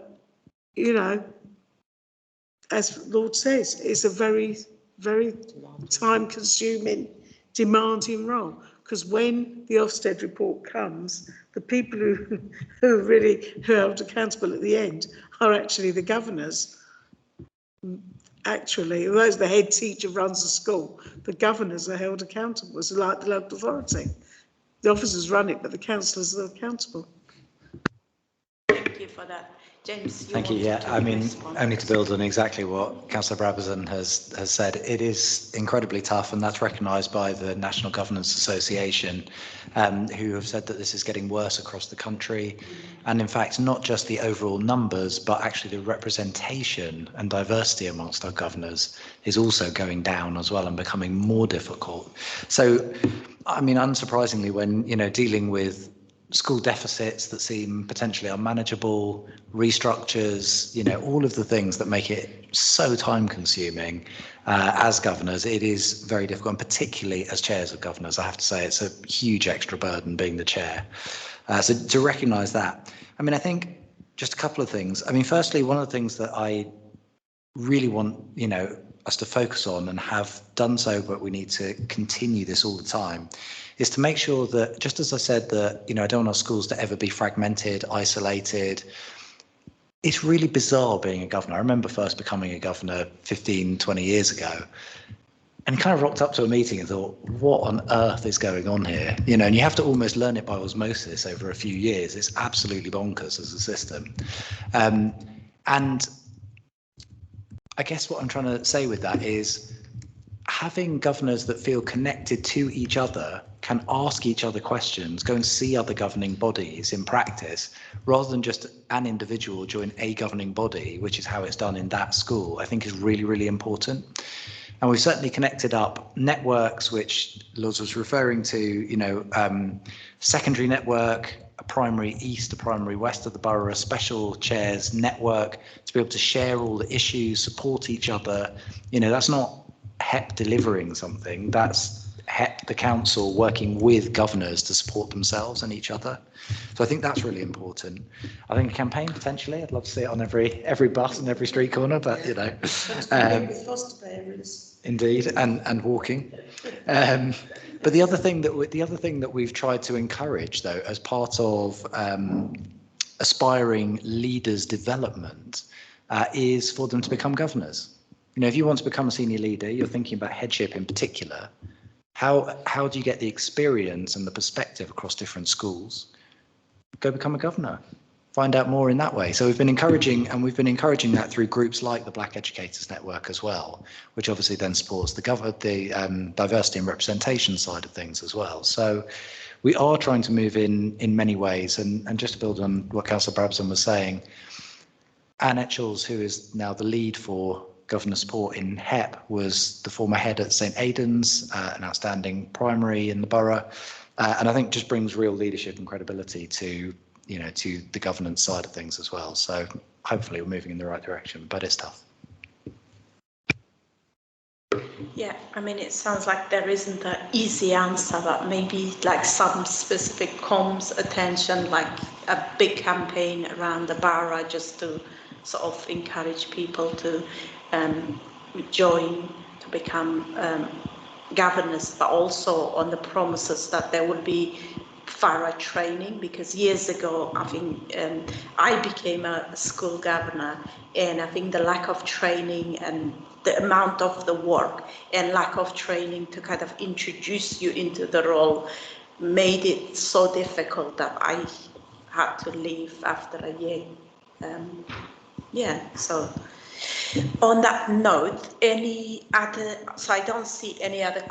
as Lord says, it's a very, very time-consuming, demanding role. Because when the Ofsted report comes, the people who are held accountable at the end are actually the governors. Actually, although the head teacher runs the school, the governors are held accountable. It's like the local authority. The officers run it, but the councillors are accountable. Thank you for that. James, Thank you. Yeah, I mean, only to build on exactly what Councillor Brabazon has said, it is incredibly tough, and that's recognised by the National Governance Association, who have said that this is getting worse across the country. And in fact, not just the overall numbers, but actually the representation and diversity amongst our governors is also going down as well and becoming more difficult. So, I mean, unsurprisingly, when, you know, dealing with school deficits that seem potentially unmanageable, restructures, you know, all of the things that make it so time consuming as governors, it is very difficult, and particularly as chairs of governors, I have to say it's a huge extra burden being the chair. So to recognise that, I mean, I think just a couple of things. I mean, firstly, one of the things that I really want, you know, us to focus on, and have done so, but we need to continue this all the time, is to make sure that, just as I said, that, you know, I don't want our schools to ever be fragmented, isolated. It's really bizarre being a governor. I remember first becoming a governor 15, 20 years ago, and kind of rocked up to a meeting and thought, what on earth is going on here? You know, and you have to almost learn it by osmosis over a few years. It's absolutely bonkers as a system. And I guess what I'm trying to say with that is having governors that feel connected to each other, can ask each other questions, go and see other governing bodies in practice, rather than just an individual join a governing body, which is how it's done in that school, I think is really, really important. And we've certainly connected up networks, which Loz was referring to, you know, secondary network, a primary east, a primary west of the borough, a special chairs network to be able to share all the issues, support each other. You know, that's not HEP delivering something, that's HEP, the council, working with governors to support themselves and each other. So I think that's really important. I think a campaign, potentially, I'd love to see it on every bus and every street corner, but, you know. Indeed, and walking. But the other thing that we've tried to encourage, though, as part of aspiring leaders' development, is for them to become governors. You know, if you want to become a senior leader, you're thinking about headship in particular. How do you get the experience and the perspective across different schools? Go become a governor. Find out more in that way. So we've been encouraging that through groups like the Black Educators Network as well, which obviously then supports the diversity and representation side of things as well. So we are trying to move in many ways. And just to build on what Councillor Brabazon was saying, Anne Etchells, who is now the lead for governor support in HEP, was the former head at St Aidan's, an outstanding primary in the borough, and I think just brings real leadership and credibility to, you know, to the governance side of things as well. So hopefully we're moving in the right direction, but it's tough. Yeah, I mean, it sounds like there isn't an easy answer, but maybe like some specific comms attention, like a big campaign around the borough, just to sort of encourage people to join, to become governors, but also on the promises that there will be thorough training, because years ago, I think I became a school governor, and I think the lack of training and the amount of the work and lack of training to kind of introduce you into the role made it so difficult that I had to leave after a year. Yeah, so on that note, any other, so I don't see any other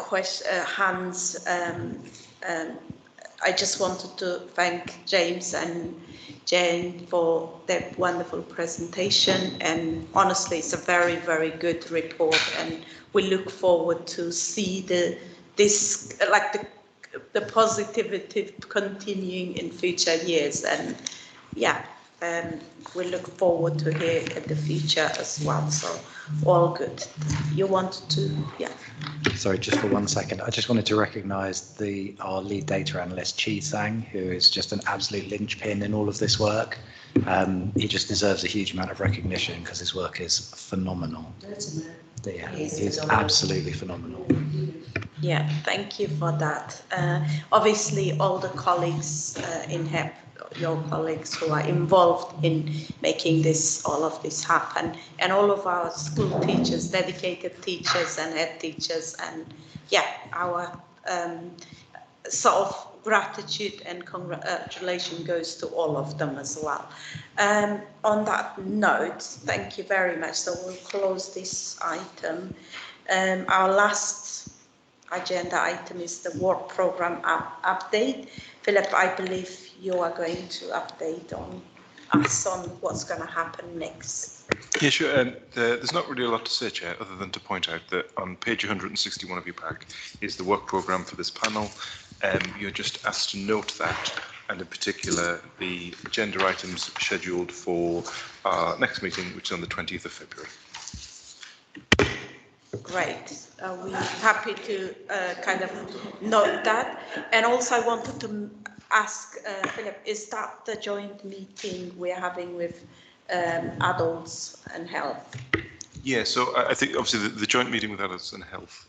hands. I just wanted to thank James and Jane for their wonderful presentation, and honestly it's a very, very good report, and we look forward to see the positivity continuing in future years. And yeah, we look forward to hear in the future as well. So all good. You wanted to, yeah. Sorry, just for 1 second. I just wanted to recognise our lead data analyst, Chi Sang, who is just an absolute linchpin in all of this work. He just deserves a huge amount of recognition because his work is phenomenal. Yeah, he's absolutely phenomenal. Yeah, thank you for that. Obviously, all the colleagues in HEP, your colleagues who are involved in making all of this happen, and all of our school teachers, dedicated teachers and head teachers, and yeah, our sort of gratitude and congratulation goes to all of them as well. On that note, thank you very much. So we'll close this item. Our last agenda item is the work programme update. Philip, I believe you are going to update on us on what's going to happen next. Yeah, sure. There's not really a lot to say, Chair, other than to point out that on page 161 of your pack is the work programme for this panel. You're just asked to note that, and in particular, the agenda items scheduled for our next meeting, which is on the 20th of February. Great. We're happy to kind of note that. And also I wanted to ask Philip, is that the joint meeting we're having with adults and health? Yeah, so I think obviously the joint meeting with adults and health,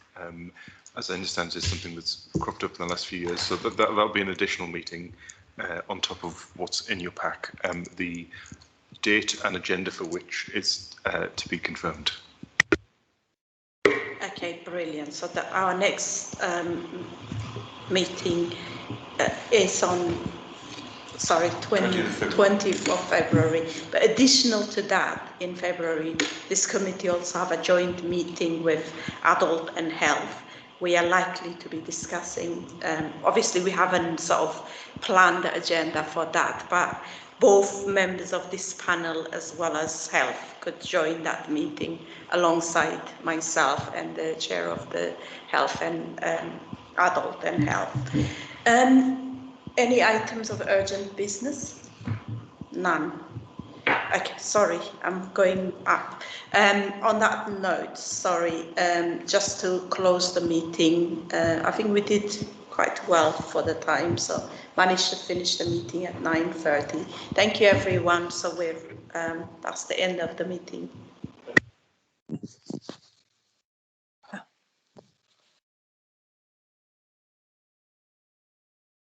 as I understand, is something that's cropped up in the last few years. So that'll be an additional meeting on top of what's in your pack. The date and agenda for which is to be confirmed. Okay, brilliant. So our next meeting is on, sorry, 20th of February. But additional to that, in February, this committee also have a joint meeting with adult and health. We are likely to be discussing, obviously we haven't sort of planned the agenda for that, but both members of this panel as well as health could join that meeting alongside myself and the chair of the health and adult and health. Any items of urgent business? None. Okay, sorry, I'm going up. On that note, sorry, just to close the meeting, I think we did quite well for the time, so managed to finish the meeting at 9:30. Thank you, everyone. So that's the end of the meeting.